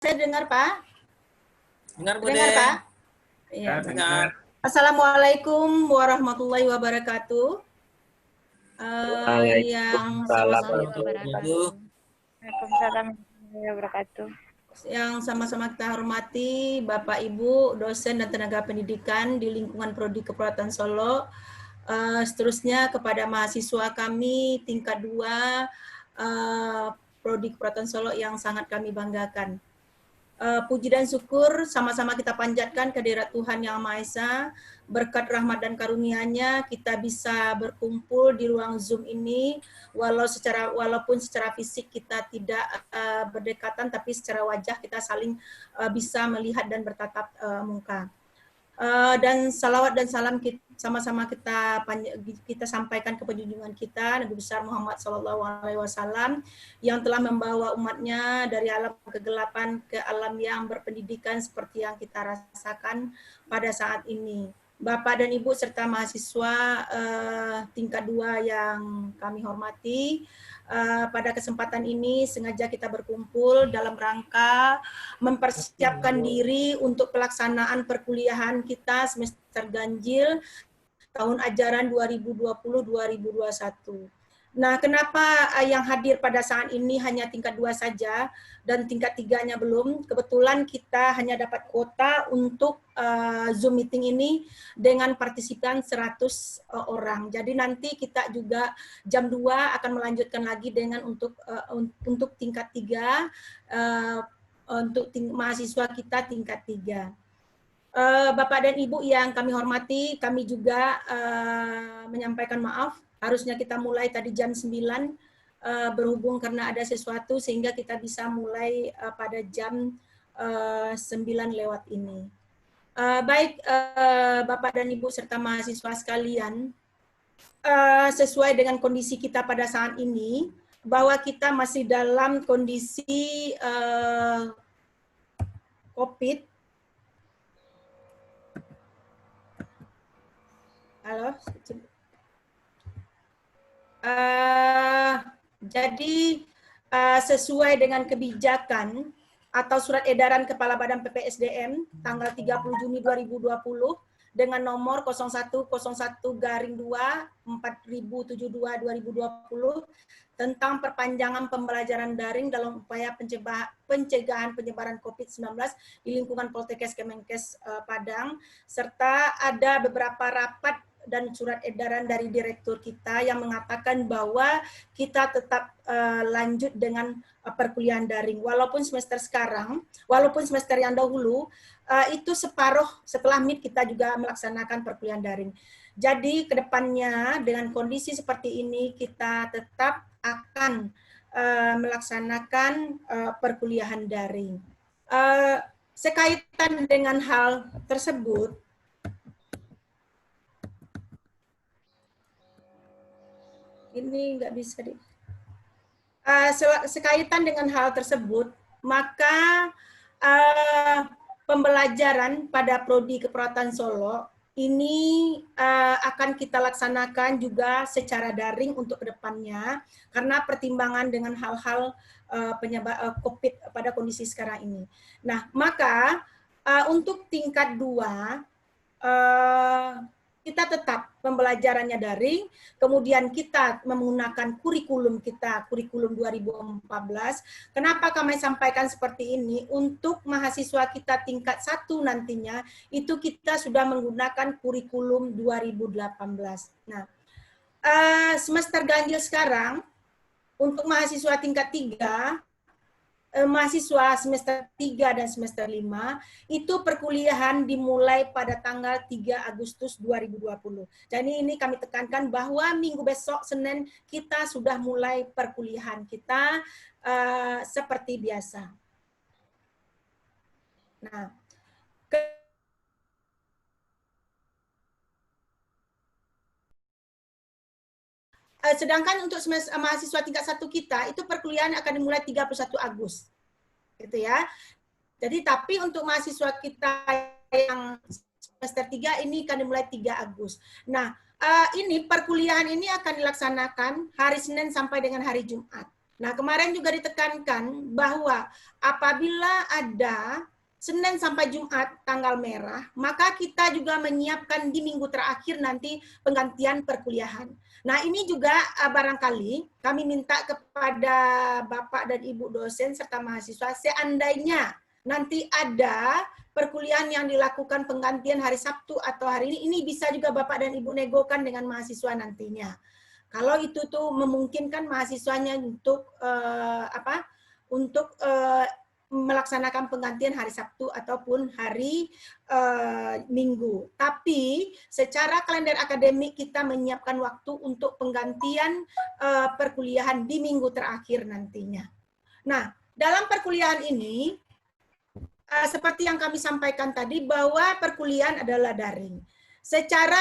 Saya dengar, Pak? Dengar, Dengar, Bude. Pak? Iya. Dengar. Assalamualaikum warahmatullahi wabarakatuh. Yang Waalaikumsalam sama-sama kita hormati Bapak Ibu dosen dan tenaga pendidikan di lingkungan Prodi Keperawatan Solo. Seterusnya kepada mahasiswa kami tingkat 2 Prodi Keperawatan Solo yang sangat kami banggakan. Puji dan syukur sama-sama kita panjatkan kehadirat Tuhan Yang Maha Esa. Berkat rahmat dan karunia-Nya kita bisa berkumpul di ruang Zoom ini, walaupun secara fisik kita tidak berdekatan, tapi secara wajah kita saling bisa melihat dan bertatap muka. Dan salawat dan salam sama-sama kita sampaikan ke junjungan kita Nabi besar Muhammad SAW yang telah membawa umatnya dari alam kegelapan ke alam yang berpendidikan seperti yang kita rasakan pada saat ini. Bapak dan Ibu serta mahasiswa tingkat 2 yang kami hormati, pada kesempatan ini sengaja kita berkumpul dalam rangka mempersiapkan diri untuk pelaksanaan perkuliahan kita semester ganjil tahun ajaran 2020-2021. Nah, kenapa yang hadir pada saat ini hanya tingkat 2 saja dan tingkat 3-nya belum? Kebetulan kita hanya dapat kuota untuk Zoom meeting ini dengan partisipan 100 orang. Jadi nanti kita juga jam 2 akan melanjutkan lagi dengan untuk tingkat 3, untuk mahasiswa kita tingkat 3. Bapak dan Ibu yang kami hormati, kami juga menyampaikan maaf. Harusnya kita mulai tadi jam 9, berhubung karena ada sesuatu sehingga kita bisa mulai pada jam 9 lewat ini. Baik Bapak dan Ibu serta mahasiswa sekalian, sesuai dengan kondisi kita pada saat ini, bahwa kita masih dalam kondisi COVID. Halo. Jadi sesuai dengan kebijakan atau surat edaran Kepala Badan PPSDM tanggal 30 Juni 2020 dengan nomor 0101-2-4072-2020 tentang perpanjangan pembelajaran daring dalam upaya pencegahan penyebaran COVID-19 di lingkungan Poltekkes Kemenkes Padang, serta ada beberapa rapat dan surat edaran dari direktur kita yang mengatakan bahwa kita tetap lanjut dengan perkuliahan daring. Walaupun semester yang dahulu itu separuh setelah MIT kita juga melaksanakan perkuliahan daring. Jadi kedepannya dengan kondisi seperti ini kita tetap akan melaksanakan perkuliahan daring. Sekaitan dengan hal tersebut, ini nggak bisa di. Sekaitan dengan hal tersebut, maka pembelajaran pada Prodi Keperawatan Solo ini akan kita laksanakan juga secara daring untuk kedepannya, karena pertimbangan dengan hal-hal penyebab COVID pada kondisi sekarang ini. Nah, maka untuk tingkat 2, kita tetap pembelajarannya daring, kemudian kita menggunakan kurikulum kita, kurikulum 2014. Kenapa kami sampaikan seperti ini? Untuk mahasiswa kita tingkat 1 nantinya, itu kita sudah menggunakan kurikulum 2018. Nah, semester ganjil sekarang, untuk mahasiswa tingkat 3, mahasiswa semester 3 dan semester 5, itu perkuliahan dimulai pada tanggal 3 Agustus 2020. Jadi ini kami tekankan bahwa minggu besok Senin kita sudah mulai perkuliahan kita seperti biasa. Nah, sedangkan untuk mahasiswa tingkat 1 kita, itu perkuliahan akan dimulai 31 Agustus. Gitu ya. Jadi tapi untuk mahasiswa kita yang semester 3 ini akan dimulai 3 Agustus. Nah, ini perkuliahan ini akan dilaksanakan hari Senin sampai dengan hari Jumat. Nah, kemarin juga ditekankan bahwa apabila ada Senin sampai Jumat tanggal merah, maka kita juga menyiapkan di minggu terakhir nanti penggantian perkuliahan. Nah, ini juga barangkali kami minta kepada Bapak dan Ibu dosen serta mahasiswa, seandainya nanti ada perkuliahan yang dilakukan penggantian hari Sabtu atau hari ini bisa juga Bapak dan Ibu negokan dengan mahasiswa nantinya. Kalau itu tuh memungkinkan mahasiswanya untuk melaksanakan penggantian hari Sabtu ataupun hari Minggu. Tapi secara kalender akademik kita menyiapkan waktu untuk penggantian perkuliahan di minggu terakhir nantinya. Nah, dalam perkuliahan ini seperti yang kami sampaikan tadi bahwa perkuliahan adalah daring. Secara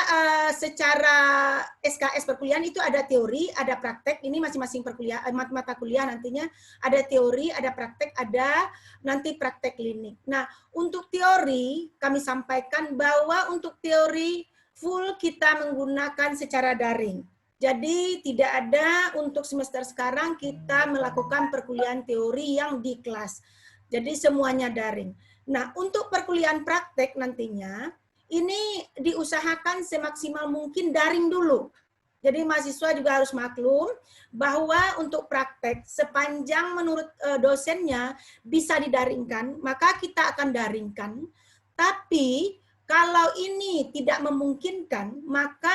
SKS perkuliahan itu ada teori, ada praktek. Ini masing-masing perkuliahan mata kuliah nantinya ada teori, ada praktek, ada nanti praktek klinik. Nah, untuk teori kami sampaikan bahwa untuk teori full kita menggunakan secara daring. Jadi tidak ada untuk semester sekarang kita melakukan perkuliahan teori yang di kelas. Jadi semuanya daring. Nah, untuk perkuliahan praktek nantinya ini diusahakan semaksimal mungkin daring dulu. Jadi mahasiswa juga harus maklum bahwa untuk praktek sepanjang menurut dosennya bisa didaringkan, maka kita akan daringkan. Tapi kalau ini tidak memungkinkan, maka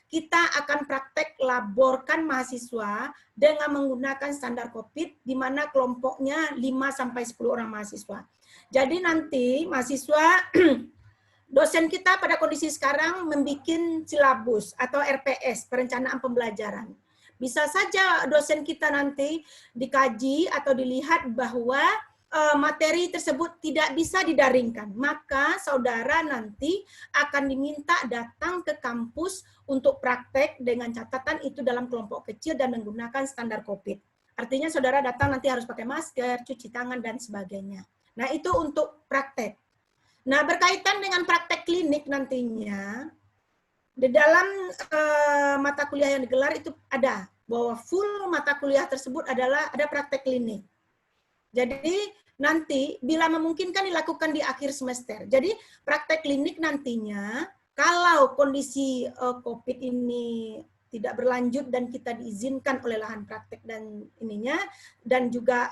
kita akan praktek laborkan mahasiswa dengan menggunakan standar COVID di mana kelompoknya 5-10 orang mahasiswa. Jadi nanti mahasiswa dosen kita pada kondisi sekarang membuat silabus atau RPS, perencanaan pembelajaran. Bisa saja dosen kita nanti dikaji atau dilihat bahwa materi tersebut tidak bisa didaringkan. Maka saudara nanti akan diminta datang ke kampus untuk praktek dengan catatan itu dalam kelompok kecil dan menggunakan standar COVID. Artinya saudara datang nanti harus pakai masker, cuci tangan, dan sebagainya. Nah, itu untuk praktek. Nah, berkaitan dengan praktek klinik nantinya, di dalam mata kuliah yang digelar itu ada, bahwa full mata kuliah tersebut adalah ada praktek klinik. Jadi, nanti bila memungkinkan dilakukan di akhir semester. Jadi, praktek klinik nantinya, kalau kondisi COVID ini tidak berlanjut dan kita diizinkan oleh lahan praktek dan ininya, dan juga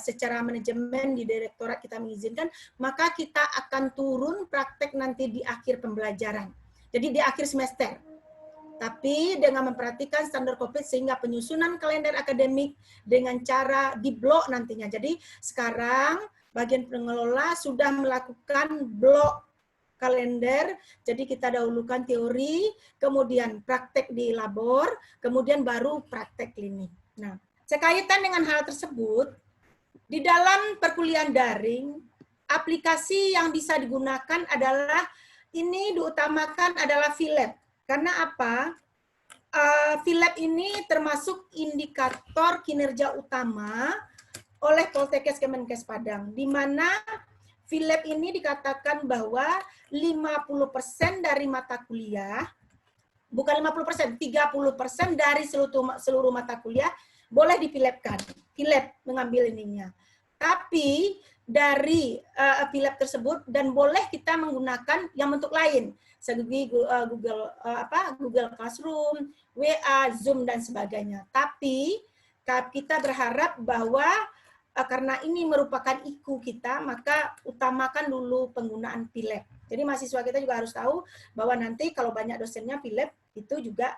secara manajemen di direktorat kita mengizinkan, maka kita akan turun praktek nanti di akhir pembelajaran. Jadi di akhir semester. Tapi dengan memperhatikan standar COVID sehingga penyusunan kalender akademik dengan cara di blok nantinya. Jadi sekarang bagian pengelola sudah melakukan blok kalender, jadi kita dahulukan teori, kemudian praktek di labor, kemudian baru praktek klinik. Nah, sekaitan dengan hal tersebut, di dalam perkuliahan daring, aplikasi yang bisa digunakan adalah, ini diutamakan adalah VLab. Karena apa? VLab ini termasuk indikator kinerja utama oleh Poltekkes Kemenkes Padang, di mana VLab ini dikatakan bahwa 50% dari mata kuliah, bukan 50%, 30% dari seluruh mata kuliah boleh dipilabkan. VLab mengambil ininya. Tapi dari VLab tersebut dan boleh kita menggunakan yang bentuk lain, seperti Google Classroom, WA, Zoom dan sebagainya. Tapi kita berharap bahwa karena ini merupakan IKU kita, maka utamakan dulu penggunaan VLab. Jadi mahasiswa kita juga harus tahu bahwa nanti kalau banyak dosennya VLab itu juga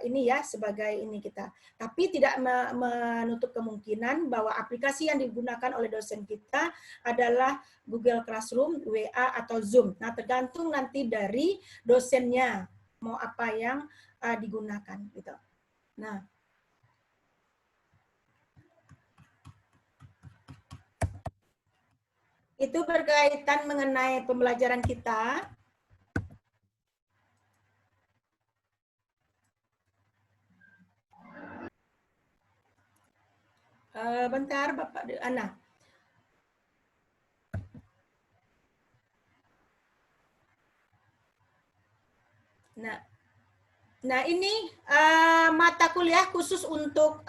ini ya sebagai ini kita. Tapi tidak menutup kemungkinan bahwa aplikasi yang digunakan oleh dosen kita adalah Google Classroom, WA atau Zoom. Nah, tergantung nanti dari dosennya mau apa yang digunakan gitu. Nah, itu berkaitan mengenai pembelajaran kita. Bentar, Bapak Ana. Nah ini mata kuliah khusus untuk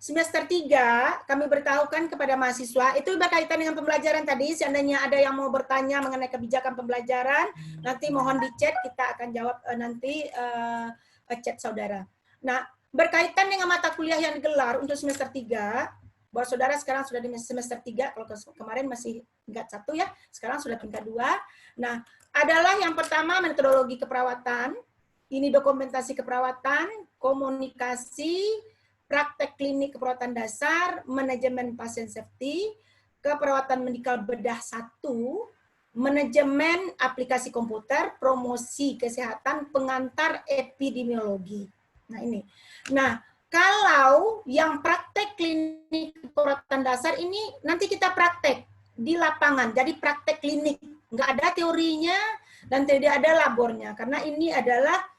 semester 3 kami beritahukan kepada mahasiswa, itu berkaitan dengan pembelajaran tadi, seandainya ada yang mau bertanya mengenai kebijakan pembelajaran, nanti mohon di chat, kita akan jawab nanti chat saudara. Nah, berkaitan dengan mata kuliah yang digelar untuk semester 3, bahwa saudara sekarang sudah di semester 3, kalau kemarin masih tingkat 1 ya, sekarang sudah tingkat 2. Nah, adalah yang pertama metodologi keperawatan, ini dokumentasi keperawatan, komunikasi, praktek klinik keperawatan dasar, manajemen pasien safety, keperawatan medikal bedah 1, manajemen aplikasi komputer, promosi kesehatan, pengantar epidemiologi. Nah ini. Nah, kalau yang praktek klinik keperawatan dasar ini nanti kita praktek di lapangan, jadi praktek klinik. Nggak ada teorinya dan tidak ada labornya, karena ini adalah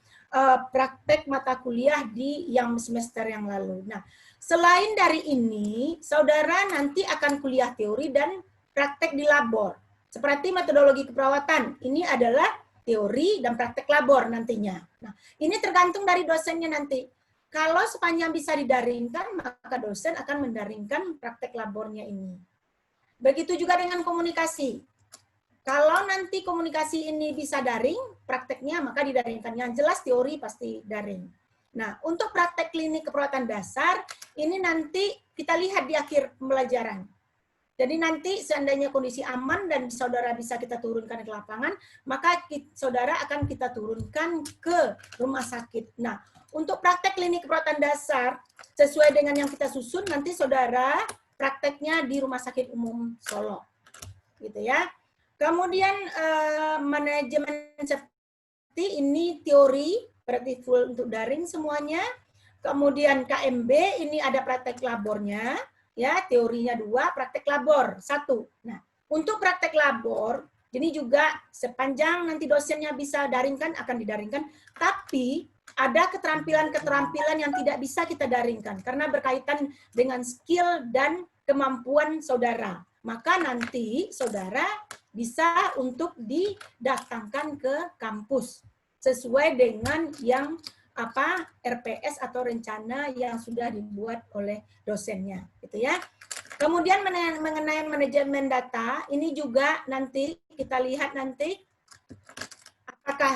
praktek mata kuliah di yang semester yang lalu. Nah, selain dari ini, saudara nanti akan kuliah teori dan praktek di labor. Seperti metodologi keperawatan, ini adalah teori dan praktek labor nantinya. Nah, ini tergantung dari dosennya nanti. Kalau sepanjang bisa didaringkan, maka dosen akan mendaringkan praktek labornya ini. Begitu juga dengan komunikasi. Kalau nanti komunikasi ini bisa daring, prakteknya maka didaringkan. Yang jelas teori pasti daring. Nah, untuk praktek klinik keperawatan dasar, ini nanti kita lihat di akhir pembelajaran. Jadi nanti seandainya kondisi aman dan saudara bisa kita turunkan ke lapangan, maka saudara akan kita turunkan ke rumah sakit. Nah, untuk praktek klinik keperawatan dasar, sesuai dengan yang kita susun, nanti saudara prakteknya di Rumah Sakit Umum Solo. Gitu ya. Kemudian manajemen safety ini teori, berarti full untuk daring semuanya. Kemudian KMB ini ada praktek labornya, ya teorinya 2, praktek labor 1. Nah, untuk praktek labor, ini juga sepanjang nanti dosennya bisa daringkan, akan didaringkan, tapi ada keterampilan-keterampilan yang tidak bisa kita daringkan, karena berkaitan dengan skill dan kemampuan saudara. Maka nanti saudara bisa untuk didatangkan ke kampus sesuai dengan yang RPS atau rencana yang sudah dibuat oleh dosennya, gitu ya. Kemudian mengenai manajemen data, ini juga nanti kita lihat nanti apakah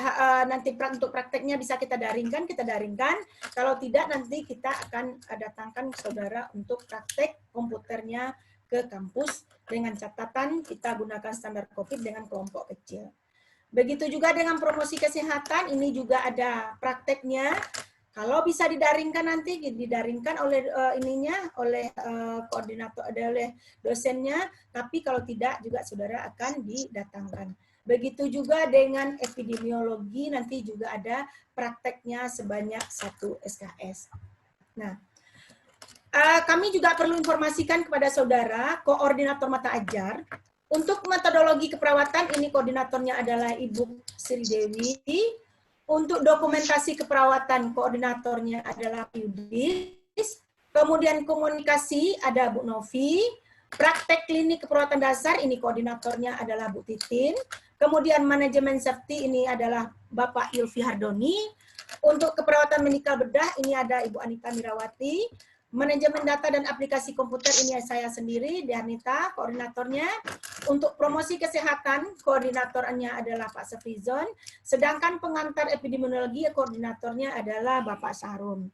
nanti untuk prakteknya bisa kita daringkan. Kalau tidak nanti kita akan datangkan saudara untuk praktek komputernya ke kampus dengan catatan kita gunakan standar COVID dengan kelompok kecil. Begitu juga dengan promosi kesehatan, ini juga ada prakteknya. Kalau bisa didaringkan nanti didaringkan oleh oleh koordinator, oleh dosennya, tapi kalau tidak juga saudara akan didatangkan. Begitu juga dengan epidemiologi, nanti juga ada prakteknya sebanyak 1 SKS. Nah, kami juga perlu informasikan kepada saudara, koordinator mata ajar, untuk metodologi keperawatan ini koordinatornya adalah Ibu Sri Dewi, untuk dokumentasi keperawatan koordinatornya adalah Yudis, kemudian komunikasi ada Bu Novi, praktek klinik keperawatan dasar ini koordinatornya adalah Bu Titin, kemudian manajemen safety ini adalah Bapak Yulfi Hardoni, untuk keperawatan medikal bedah ini ada Ibu Anita Mirawati, manajemen data dan aplikasi komputer ini saya sendiri, Dianita, koordinatornya. Untuk promosi kesehatan, koordinatornya adalah Pak Sefrizon, sedangkan pengantar epidemiologi, koordinatornya adalah Bapak Sarun.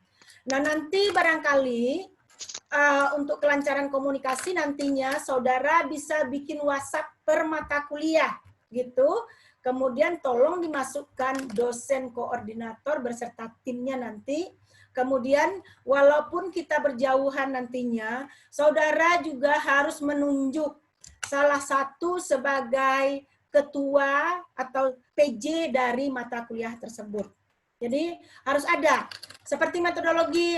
Nah, nanti barangkali untuk kelancaran komunikasi nantinya saudara bisa bikin WhatsApp per mata kuliah, gitu. Kemudian tolong dimasukkan dosen koordinator beserta timnya nanti. Kemudian walaupun kita berjauhan nantinya, saudara juga harus menunjuk salah satu sebagai ketua atau PJ dari mata kuliah tersebut. Jadi harus ada seperti metodologi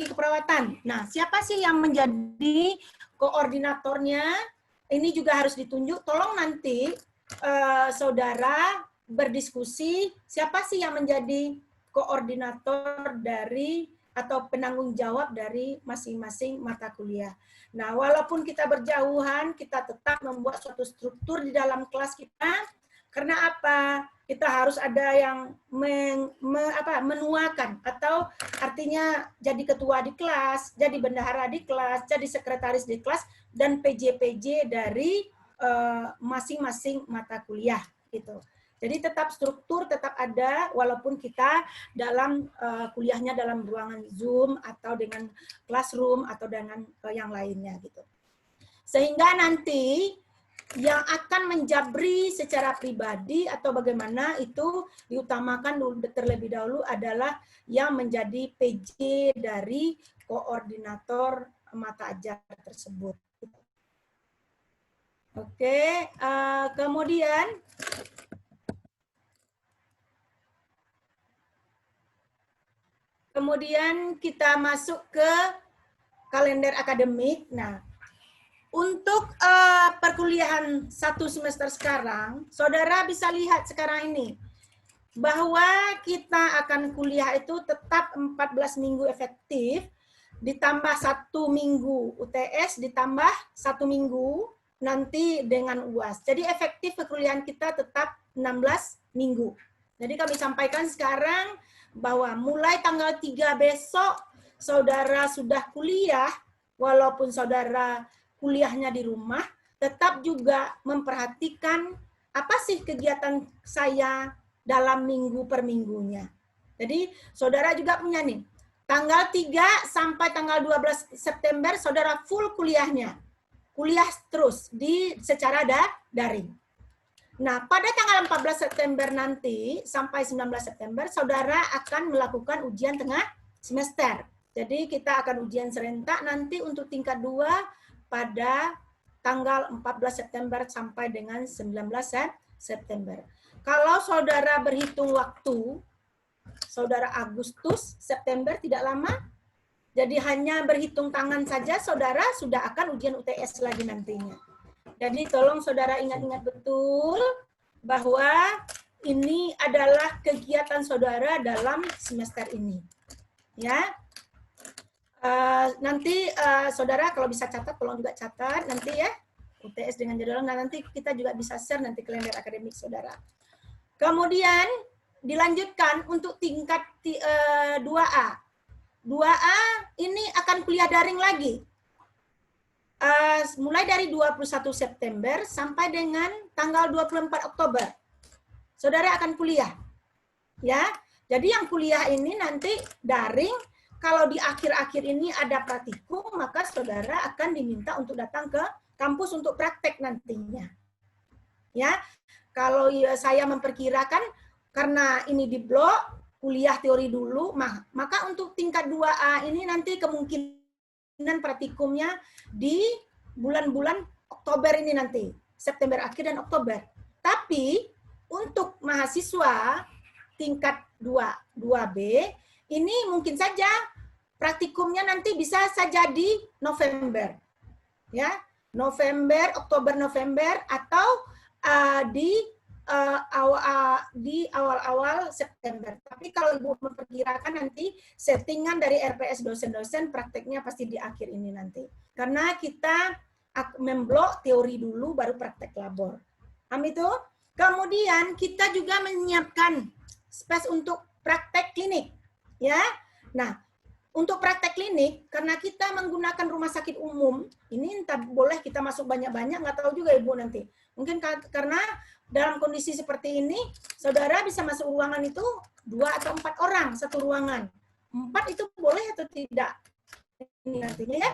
keperawatan. Nah, siapa sih yang menjadi koordinatornya? Ini juga harus ditunjuk. Tolong nanti saudara berdiskusi siapa sih yang menjadi koordinator dari atau penanggung jawab dari masing-masing mata kuliah. Nah, walaupun kita berjauhan, kita tetap membuat suatu struktur di dalam kelas kita. Karena apa? Kita harus ada yang menuakan, atau artinya jadi ketua di kelas, jadi bendahara di kelas, jadi sekretaris di kelas, dan PJ-PJ dari masing-masing mata kuliah gitu. Jadi tetap struktur tetap ada walaupun kita dalam kuliahnya dalam ruangan Zoom atau dengan classroom atau dengan yang lainnya gitu. Sehingga nanti yang akan menjabri secara pribadi atau bagaimana itu diutamakan terlebih dahulu adalah yang menjadi PJ dari koordinator mata ajar tersebut. Oke, kemudian kita masuk ke kalender akademik. Nah, untuk perkuliahan 1 semester sekarang, saudara bisa lihat sekarang ini, bahwa kita akan kuliah itu tetap 14 minggu efektif, ditambah 1 minggu UTS, ditambah 1 minggu nanti dengan UAS. Jadi efektif perkuliahan kita tetap 16 minggu. Jadi kami sampaikan sekarang bahwa mulai tanggal 3 besok, saudara sudah kuliah, walaupun saudara kuliahnya di rumah, tetap juga memperhatikan apa sih kegiatan saya dalam minggu per minggunya. Jadi saudara juga punya nih, tanggal 3 sampai tanggal 12 September saudara full kuliahnya. Kuliah terus secara daring. Nah, pada tanggal 14 September nanti sampai 19 September saudara akan melakukan ujian tengah semester. Jadi kita akan ujian serentak nanti untuk tingkat 2 pada tanggal 14 September sampai dengan 19 September. Kalau saudara berhitung waktu, saudara Agustus, September tidak lama, jadi hanya berhitung tangan saja, saudara sudah akan ujian UTS lagi nantinya. Jadi tolong saudara ingat-ingat betul bahwa ini adalah kegiatan saudara dalam semester ini. Ya, nanti saudara kalau bisa catat, tolong juga catat nanti ya UTS dengan jadwal. Nah, nanti kita juga bisa share nanti kalender akademik saudara. Kemudian dilanjutkan untuk tingkat 2A. 2A ini akan kuliah daring lagi. Mulai dari 21 September sampai dengan tanggal 24 Oktober. Saudara akan kuliah. Ya. Jadi yang kuliah ini nanti daring. Kalau di akhir-akhir ini ada praktikum, maka saudara akan diminta untuk datang ke kampus untuk praktek nantinya. Ya. Kalau saya memperkirakan karena ini di blok kuliah teori dulu, maka untuk tingkat 2A ini nanti kemungkinan praktikumnya di bulan-bulan Oktober ini nanti, September akhir dan Oktober. Tapi untuk mahasiswa tingkat 2B ini mungkin saja praktikumnya nanti bisa saja di November. Ya, November, Oktober, November, atau di awal-awal September. Tapi kalau Ibu memperkirakan nanti settingan dari RPS dosen-dosen prakteknya pasti di akhir ini nanti. Karena kita memblok teori dulu baru praktek labor. Paham itu? Kemudian kita juga menyiapkan space untuk praktek klinik. Ya. Nah, untuk praktek klinik, karena kita menggunakan rumah sakit umum, ini entah boleh kita masuk banyak-banyak, nggak tahu juga Ibu nanti. Mungkin karena dalam kondisi seperti ini, saudara bisa masuk ruangan itu 2 atau 4 orang, satu ruangan. 4 itu boleh atau tidak? Ini nantinya ya,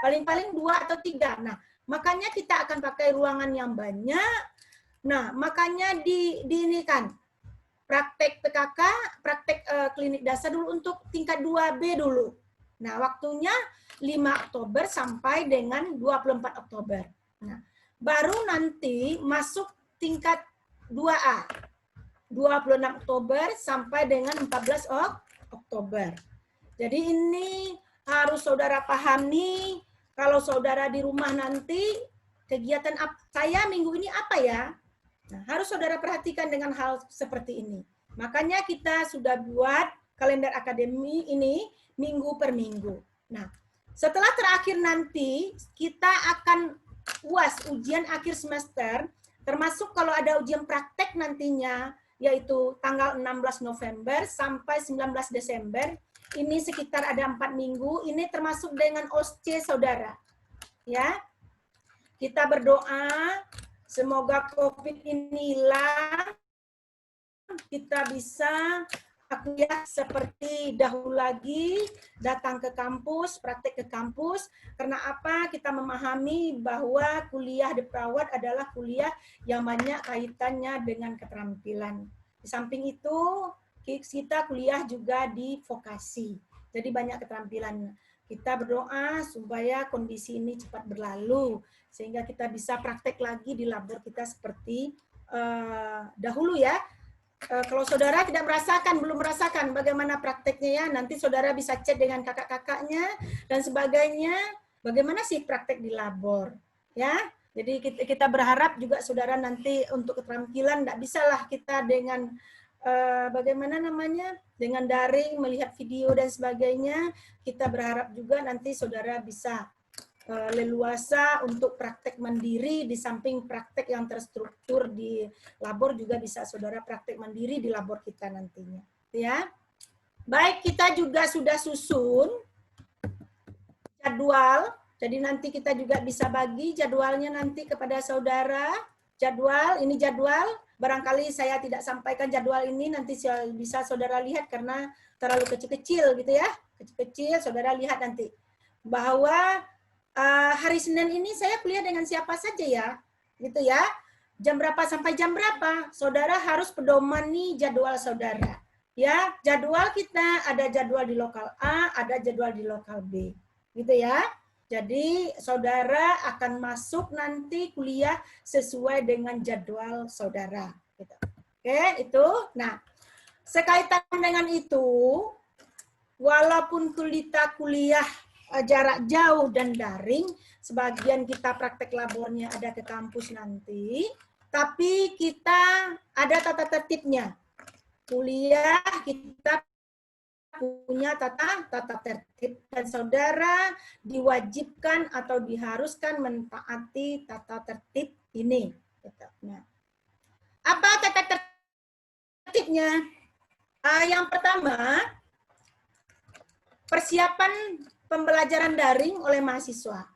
paling-paling 2 atau 3. Nah, makanya kita akan pakai ruangan yang banyak. Nah, makanya ini kan, praktek PKK, praktek klinik dasar dulu untuk tingkat 2B dulu. Nah, waktunya 5 Oktober sampai dengan 24 Oktober. Nah, baru nanti masuk tingkat 2A. 26 Oktober sampai dengan 14 Oktober. Jadi ini harus saudara pahami, kalau saudara di rumah nanti, kegiatan saya minggu ini apa ya? Nah, harus saudara perhatikan dengan hal seperti ini. Makanya kita sudah buat kalender akademi ini minggu per minggu. Nah, setelah terakhir nanti kita akan UAS, ujian akhir semester, Termasuk kalau ada ujian praktek nantinya, yaitu tanggal 16 November sampai 19 Desember, ini sekitar ada 4 minggu, ini termasuk dengan OSCE saudara. Ya, kita berdoa semoga COVID ini hilang, kita bisa kuliah seperti dahulu lagi, datang ke kampus, praktek ke kampus. Karena apa? Kita memahami bahwa kuliah di perawat adalah kuliah yang banyak kaitannya dengan keterampilan. Di samping itu, kita kuliah juga di vokasi. Jadi banyak keterampilan. Kita berdoa supaya kondisi ini cepat berlalu, sehingga kita bisa praktek lagi di labor kita seperti dahulu ya. Kalau saudara tidak merasakan, belum merasakan bagaimana prakteknya ya, nanti saudara bisa chat dengan kakak-kakaknya dan sebagainya, bagaimana sih praktek di labor, ya. Jadi kita berharap juga saudara nanti untuk keterampilan, tidak bisalah kita dengan bagaimana namanya, dengan daring, melihat video dan sebagainya, kita berharap juga nanti saudara bisa leluasa untuk praktek mandiri di samping praktek yang terstruktur di labor juga bisa saudara praktek mandiri di labor kita nantinya ya. Baik, kita juga sudah susun jadwal, jadi nanti kita juga bisa bagi jadwalnya nanti kepada saudara. Jadwal, ini jadwal, barangkali saya tidak sampaikan jadwal ini, nanti bisa saudara lihat karena terlalu kecil-kecil gitu ya, kecil-kecil, saudara lihat nanti bahwa hari Senin ini saya kuliah dengan siapa saja ya, gitu ya. Jam berapa sampai jam berapa? Saudara harus pedomani jadwal saudara. Ya, jadwal kita ada jadwal di lokal A, ada jadwal di lokal B, gitu ya. Jadi saudara akan masuk nanti kuliah sesuai dengan jadwal saudara. Gitu. Oke, itu. Nah, sekaitan dengan itu, walaupun kita kuliah jarak jauh dan daring, sebagian kita praktek labornya ada ke kampus nanti, tapi kita ada tata tertibnya. Kuliah kita punya tata tertib dan saudara diwajibkan atau diharuskan mentaati tata tertib ini. Nah, apa tata tertibnya? Yang pertama, persiapan pembelajaran daring oleh mahasiswa.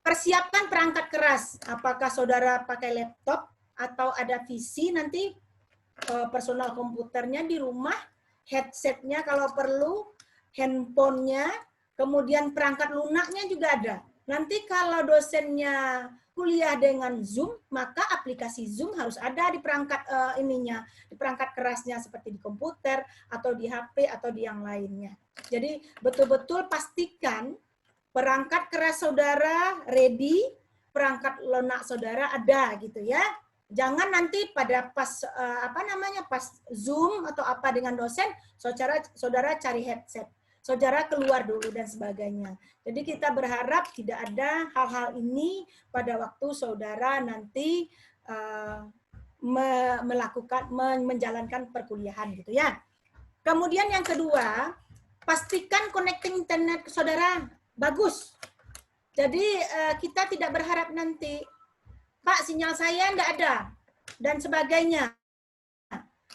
Persiapkan perangkat keras. Apakah saudara pakai laptop atau ada PC nanti personal komputernya di rumah, headsetnya kalau perlu, handphonenya, kemudian perangkat lunaknya juga ada. Nanti kalau dosennya kuliah dengan Zoom, maka aplikasi Zoom harus ada di perangkat di perangkat kerasnya seperti di komputer atau di HP atau di yang lainnya. Jadi betul-betul pastikan perangkat keras saudara ready, perangkat lunak saudara ada gitu ya. Jangan nanti pada pas pas Zoom atau apa dengan dosen, saudara cari headset, saudara keluar dulu dan sebagainya. Jadi kita berharap tidak ada hal-hal ini pada waktu saudara nanti menjalankan perkuliahan gitu ya. Kemudian yang kedua, pastikan connecting internet saudara bagus. Jadi kita tidak berharap nanti, Pak, sinyal saya enggak ada, dan sebagainya.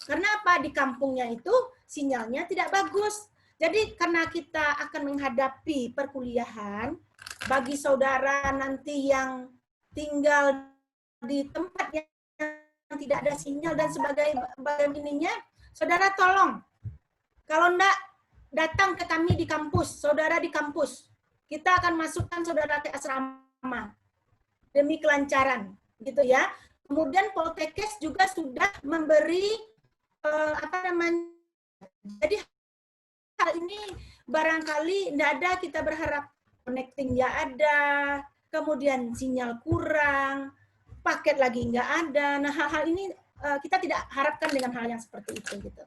Karena apa? Di kampungnya itu sinyalnya tidak bagus. Jadi karena kita akan menghadapi perkuliahan, bagi saudara nanti yang tinggal di tempat yang tidak ada sinyal dan sebagainya, saudara tolong, kalau enggak, datang ke kami di kampus, saudara di kampus. Kita akan masukkan saudara ke asrama demi kelancaran, gitu ya. Kemudian Poltekkes juga sudah memberi jadi hal ini barangkali tidak ada, kita berharap connecting nggak ada, kemudian sinyal kurang, paket lagi nggak ada. Nah, hal-hal ini kita tidak harapkan dengan hal yang seperti itu, gitu.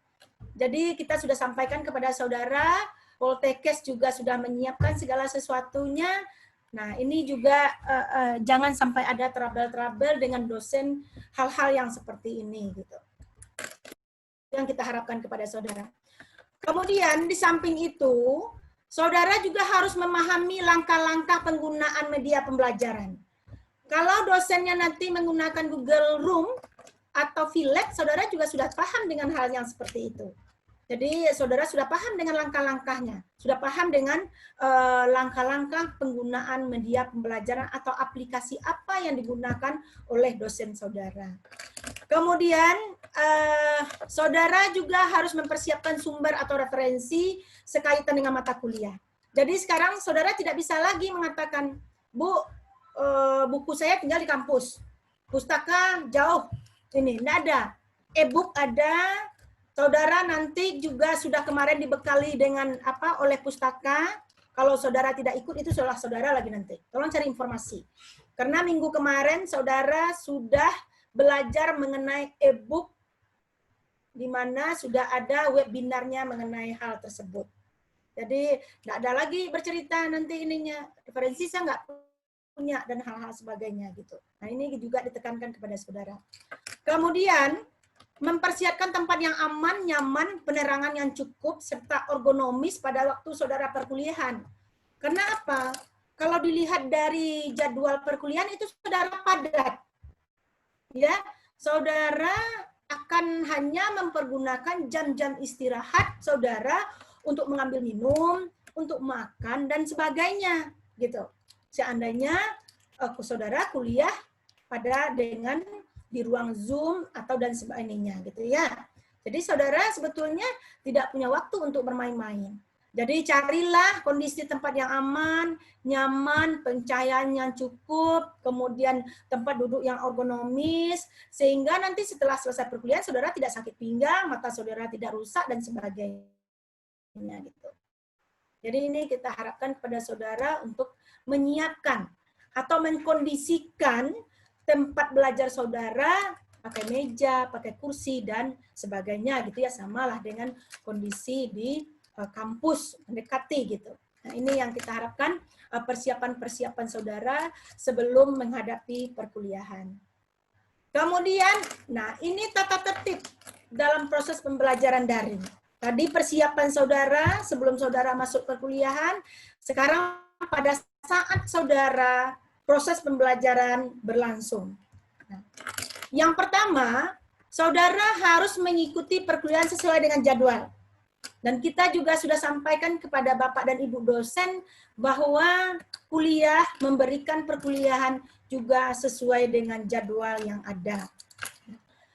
Jadi kita sudah sampaikan kepada saudara, Poltekkes juga sudah menyiapkan segala sesuatunya. Nah, ini juga jangan sampai ada trouble-trouble dengan dosen hal-hal yang seperti ini, gitu. Yang kita harapkan kepada saudara. Kemudian di samping itu, saudara juga harus memahami langkah-langkah penggunaan media pembelajaran. Kalau dosennya nanti menggunakan Google Room atau Vlek, saudara juga sudah paham dengan hal yang seperti itu. Jadi saudara sudah paham dengan langkah-langkahnya, sudah paham dengan langkah-langkah penggunaan media pembelajaran atau aplikasi apa yang digunakan oleh dosen saudara. Kemudian saudara juga harus mempersiapkan sumber atau referensi sekaitan dengan mata kuliah. Jadi sekarang saudara tidak bisa lagi mengatakan, Bu, buku saya tinggal di kampus, pustaka jauh, ini tidak ada, e-book ada. Saudara nanti juga sudah kemarin dibekali dengan apa oleh pustaka. Kalau saudara tidak ikut itu saudara lagi nanti. Tolong cari informasi. Karena minggu kemarin saudara sudah belajar mengenai e-book di mana sudah ada webinarnya mengenai hal tersebut. Jadi tidak ada lagi bercerita nanti ininya. Referensi saya nggak punya dan hal-hal sebagainya gitu. Nah ini juga ditekankan kepada saudara. Kemudian mempersiapkan tempat yang aman, nyaman, penerangan yang cukup, serta ergonomis pada waktu saudara perkuliahan. Kenapa? Kalau dilihat dari jadwal perkuliahan itu saudara padat. Ya, saudara akan hanya mempergunakan jam-jam istirahat saudara untuk mengambil minum, untuk makan, dan sebagainya. Gitu. Seandainya saudara kuliah pada dengan di ruang Zoom atau dan sebagainya gitu ya. Jadi saudara sebetulnya tidak punya waktu untuk bermain-main. Jadi carilah kondisi tempat yang aman, nyaman, pencahayaan yang cukup, kemudian tempat duduk yang ergonomis, sehingga nanti setelah selesai perkuliahan saudara tidak sakit pinggang, mata saudara tidak rusak dan sebagainya gitu. Jadi ini kita harapkan kepada saudara untuk menyiapkan atau mengkondisikan tempat belajar saudara pakai meja, pakai kursi dan sebagainya gitu ya, samalah dengan kondisi di kampus mendekati gitu. Nah, ini yang kita harapkan persiapan-persiapan saudara sebelum menghadapi perkuliahan. Kemudian, nah ini tata tertib dalam proses pembelajaran daring. Tadi persiapan saudara sebelum saudara masuk perkuliahan, sekarang pada saat saudara proses pembelajaran berlangsung. Nah, yang pertama, saudara harus mengikuti perkuliahan sesuai dengan jadwal. Dan kita juga sudah sampaikan kepada Bapak dan Ibu dosen bahwa kuliah memberikan perkuliahan juga sesuai dengan jadwal yang ada.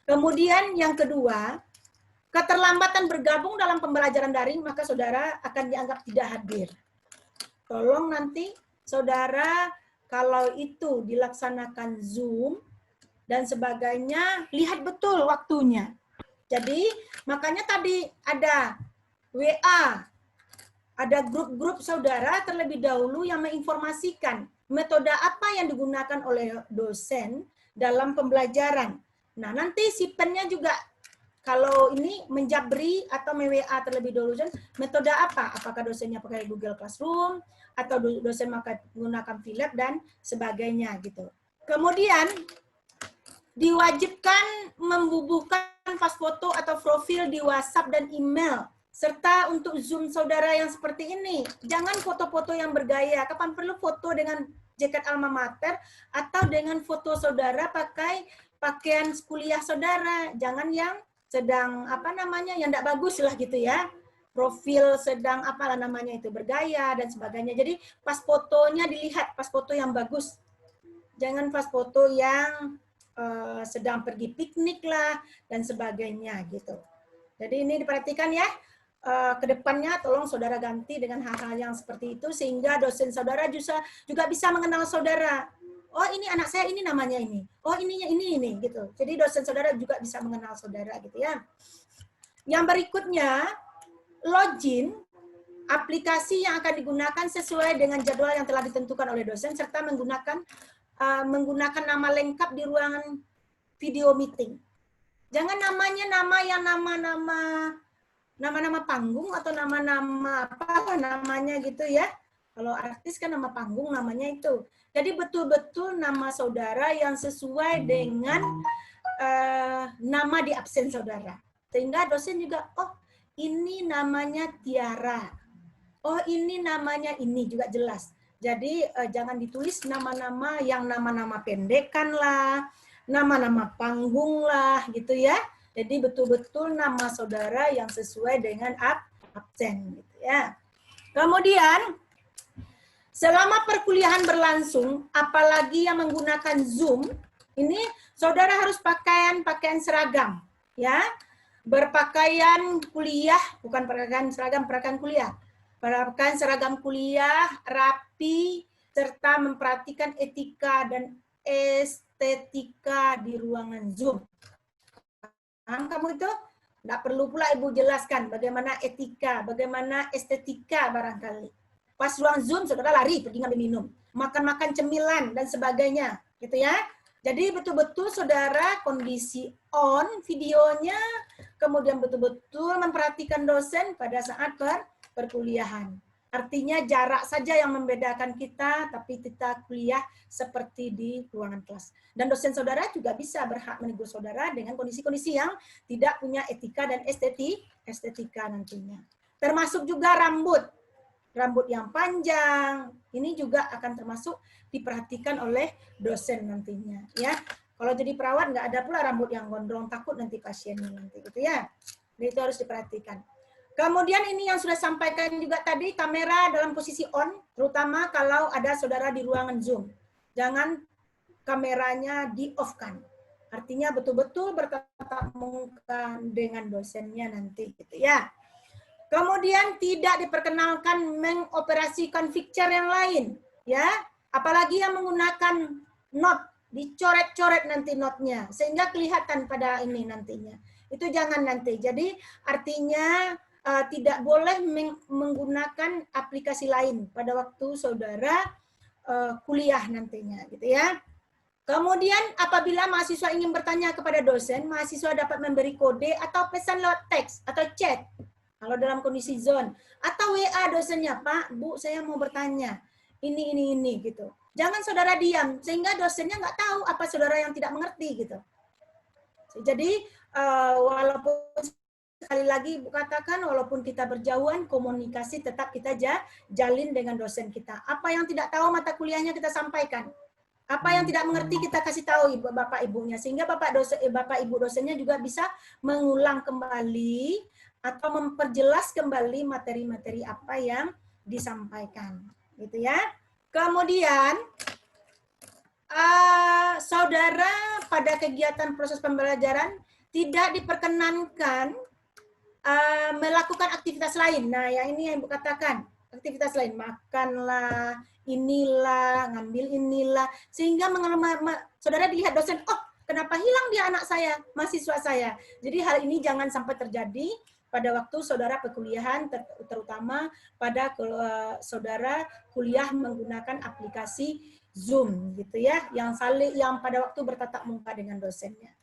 Kemudian yang kedua, keterlambatan bergabung dalam pembelajaran daring, maka saudara akan dianggap tidak hadir. Tolong nanti saudara kalau itu dilaksanakan Zoom dan sebagainya, lihat betul waktunya. Jadi, makanya tadi ada WA, ada grup-grup saudara terlebih dahulu yang menginformasikan metode apa yang digunakan oleh dosen dalam pembelajaran. Nah, nanti si pennya juga kalau ini menjabri atau WA terlebih dahulu, metode apa? Apakah dosennya pakai Google Classroom, atau dosen menggunakan Vlek dan sebagainya gitu. Kemudian diwajibkan membubuhkan pas foto atau profil di WhatsApp dan email, serta untuk Zoom saudara yang seperti ini. Jangan foto-foto yang bergaya. Kapan perlu foto dengan jaket alma mater atau dengan foto saudara pakai pakaian kuliah saudara. Jangan yang sedang apa namanya yang tidak bagus lah gitu ya. Profil sedang apalah namanya itu bergaya dan sebagainya. Jadi pas fotonya dilihat, pas foto yang bagus. Jangan pas foto yang sedang pergi piknik lah dan sebagainya gitu. Jadi ini diperhatikan ya. Kedepannya tolong saudara ganti dengan hal-hal yang seperti itu sehingga dosen saudara juga bisa mengenal saudara. Oh ini anak saya ini namanya ini. Oh ini gitu. Jadi dosen saudara juga bisa mengenal saudara gitu ya. Yang berikutnya, login aplikasi yang akan digunakan sesuai dengan jadwal yang telah ditentukan oleh dosen serta menggunakan nama lengkap di ruangan video meeting. Jangan namanya nama panggung atau nama apa namanya gitu ya. Kalau artis kan nama panggung namanya itu. Jadi betul-betul nama saudara yang sesuai dengan nama di absen saudara. Sehingga dosen juga, oh ini namanya Tiara. Oh ini namanya ini juga jelas. Jadi jangan ditulis nama-nama yang nama-nama pendekan lah, nama-nama panggung lah gitu ya. Jadi betul-betul nama saudara yang sesuai dengan absen gitu ya. Kemudian selama perkuliahan berlangsung, apalagi yang menggunakan Zoom, ini saudara harus pakaian seragam ya. Berpakaian kuliah, bukan pakaian seragam, pakaian kuliah. Pakaian seragam kuliah, rapi, serta memperhatikan etika dan estetika di ruangan Zoom. Paham kamu itu? Nggak perlu pula Ibu jelaskan bagaimana etika, bagaimana estetika barangkali. Pas ruang Zoom, saudara lari, pergi ngambil minum. Makan-makan cemilan, dan sebagainya. Gitu ya. Jadi betul-betul saudara kondisi on videonya, kemudian betul-betul memperhatikan dosen pada saat perkuliahan. Artinya jarak saja yang membedakan kita, tapi kita kuliah seperti di ruangan kelas. Dan dosen saudara juga bisa berhak menegur saudara dengan kondisi-kondisi yang tidak punya etika dan estetika nantinya. Termasuk juga rambut yang panjang, ini juga akan termasuk diperhatikan oleh dosen nantinya. Ya, kalau jadi perawat nggak ada pula rambut yang gondrong, takut nanti pasiennya nanti gitu ya. Jadi itu harus diperhatikan. Kemudian ini yang sudah sampaikan juga tadi, kamera dalam posisi on, terutama kalau ada saudara di ruangan Zoom. Jangan kameranya di-off-kan. Artinya betul-betul bertatap muka dengan dosennya nanti gitu ya. Kemudian tidak diperkenalkan mengoperasikan fixture yang lain, ya. Apalagi yang menggunakan note, dicoret-coret nanti notnya sehingga kelihatan pada ini nantinya. Itu jangan nanti. Jadi artinya tidak boleh menggunakan aplikasi lain pada waktu saudara kuliah nantinya, gitu ya. Kemudian apabila mahasiswa ingin bertanya kepada dosen, mahasiswa dapat memberi kode atau pesan lewat teks atau chat. Kalau dalam kondisi zone. Atau WA dosennya, Pak, Bu, saya mau bertanya. Ini, gitu. Jangan saudara diam, sehingga dosennya nggak tahu apa saudara yang tidak mengerti, gitu. Jadi, walaupun sekali lagi Ibu katakan, walaupun kita berjauhan, komunikasi tetap kita jalin dengan dosen kita. Apa yang tidak tahu mata kuliahnya kita sampaikan. Apa yang tidak mengerti kita kasih tahu Ibu, Bapak Ibunya, sehingga Bapak Ibu dosennya juga bisa mengulang kembali atau memperjelas kembali materi-materi apa yang disampaikan, gitu ya. Kemudian saudara pada kegiatan proses pembelajaran tidak diperkenankan melakukan aktivitas lain. Nah, yang ini yang Ibu katakan, aktivitas lain, makanlah, inilah, ngambil inilah, sehingga saudara dilihat dosen, oh kenapa hilang dia anak saya, mahasiswa saya. Jadi hal ini jangan sampai terjadi pada waktu saudara perkuliahan, terutama pada saudara kuliah menggunakan aplikasi Zoom, gitu ya, yang pada waktu bertatap muka dengan dosennya.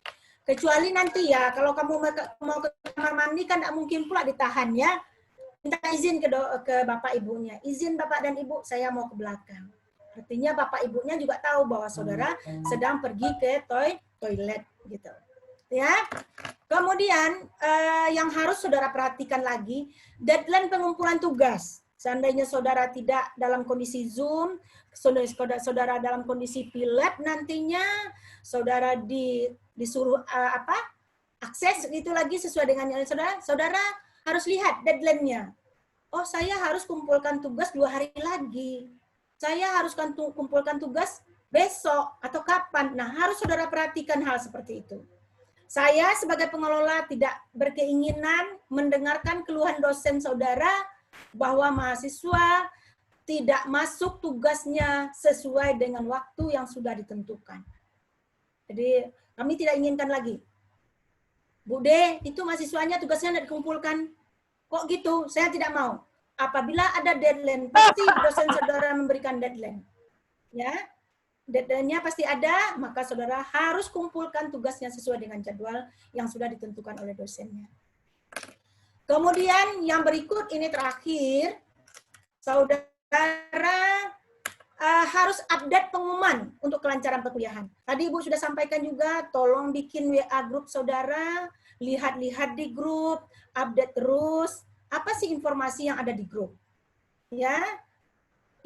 Kecuali nanti ya, kalau kamu mau ke kamar mandi kan tidak mungkin pula ditahan ya. Minta izin ke Bapak Ibunya. Izin Bapak dan Ibu, saya mau ke belakang. Artinya Bapak Ibunya juga tahu bahwa saudara sedang pergi ke toilet gitu. Ya. Kemudian yang harus saudara perhatikan lagi, deadline pengumpulan tugas. Seandainya saudara tidak dalam kondisi Zoom, saudara dalam kondisi P-Lab nantinya, saudara disuruh akses itu lagi sesuai dengan yang saudara harus lihat deadline-nya. Oh, saya harus kumpulkan tugas 2 hari lagi. Saya harus kumpulkan tugas besok atau kapan. Nah, harus saudara perhatikan hal seperti itu. Saya sebagai pengelola tidak berkeinginan mendengarkan keluhan dosen saudara bahwa mahasiswa tidak masuk tugasnya sesuai dengan waktu yang sudah ditentukan. Jadi kami tidak inginkan lagi. Bu De, itu mahasiswanya tugasnya tidak dikumpulkan. Kok gitu? Saya tidak mau. Apabila ada deadline, pasti dosen saudara memberikan deadline. Ya, deadline-nya pasti ada, maka saudara harus kumpulkan tugasnya sesuai dengan jadwal yang sudah ditentukan oleh dosennya. Kemudian yang berikut ini terakhir, saudara harus update pengumuman untuk kelancaran perkuliahan. Tadi Ibu sudah sampaikan juga, tolong bikin WA grup saudara, lihat-lihat di grup, update terus, apa sih informasi yang ada di grup. Ya,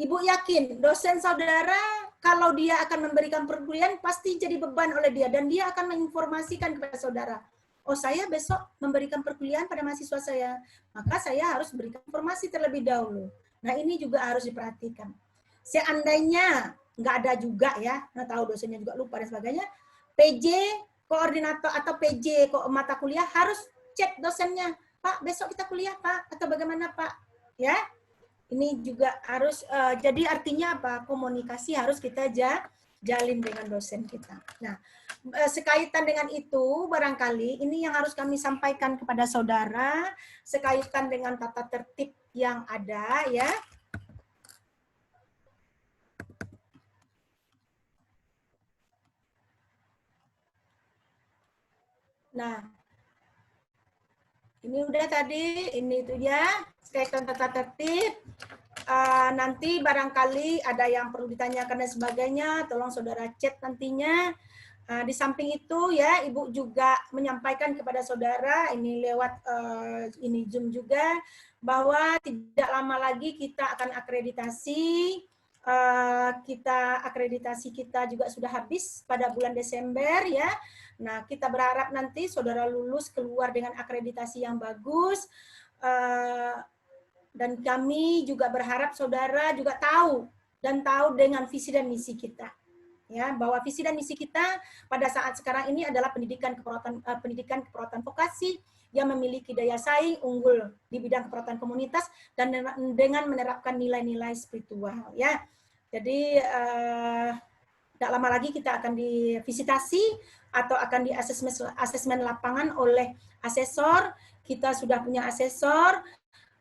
Ibu yakin dosen saudara kalau dia akan memberikan perkuliahan pasti jadi beban oleh dia dan dia akan menginformasikan kepada saudara. Oh, saya besok memberikan perkuliahan pada mahasiswa saya, maka saya harus berikan informasi terlebih dahulu. Nah, ini juga harus diperhatikan. Seandainya nggak ada juga ya, nah tahu dosennya juga lupa dan sebagainya, PJ koordinator atau PJ mata kuliah harus cek dosennya, Pak besok kita kuliah Pak atau bagaimana Pak, ya. Ini juga harus, jadi artinya apa? Komunikasi harus kita jalin dengan dosen kita. Nah, sekaitan dengan itu, barangkali ini yang harus kami sampaikan kepada saudara, sekaitan dengan tata tertib yang ada, ya. Nah, ini udah tadi, ini itu ya, sekaitan tata tertib. Nanti barangkali ada yang perlu ditanyakan dan sebagainya, tolong saudara chat nantinya. Di samping itu ya, Ibu juga menyampaikan kepada saudara, ini lewat ini Zoom juga, bahwa tidak lama lagi kita akan akreditasi. Akreditasi kita juga sudah habis pada bulan Desember ya. Nah, kita berharap nanti saudara lulus keluar dengan akreditasi yang bagus. Dan kami juga berharap saudara juga tahu dengan visi dan misi kita. Ya, bahwa visi dan misi kita pada saat sekarang ini adalah pendidikan keperawatan vokasi yang memiliki daya saing unggul di bidang keperawatan komunitas dan dengan menerapkan nilai-nilai spiritual ya. Jadi tidak lama lagi kita akan divisitasi atau akan di asesmen lapangan oleh asesor. Kita sudah punya asesor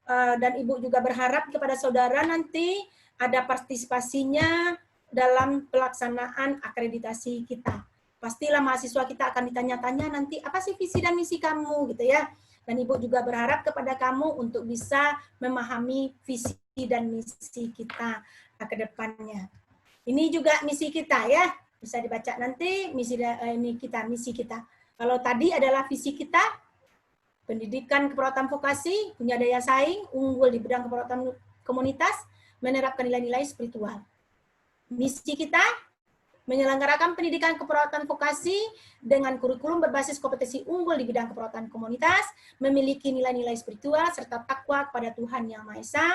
dan Ibu juga berharap kepada saudara nanti ada partisipasinya dalam pelaksanaan akreditasi kita. Pastilah mahasiswa kita akan ditanya-tanya nanti apa sih visi dan misi kamu gitu ya. Dan Ibu juga berharap kepada kamu untuk bisa memahami visi dan misi kita ke depannya. Ini juga misi kita ya. Bisa dibaca nanti misi kita. Kalau tadi adalah visi kita, pendidikan keperawatan vokasi, punya daya saing, unggul di bidang keperawatan komunitas, menerapkan nilai-nilai spiritual. Misi kita, menyelenggarakan pendidikan keperawatan vokasi dengan kurikulum berbasis kompetensi unggul di bidang keperawatan komunitas, memiliki nilai-nilai spiritual, serta takwa kepada Tuhan Yang Maha Esa.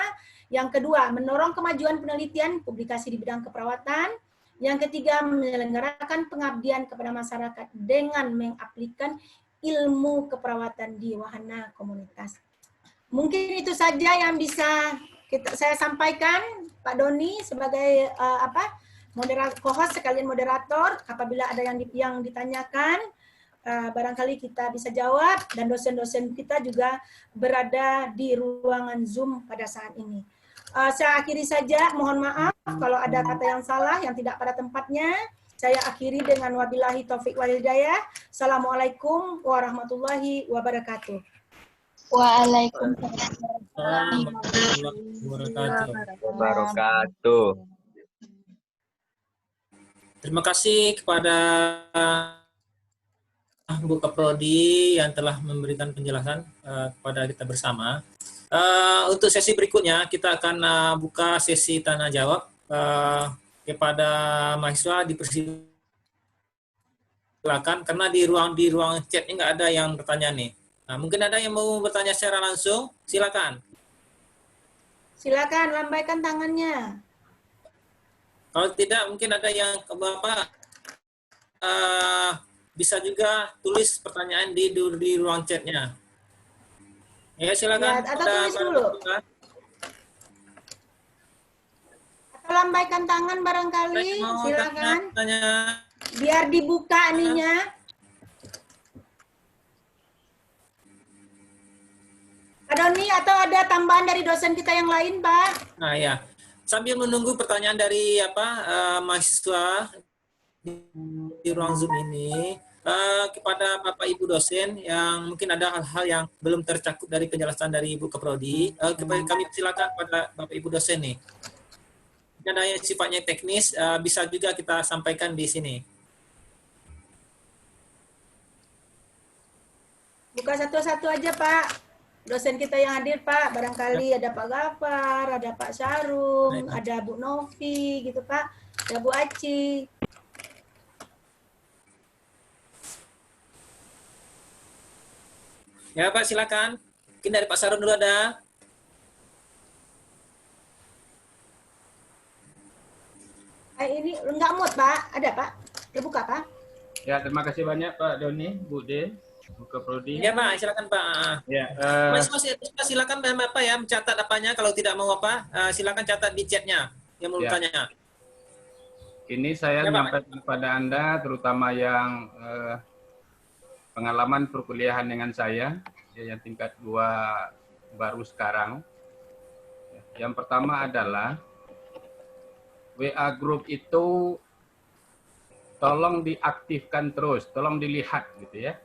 Yang kedua, mendorong kemajuan penelitian, publikasi di bidang keperawatan. Yang ketiga, menyelenggarakan pengabdian kepada masyarakat dengan mengaplikasikan ilmu keperawatan di wahana komunitas. Mungkin itu saja yang bisa saya sampaikan, Pak Doni, sebagai co-host sekalian moderator. Apabila ada yang ditanyakan, barangkali kita bisa jawab, dan dosen-dosen kita juga berada di ruangan Zoom pada saat ini. Saya akhiri saja, mohon maaf kalau ada kata yang salah, yang tidak pada tempatnya. Saya akhiri dengan wabillahi taufik wal hidayah. Assalamualaikum warahmatullahi wabarakatuh. Waalaikumsalam warahmatullahi wabarakatuh. Terima kasih kepada Bu Kaprodi yang telah memberikan penjelasan kepada kita bersama. Untuk sesi berikutnya kita akan buka sesi tanya jawab kepada mahasiswa. Dipersilakan karena di ruang chat ini nggak ada yang bertanya nih. Nah, mungkin ada yang mau bertanya secara langsung, silakan. Silakan lambaikan tangannya. Kalau tidak mungkin ada yang Bapak bisa juga tulis pertanyaan di ruang chatnya. Ya, silakan. Ya, atau tulis dulu. Atau lambaikan tangan barangkali, silakan. Tanya. Biar dibuka ininya. Pak Doni, atau ada tambahan dari dosen kita yang lain, Pak? Nah, ya. Sambil menunggu pertanyaan dari mahasiswa di ruang Zoom ini, kepada Bapak Ibu dosen yang mungkin ada hal-hal yang belum tercakup dari penjelasan dari Ibu Kaprodi, kami silakan pada Bapak Ibu dosen nih. Ada yang sifatnya teknis, bisa juga kita sampaikan di sini. Buka satu-satu aja, Pak. dosen kita yang hadir Pak, barangkali ada Pak Gafar, ada Pak Sarung, ada Bu Novi gitu Pak, ada Bu Aci. Ya Pak, silakan. Mungkin dari Pak Sarun dulu ada. Ini enggak mood Pak, ada Pak? Terbuka Pak? Ya, terima kasih banyak Pak Doni, Bu D, Buka Prodi. Ya Pak, silakan Pak. Ya, Mas silakan Bapak ya mencatat apanya. Kalau tidak mau apa, silakan catat di chatnya yang mau tanya. Ini saya Ya, menyampaikan kepada Anda, terutama yang pengalaman perkuliahan dengan saya, ya, yang tingkat 2 baru sekarang. Yang pertama adalah WA Group itu tolong diaktifkan terus, tolong dilihat gitu ya.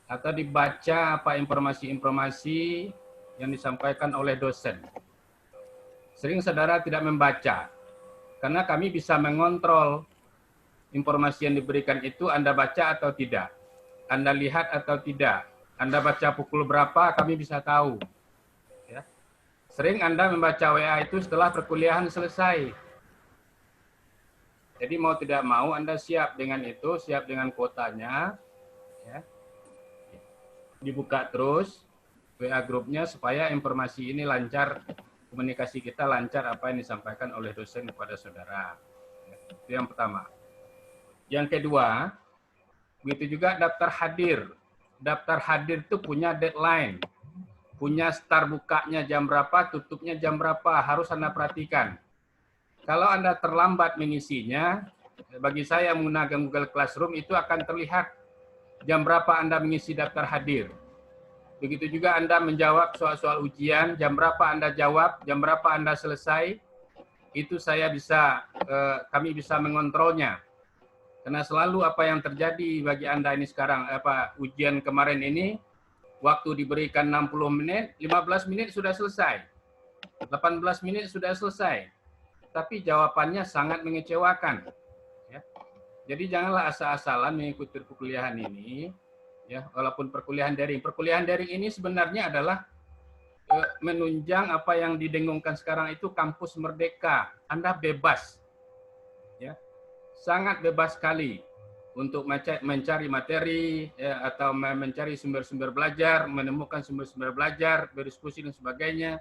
Atau dibaca apa informasi-informasi yang disampaikan oleh dosen. Sering saudara tidak membaca, karena kami bisa mengontrol informasi yang diberikan itu Anda baca atau tidak, Anda lihat atau tidak, Anda baca pukul berapa, kami bisa tahu. Ya. Sering Anda membaca WA itu setelah perkuliahan selesai. Jadi mau tidak mau Anda siap dengan itu, siap dengan kuotanya, ya. Dibuka terus WA grupnya supaya informasi ini lancar, komunikasi kita lancar apa yang disampaikan oleh dosen kepada saudara. Itu yang pertama. Yang kedua, begitu juga daftar hadir. Daftar hadir itu punya deadline, punya start bukanya jam berapa, tutupnya jam berapa, harus Anda perhatikan. Kalau Anda terlambat mengisinya, bagi saya menggunakan Google Classroom itu akan terlihat jam berapa Anda mengisi daftar hadir. Begitu juga Anda menjawab soal-soal ujian, jam berapa Anda jawab, jam berapa Anda selesai, itu kami bisa mengontrolnya. Karena selalu apa yang terjadi bagi Anda ini sekarang, ujian kemarin ini, waktu diberikan 60 menit, 15 menit sudah selesai, 18 menit sudah selesai. Tapi jawabannya sangat mengecewakan. Ya. Jadi janganlah asal-asalan mengikuti perkuliahan ini, ya, walaupun perkuliahan daring. Perkuliahan daring ini sebenarnya adalah menunjang apa yang didengungkan sekarang itu kampus merdeka. Anda bebas, ya, sangat bebas sekali untuk mencari materi, ya, atau mencari sumber-sumber belajar, menemukan sumber-sumber belajar, berdiskusi dan sebagainya.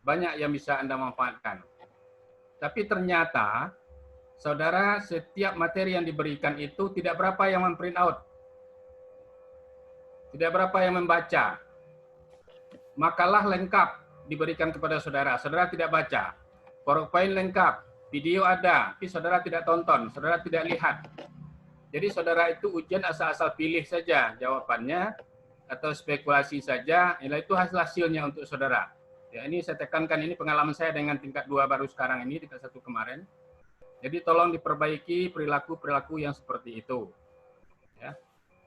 Banyak yang bisa Anda manfaatkan. Tapi ternyata, saudara, setiap materi yang diberikan itu tidak berapa yang memprint out. Tidak berapa yang membaca. Makalah lengkap diberikan kepada saudara. Saudara tidak baca. PowerPoint lengkap. Video ada. Tapi saudara tidak tonton. Saudara tidak lihat. Jadi saudara itu ujian asal-asal pilih saja jawabannya. Atau spekulasi saja. Itu hasilnya untuk saudara. Ya, ini saya tekankan, ini pengalaman saya dengan tingkat 2 baru sekarang ini, tingkat 1 kemarin. Jadi tolong diperbaiki perilaku-perilaku yang seperti itu. Ya.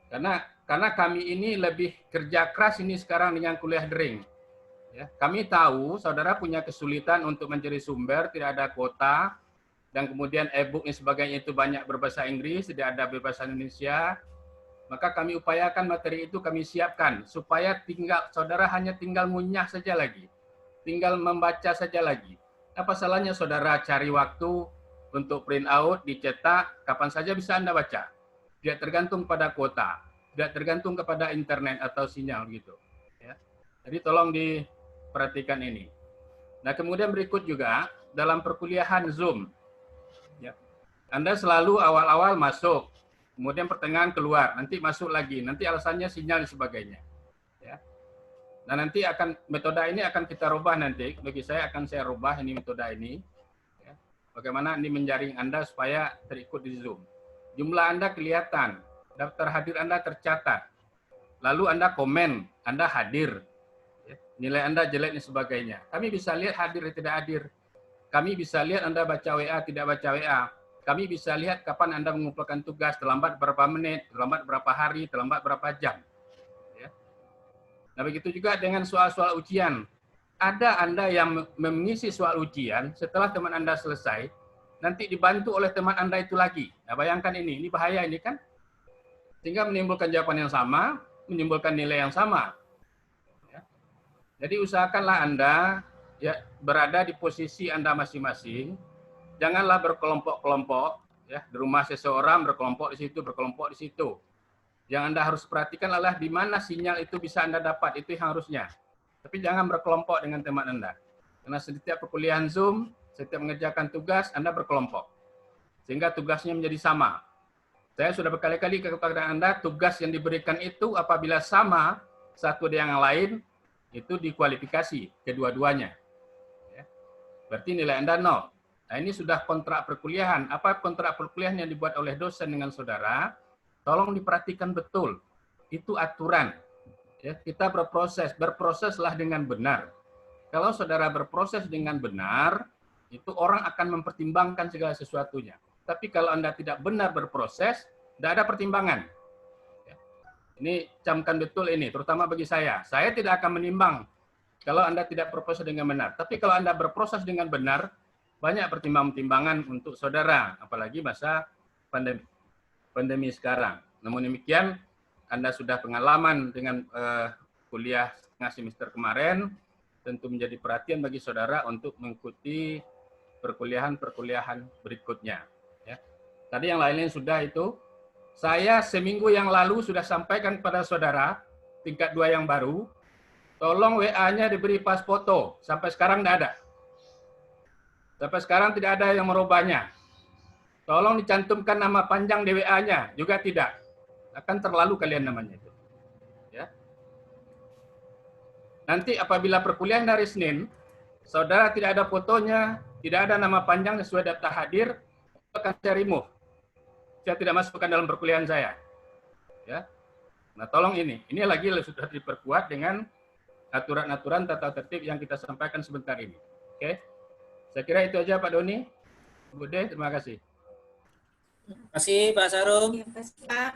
Karena kami ini lebih kerja keras ini sekarang dengan kuliah daring. Ya. Kami tahu saudara punya kesulitan untuk mencari sumber, tidak ada kuota, dan kemudian e-book dan sebagainya itu banyak berbahasa Inggris, tidak ada berbahasa Indonesia. Maka kami upayakan materi itu kami siapkan, supaya saudara hanya tinggal ngunyah saja lagi. Tinggal membaca saja lagi. Apa salahnya saudara cari waktu untuk print out, dicetak, kapan saja bisa Anda baca. Tidak tergantung pada kuota, tidak tergantung kepada internet atau sinyal gitu. Ya. Jadi tolong diperhatikan ini. Nah kemudian berikut juga dalam perkuliahan Zoom. Ya. Anda selalu awal-awal masuk, kemudian pertengahan keluar, nanti masuk lagi, nanti alasannya sinyal dan sebagainya. Nah nanti metode ini akan kita rubah nanti. Bagi saya rubah ini metode ini. Ya. Bagaimana ini menjaring Anda supaya terikut di Zoom. Jumlah Anda kelihatan, daftar hadir Anda tercatat. Lalu Anda komen, Anda hadir. Ya. Nilai Anda jelek dan sebagainya. Kami bisa lihat hadir atau tidak hadir. Kami bisa lihat Anda baca WA, tidak baca WA. Kami bisa lihat kapan Anda mengumpulkan tugas, terlambat berapa menit, terlambat berapa hari, terlambat berapa jam. Nah begitu juga dengan soal-soal ujian. Ada Anda yang mengisi soal ujian, setelah teman Anda selesai, nanti dibantu oleh teman Anda itu lagi. Nah bayangkan ini bahaya ini kan. Sehingga menimbulkan jawaban yang sama, menimbulkan nilai yang sama. Jadi usahakanlah Anda ya berada di posisi Anda masing-masing. Janganlah berkelompok-kelompok ya, di rumah seseorang berkelompok di situ, berkelompok di situ. Yang Anda harus perhatikan adalah di mana sinyal itu bisa Anda dapat, itu yang harusnya. Tapi jangan berkelompok dengan teman Anda. Karena setiap perkuliahan Zoom, setiap mengerjakan tugas, Anda berkelompok. Sehingga tugasnya menjadi sama. Saya sudah berkali-kali kepada Anda, tugas yang diberikan itu apabila sama satu dengan yang lain, itu dikualifikasi kedua-duanya. Ya. Berarti nilai Anda 0. Nah, ini sudah kontrak perkuliahan. Apa kontrak perkuliahan yang dibuat oleh dosen dengan saudara? Tolong diperhatikan betul. Itu aturan. Ya, kita berproseslah dengan benar. Kalau saudara berproses dengan benar, itu orang akan mempertimbangkan segala sesuatunya. Tapi kalau Anda tidak benar berproses, tidak ada pertimbangan. Ya. Ini camkan betul ini, terutama bagi saya. Saya tidak akan menimbang kalau Anda tidak berproses dengan benar. Tapi kalau Anda berproses dengan benar, banyak pertimbangan-pertimbangan untuk saudara, apalagi masa pandemi sekarang. Namun demikian, Anda sudah pengalaman dengan kuliah setengah semester kemarin, tentu menjadi perhatian bagi saudara untuk mengikuti perkuliahan berikutnya. Ya. Tadi yang lain-lain sudah itu. Saya seminggu yang lalu sudah sampaikan kepada saudara, tingkat 2 yang baru, tolong WA-nya diberi pas foto. Sampai sekarang tidak ada. Sampai sekarang tidak ada yang merubahnya. Tolong dicantumkan nama panjang di WA-nya. Juga tidak. Akan terlalu kalian namanya itu. Ya. Nanti apabila perkuliahan hari Senin, saudara tidak ada fotonya, tidak ada nama panjang sesuai daftar hadir, akan saya remove. Saya tidak masukkan dalam perkuliahan saya. Ya. Nah, tolong ini. Ini lagi sudah diperkuat dengan aturan-aturan tata tertib yang kita sampaikan sebentar ini. Oke. Saya kira itu aja Pak Doni. Bu De, terima kasih. Terima kasih Pak Sarum. Terima kasih Pak.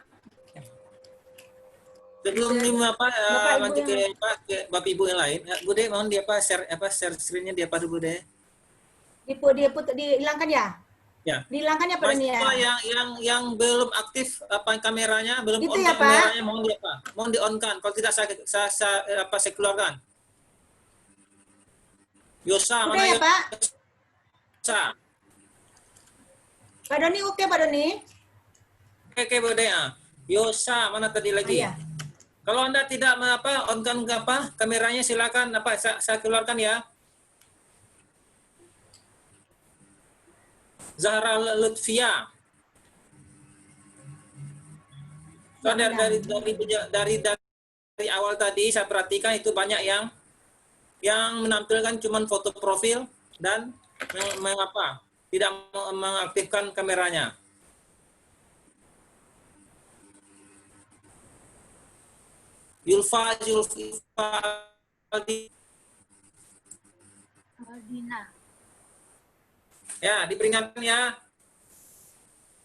Sebelum lanjut ke Bapak Ibu yang lain, Bu De mohon share screen-nya di apa dulu Bu De? Dihilangkan ya? Ya. Dihilangkan ya Pak Doni ya? Yang belum aktif kameranya, belum gitu on ya, kameranya, mohon di-on-kan. Kalau tidak saya keluarkan. Yosa, Udah mana ya Pak? Yosa? Pak Doni oke Pak Doni? Oke Bu De. Yosa, mana tadi lagi? Iya. Kalau Anda tidak on-kan kameranya, silakan saya keluarkan ya. Zahra Lutfia. So, dari awal tadi saya perhatikan itu banyak yang menampilkan cuma foto profil dan tidak mengaktifkan kameranya. Yulfa Aldina. Ya, diperingatkan ya.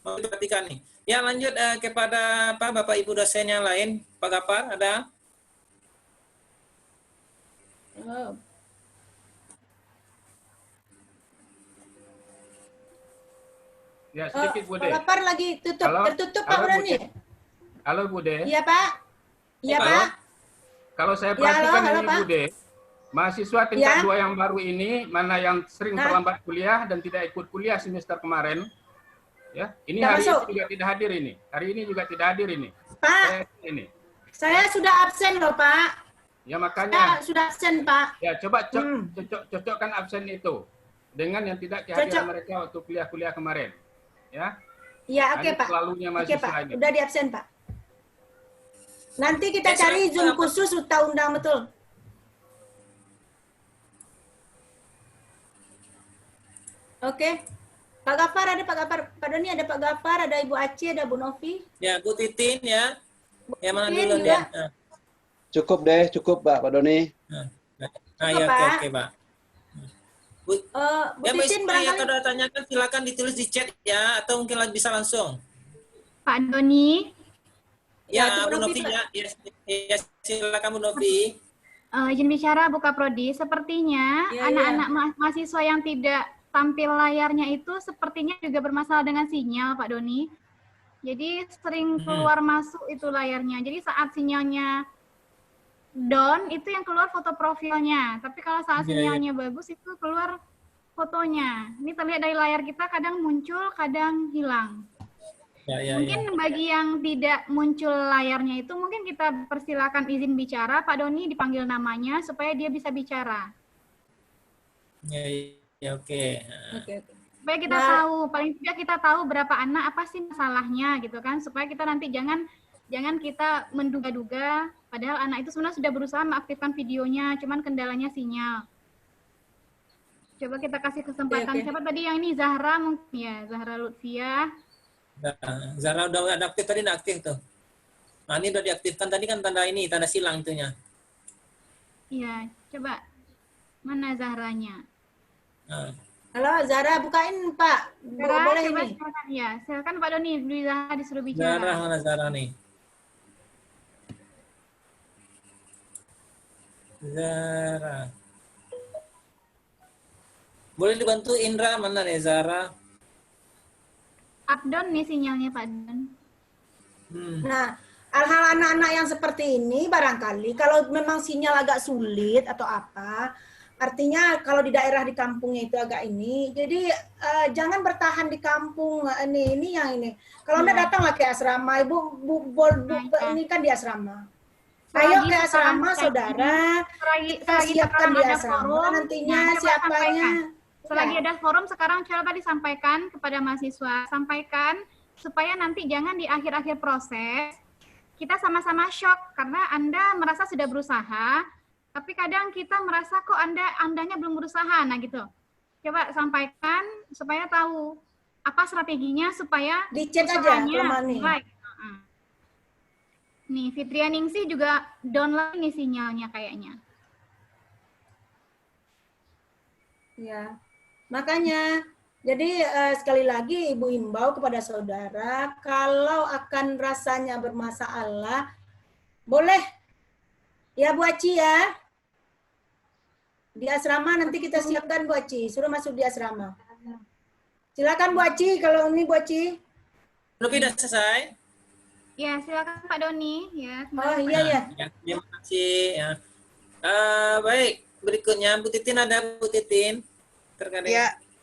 Mau diperhatikan nih. Ya, lanjut kepada Bapak Ibu dosen yang lain. Pak Gapar, ada? Ya, sedikit Bu De. Pak Gapar lagi tertutup Pak Doni. Halo Bu De. Iya Pak. Iya Pak. Kalau saya perhatikan halo, ini Bu De, mahasiswa tingkat 2 yang baru ini, mana yang sering terlambat kuliah dan tidak ikut kuliah semester kemarin, ya, ini hari ini juga tidak hadir ini. Hari ini juga tidak hadir ini. Pak, saya sudah absen loh Pak. Ya makanya. Saya sudah absen Pak. Ya coba cocokkan absen itu dengan yang tidak kehadiran mereka waktu kuliah-kuliah kemarin. Ya. Iya oke Pak. Oke Pak, udah di absen Pak. Nanti kita cari Zoom khusus kita undang betul. Oke. Pak Gafar ada Pak Gafar, Pak Doni ada Pak Gafar, ada Ibu Aceh, ada Bu Novi. Ya, Bu Titin ya. Yang mana dulu dia? Cukup deh, cukup Pak Doni. Ya, oke Pak. Bu Titin barangkali kalau ada tanyakan silakan ditulis di chat ya, atau mungkin bisa langsung. Pak Doni. Ya, Bu Novi ya. Ya, silakan Bu Novi. Izin bicara buka prodi. Sepertinya anak-anak mahasiswa yang tidak tampil layarnya itu sepertinya juga bermasalah dengan sinyal, Pak Doni. Jadi sering keluar masuk itu layarnya. Jadi saat sinyalnya down itu yang keluar foto profilnya. Tapi kalau saat sinyalnya bagus itu keluar fotonya. Ini terlihat dari layar kita kadang muncul, kadang hilang. Mungkin bagi yang tidak muncul layarnya itu mungkin kita persilakan izin bicara, Pak Doni dipanggil namanya supaya dia bisa bicara. Oke. Supaya kita tahu, paling tidak kita tahu berapa anak, apa sih masalahnya gitu kan, supaya kita nanti jangan kita menduga-duga, padahal anak itu sebenarnya sudah berusaha mengaktifkan videonya, cuman kendalanya sinyal. Coba kita kasih kesempatan. Siapa tadi yang ini? Zahra mungkin ya, Zahra Lutfiah. Zahra udah aktif tadi, nggak aktif tuh. Nah, ini udah diaktifkan tadi kan tanda ini, tanda silang itunya. Iya, coba. Mana Zahranya? Halo, Zahra, bukain Pak. Zahra, boleh coba ini. silakan ya. Silakan Pak Doni, Zahra disuruh bicara. Zahra, mana Zahra nih? Zahra. Boleh dibantu Indra, mana nih Zahra? Up down nih sinyalnya Pak Don. Nah, hal-hal anak-anak yang seperti ini barangkali kalau memang sinyal agak sulit atau apa, artinya kalau di daerah di kampungnya itu agak ini, jadi jangan bertahan di kampung ini yang ini. Kalau Anda datanglah ke asrama, Ibu ini kan di asrama. Ayo ke asrama, saudara. Kita siapkan di asrama nantinya siapanya. Selagi ada forum sekarang coba disampaikan kepada mahasiswa, sampaikan supaya nanti jangan di akhir-akhir proses kita sama-sama shock karena Anda merasa sudah berusaha, tapi kadang kita merasa kok Andanya belum berusaha, nah gitu. Coba sampaikan supaya tahu apa strateginya supaya di chat aja nih. Nih, Fitria Ningsih juga download nih sinyalnya kayaknya. Ya. Makanya, jadi sekali lagi Ibu himbau kepada saudara, kalau akan rasanya bermasalah, boleh ya Bu Aci ya. Di asrama nanti kita siapkan Bu Aci, suruh masuk di asrama. Silakan Bu Aci, kalau ini Bu Aci. Belum sudah selesai? Ya, silakan Pak Doni. Ya, oh iya ya. Terima kasih. Ya. Baik, berikutnya Bu Titin ada Bu Titin.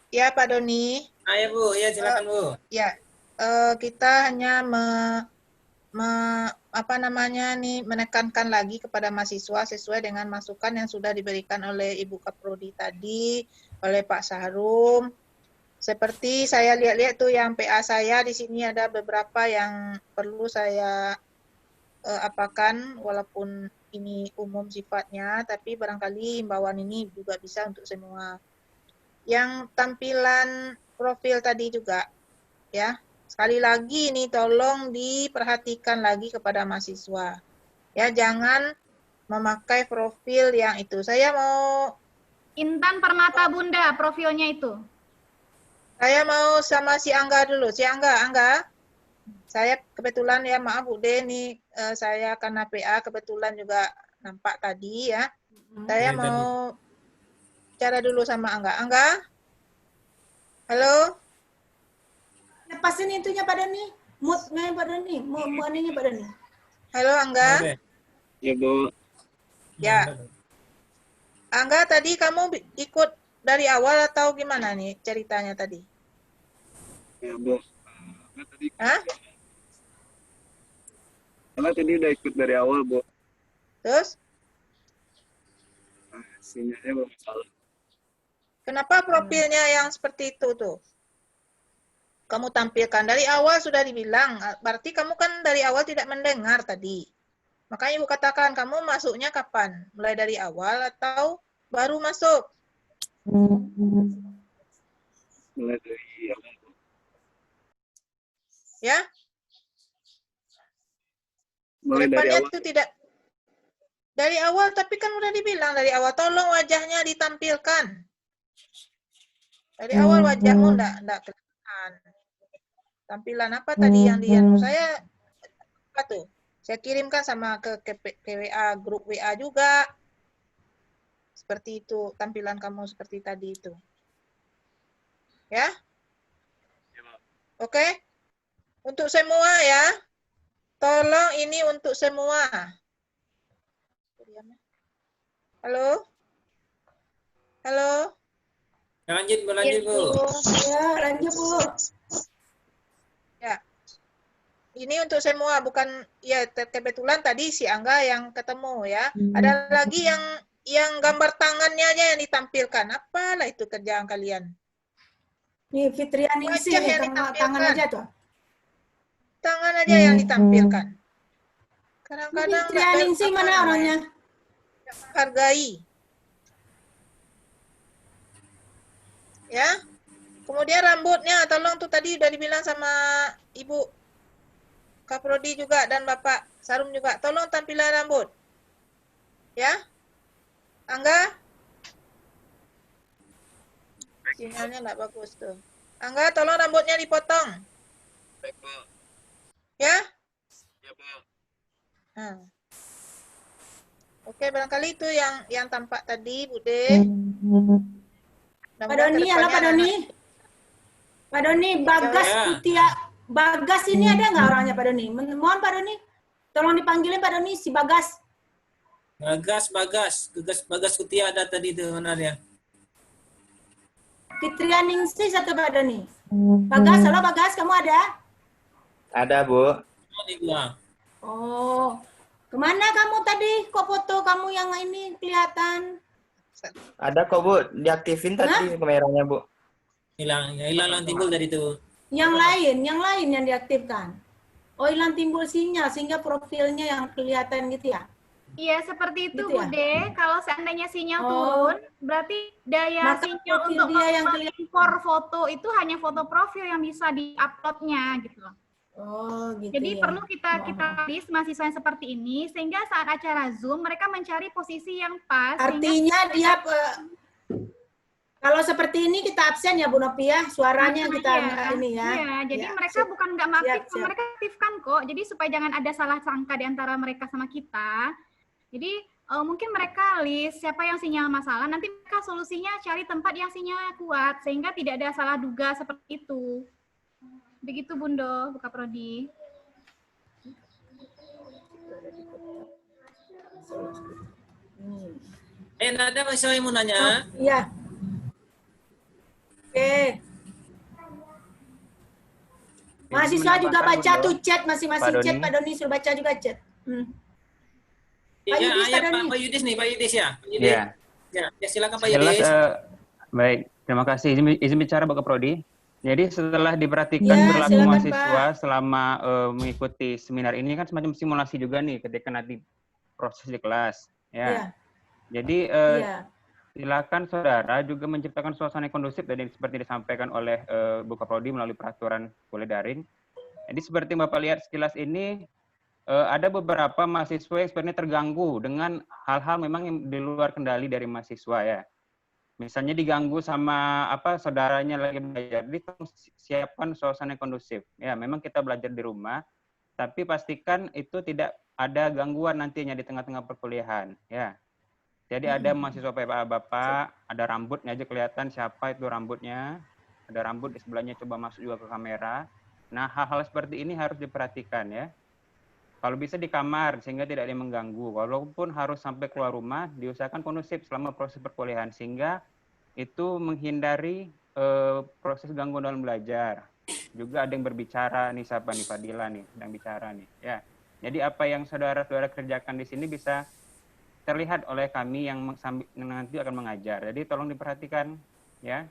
Ya Pak Doni. Ayo Bu, ya silakan Bu. Ya, kita hanya menekankan lagi kepada mahasiswa sesuai dengan masukan yang sudah diberikan oleh Ibu Kaprodi tadi, oleh Pak Sahrum. Seperti saya lihat-lihat tuh yang PA saya di sini ada beberapa yang perlu saya apakan, walaupun ini umum sifatnya, tapi barangkali himbauan ini juga bisa untuk semua. Yang tampilan profil tadi juga, ya. Sekali lagi ini tolong diperhatikan lagi kepada mahasiswa. Ya, jangan memakai profil yang itu. Saya mau Intan Permata Bunda profilnya itu. Saya mau sama si Angga dulu. Si Angga. Saya kebetulan ya maaf Bu De, ini saya karena PA kebetulan juga nampak tadi ya. Saya mau bicara dulu sama Angga. Angga? Halo? Lepasin itunya Pak Doni. Moodnya Pak Doni. Moodnya Pak Doni. Halo Angga? Ya Bu. Ya. Angga tadi kamu ikut dari awal atau gimana nih ceritanya tadi? Ya Bu. Hah? Karena tadi udah ikut dari awal Bu. Terus? Sinyalnya bermasalah. Kenapa profilnya yang seperti itu tuh? Kamu tampilkan dari awal sudah dibilang, berarti kamu kan dari awal tidak mendengar tadi. Makanya Ibu katakan, kamu masuknya kapan? Mulai dari awal atau baru masuk? Mulai dari awal. Ya? Mulai dari Kedepannya awal. itu tidak dari awal, tapi kan udah dibilang dari awal, tolong wajahnya ditampilkan. Dari awal wajahmu enggak kelihatan. Tampilan apa tadi yang saya apa tuh? Saya kirimkan sama ke WA, grup WA juga. Seperti itu, tampilan kamu seperti tadi itu. Ya? Oke? Untuk semua ya. Tolong ini untuk semua. diam ya. Halo? Halo? Lanjut, Bu. Ya, lanjut Bu. Ya. Ini untuk semua, bukan ya kebetulan tadi si Angga yang ketemu ya. Ada lagi yang gambar tangannya aja yang ditampilkan. Apalah itu kerjaan kalian? Nih Fitrian Ningsih Wajah nih, yang tangan ditampilkan. aja tuh. Tangan aja yang ditampilkan. Kadang-kadang nggak Fitrian Ningsih mana orangnya? nggak menghargai. Ya. Kemudian rambutnya, tolong tuh tadi udah dibilang sama Ibu Kaprodi juga dan Bapak Sarum juga. Tolong tampilan rambut. Ya. Angga? Sinyalnya nggak bagus tuh. Angga, tolong rambutnya dipotong. Baik, Bu. Ya? Ya, Bu. Nah. Oke, barangkali itu yang tampak tadi, Bude. Pak Doni, halo Pak Doni. Pak Doni, Bagas Ya. Kutia. Bagas ini ada nggak orangnya Pak Doni? Mohon Pak Doni. Tolong dipanggilin Pak Doni, si Bagas. Bagas Kutia ada tadi itu, mana dia? Fitrian Ningsih satu Pak Doni. Bagas, halo Bagas, kamu ada? Ada, Bu. Tadi bilang. Oh, kemana kamu tadi? Kok foto kamu yang ini kelihatan? Ada kok, Bu. Diaktifin tadi kameranya, Bu. Hilang timbul dari itu. Yang lain yang diaktifkan. Oh, hilang timbul sinyal sehingga profilnya yang kelihatan gitu ya? Iya, seperti itu, Gitu ya? Bude. Kalau seandainya sinyal Oh. turun, berarti daya Maka sinyal profil untuk dia yang kelihatan. mengimpor foto itu hanya foto profil yang bisa di-uploadnya gitu loh. Oh, gitu Jadi ya. perlu kita list mahasiswa yang seperti ini sehingga saat acara Zoom mereka mencari posisi yang pas. Artinya dia kalau seperti ini kita absen ya Bu Nopi ya, suaranya kita ini ya. Iya, jadi Ya, mereka bukan nggak aktif, siap. mereka aktifkan kok. Jadi supaya jangan ada salah sangka di antara mereka sama kita. Jadi mungkin mereka list siapa yang sinyal masalah, nanti mereka solusinya cari tempat yang sinyalnya kuat sehingga tidak ada salah duga seperti itu. Begitu Bundo, Buka Prodi. Ada mahasiswa yang mau nanya? Iya. Oke. Mahasiswa juga baca tuh chat masing-masing Pak chat Doni. Pak Doni suruh baca juga chat. Pak Iya, Yudis, ya, Pak Doni. Pak Yudis nih, Pak Yudis ya. Pak Yudis. Ya, Ya, silakan Pak jelas. Yudis. Baik, terima kasih. Izin bicara Bapak Prodi. Jadi setelah diperhatikan Ya, perilaku silakan, mahasiswa selama mengikuti seminar ini kan semacam simulasi juga nih ketika nanti proses di kelas. Ya. Iya. Jadi Iya. silakan saudara juga menciptakan suasana yang kondusif tadi seperti disampaikan oleh Buka Prodi melalui peraturan kuliah daring. Jadi seperti Bapak lihat sekilas ini ada beberapa mahasiswa yang sebenarnya terganggu dengan hal-hal memang yang di luar kendali dari mahasiswa ya. Misalnya diganggu sama saudaranya lagi belajar, jadi siapkan suasana yang kondusif. Ya, memang kita belajar di rumah, tapi pastikan itu tidak ada gangguan nantinya di tengah-tengah perkuliahan. Ya, jadi ada mahasiswa PPA Bapak, ada rambutnya aja kelihatan siapa itu rambutnya, ada rambut di sebelahnya coba masuk juga ke kamera. Nah, hal-hal seperti ini harus diperhatikan ya. Kalau bisa di kamar sehingga tidak ada yang mengganggu. Walaupun harus sampai keluar rumah, diusahakan kondusif selama proses perkuliahan sehingga itu menghindari proses gangguan dalam belajar. Juga ada yang berbicara nih, siapa nih, Fadila nih, sedang bicara nih. Ya, jadi apa yang saudara-saudara kerjakan di sini bisa terlihat oleh kami yang nanti akan mengajar. Jadi tolong diperhatikan, ya.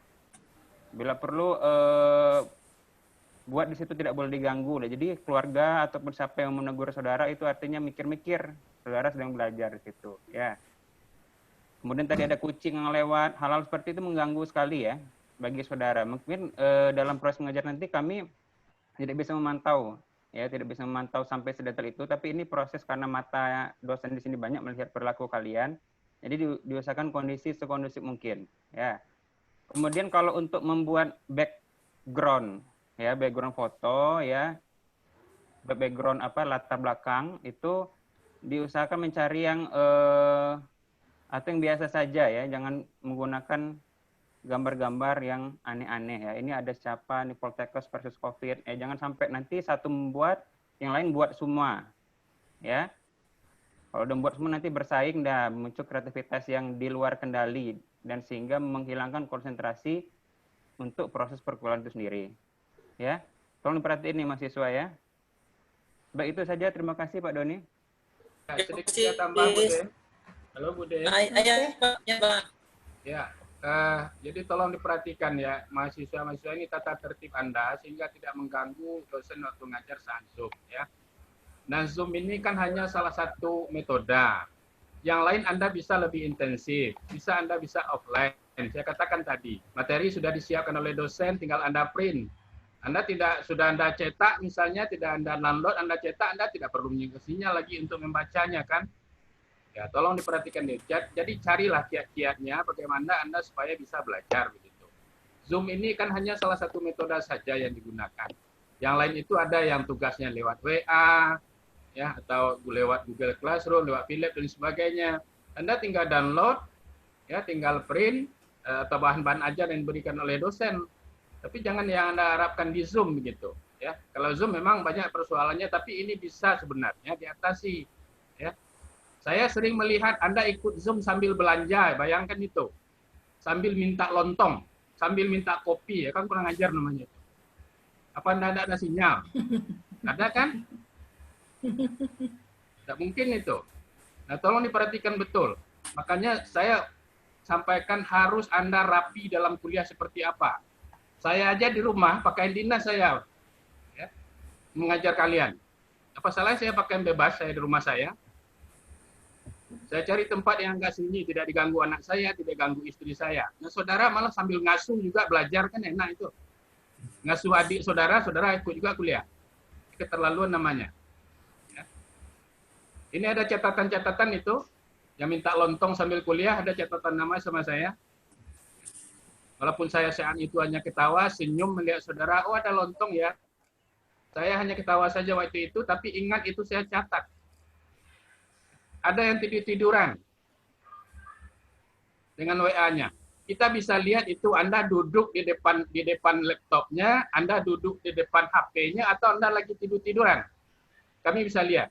Bila perlu buat di situ tidak boleh diganggu. Jadi keluarga ataupun siapa yang menegur saudara itu artinya mikir-mikir saudara sedang belajar di situ, ya. Kemudian tadi ada kucing yang lewat, hal-hal seperti itu mengganggu sekali ya bagi saudara. Mungkin dalam proses mengajar nanti kami tidak bisa memantau, ya, tidak bisa memantau sampai sedetail itu. Tapi ini proses karena mata dosen di sini banyak melihat perilaku kalian, jadi diusahakan kondisi sekondusif mungkin, ya. Kemudian kalau untuk membuat background, ya, background foto, ya, background latar belakang itu diusahakan mencari yang atau yang biasa saja ya, jangan menggunakan gambar-gambar yang aneh-aneh ya. Ini ada siapa nih, Poltekkes versus COVID, jangan sampai nanti satu membuat, yang lain buat semua, ya. Kalau udah membuat semua nanti bersaing dan muncul kreativitas yang di luar kendali dan sehingga menghilangkan konsentrasi untuk proses perkuliahan itu sendiri. Ya, tolong diperhatiin nih mahasiswa ya. Baik, itu saja. Terima kasih Pak Doni. Sedikit saya tambah, Bude. Halo Bude. Ya, jadi tolong diperhatikan ya, mahasiswa-mahasiswa ini tata tertib Anda sehingga tidak mengganggu dosen waktu ngajar saat Zoom ya. Nah, Zoom ini kan hanya salah satu metode. Yang lain Anda bisa lebih intensif, Anda bisa offline. Saya katakan tadi, materi sudah disiapkan oleh dosen, tinggal Anda print. Sudah Anda cetak misalnya, tidak Anda download, Anda cetak, Anda tidak perlu mengisinya lagi untuk membacanya kan. Ya, tolong diperhatikan nih. Jadi carilah kiat-kiatnya bagaimana Anda supaya bisa belajar begitu. Zoom ini kan hanya salah satu metode saja yang digunakan. Yang lain itu ada yang tugasnya lewat WA, ya, atau lewat Google Classroom, lewat Philips dan sebagainya. Anda tinggal download, ya, tinggal print atau bahan-bahan ajar yang diberikan oleh dosen. Tapi jangan yang Anda harapkan di Zoom begitu, ya. Kalau Zoom memang banyak persoalannya, tapi ini bisa sebenarnya diatasi, ya. Saya sering melihat Anda ikut Zoom sambil belanja, bayangkan itu. Sambil minta lontong, sambil minta kopi, ya kan kurang ajar namanya. Apa Anda ada sinyal? Ada kan? Tidak mungkin itu. Nah, tolong diperhatikan betul. Makanya saya sampaikan harus Anda rapi dalam kuliah seperti apa. Saya aja di rumah pakaian dinas saya, ya, mengajar kalian. Apa salah saya pakaian bebas saya di rumah saya? Saya cari tempat yang agak sunyi, tidak diganggu anak saya, tidak ganggu istri saya. Nah, saudara malah sambil ngasuh juga belajar kan enak itu. Ngasuh adik saudara, saudara ikut juga kuliah. Keterlaluan namanya. Ya. Ini ada catatan-catatan itu, yang minta lontong sambil kuliah, ada catatan nama sama saya. Walaupun saya saat itu hanya ketawa, senyum melihat saudara, oh ada lontong ya. Saya hanya ketawa saja waktu itu, tapi ingat itu saya catat. Ada yang tidur-tiduran dengan WA-nya. Kita bisa lihat itu Anda duduk di depan laptopnya, Anda duduk di depan HP-nya, atau Anda lagi tidur-tiduran. Kami bisa lihat.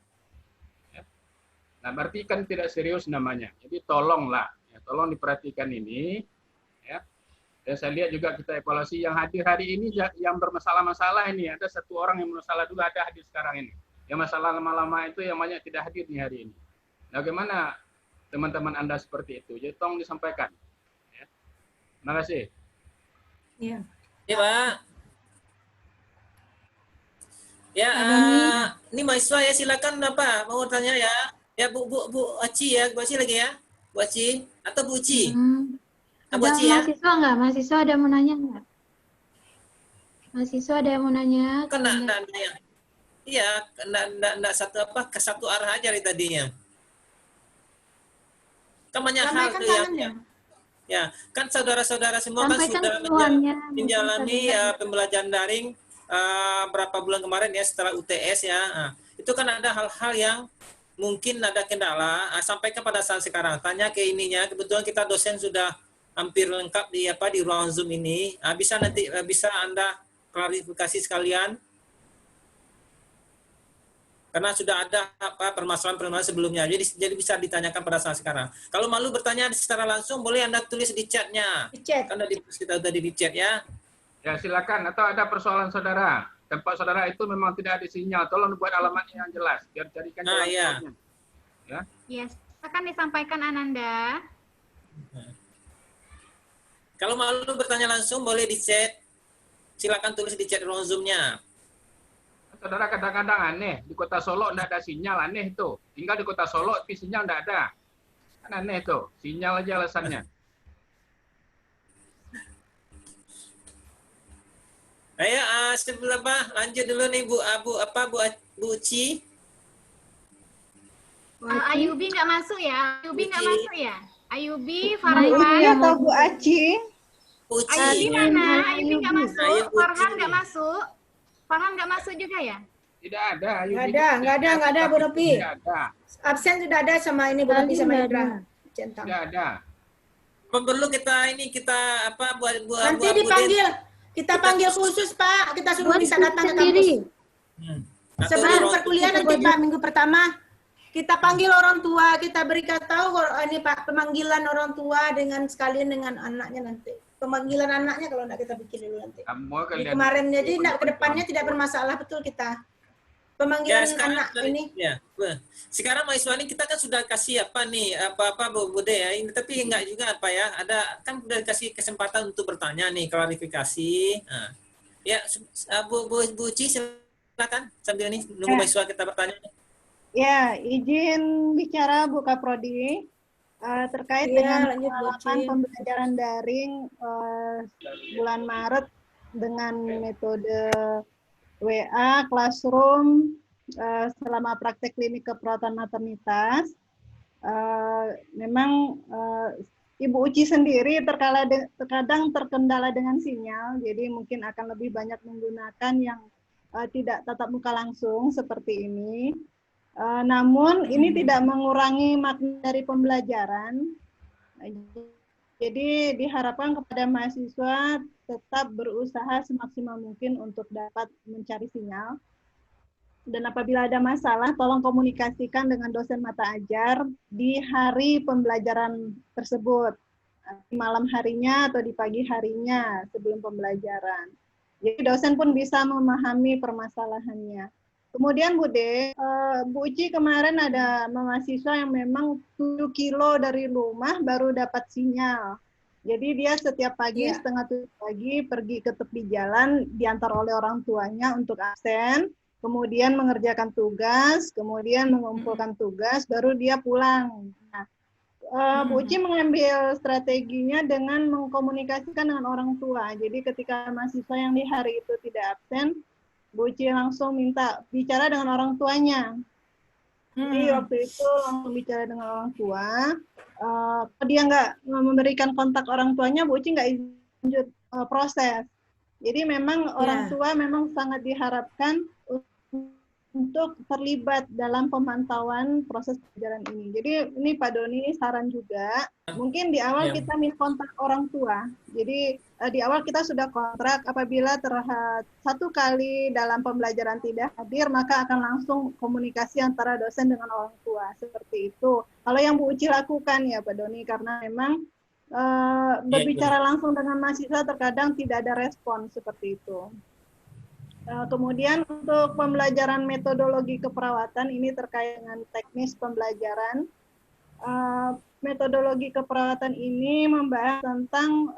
Nah, berarti kan tidak serius namanya. Jadi tolonglah, ya, tolong diperhatikan ini. Ya. Dan saya lihat juga kita evaluasi yang hadir hari ini yang bermasalah-masalah ini. Ada satu orang yang bermasalah dulu ada hadir sekarang ini. Yang masalah lama-lama itu yang banyak tidak hadir nih hari ini. Nah, bagaimana teman-teman Anda seperti itu? Jadi tolong disampaikan. Ya. Terima kasih. Iya. Ya, Pak. Ya, ini mahasiswa ya, silakan apa mau tanya ya. Ya, Bu Aci ya, Bu Aci lagi ya. Bu Aci atau Bu Uci? Bu Ada Aci ya. mahasiswa nggak? Mahasiswa ada yang mau nanya nggak? Mahasiswa ada yang mau nanya? Kan enggak ya. Iya, enggak satu arah aja dari tadinya. Kan banyak hal tuh ya, kan saudara-saudara semua Sampaikan kan sudah menjalani pembelajaran daring berapa bulan kemarin ya setelah UTS ya. Nah, itu kan ada hal-hal yang mungkin ada kendala. Sampaikan pada saat sekarang. Tanya ke ininya. Kebetulan kita dosen sudah hampir lengkap di ruang Zoom ini. Bisa Anda klarifikasi sekalian. Karena sudah ada permasalahan-permasalahan sebelumnya. Jadi bisa ditanyakan pada saat sekarang. Kalau malu bertanya secara langsung, boleh Anda tulis di chat-nya. Di chat. Karena kita tadi di chat ya. Ya, silakan. Atau ada persoalan saudara. Tempat saudara itu memang tidak ada sinyal. Tolong buat alamatnya yang jelas. Biar carikan jalan keluarnya. Ya. Yes, akan disampaikan Ananda. Kalau malu bertanya langsung, boleh di chat. Silakan tulis di chat ruang Zoom-nya. Saudara kadang-kadang aneh, di kota Solo tidak ada sinyal, aneh itu. Tinggal di kota Solo, tapi sinyal tidak ada. Kan aneh itu, sinyal aja alasannya. Ayo, sebelum lanjut dulu nih Bu Uci. Ayubi nggak masuk ya? Ayubi, Ayubi Farhan. atau Bu Aci? Uci. Ayubi mana? Ayubi nggak masuk. Ayubi. Farhan nggak masuk. Farhan nggak masuk juga ya? Tidak ada. Nggak ada Bu Nopi. Tidak ada. Absen sudah ada sama ini Bu Nopi sama Indra. Centang. Tidak ada. Perlu kita buat Nanti dipanggil. Kita panggil khusus Pak. Kita suruh bisa datang ke kampus. Sebelum perkuliahan nanti Pak, minggu pertama. kita panggil orang tua, kita berikan tahu ini Pak pemanggilan orang tua dengan sekalian dengan anaknya nanti. Pemanggilan anaknya kalau enggak kita bikin dulu nanti. Di kemarin jadi enggak ke depannya tidak bermasalah betul kita. Pemanggilan anak ini. Ya, sekarang mahasiswa ini kita kan sudah kasih apa nih apa-apa Bu Bude ya. Ini tapi enggak juga apa ya. Ada kan sudah kasih kesempatan untuk bertanya nih, klarifikasi. Nah, ya Bu Uci silakan sambil nih nunggu mahasiswa kita bertanya. Ya, izin bicara Bu Kaprodi terkait dengan pengalaman pembelajaran daring bulan Maret dengan metode WA, Classroom, selama praktek klinik keperawatan maternitas. Memang Ibu Uci sendiri terkadang terkendala dengan sinyal, jadi mungkin akan lebih banyak menggunakan yang tidak tatap muka langsung seperti ini. Namun ini tidak mengurangi makna dari pembelajaran. Jadi diharapkan kepada mahasiswa tetap berusaha semaksimal mungkin untuk dapat mencari sinyal. Dan apabila ada masalah, tolong komunikasikan dengan dosen mata ajar di hari pembelajaran tersebut. Di malam harinya atau di pagi harinya sebelum pembelajaran. Jadi dosen pun bisa memahami permasalahannya. Kemudian Bude, Bu Uci kemarin ada mahasiswa yang memang 7 kilo dari rumah baru dapat sinyal. Jadi dia setiap pagi setengah 7 pagi pergi ke tepi jalan, diantar oleh orang tuanya untuk absen, kemudian mengerjakan tugas, kemudian mengumpulkan tugas, baru dia pulang. Nah, Bu Uci mengambil strateginya dengan mengkomunikasikan dengan orang tua. Jadi ketika mahasiswa yang di hari itu tidak absen, Bu Uci langsung minta bicara dengan orang tuanya. Jadi waktu itu langsung bicara dengan orang tua. Kalau dia nggak memberikan kontak orang tuanya, Bu Uci nggak lanjut proses. Jadi memang orang tua memang sangat diharapkan untuk terlibat dalam pemantauan proses pelajaran ini. Jadi ini Pak Doni saran juga, mungkin di awal kita minta kontak orang tua. Jadi di awal kita sudah kontrak, apabila satu kali dalam pembelajaran tidak hadir, maka akan langsung komunikasi antara dosen dengan orang tua. Seperti itu. Kalau yang Bu Uci lakukan ya Pak Doni, karena memang berbicara langsung dengan mahasiswa terkadang tidak ada respon seperti itu. Kemudian untuk pembelajaran metodologi keperawatan ini terkait dengan teknis pembelajaran. Metodologi keperawatan ini membahas tentang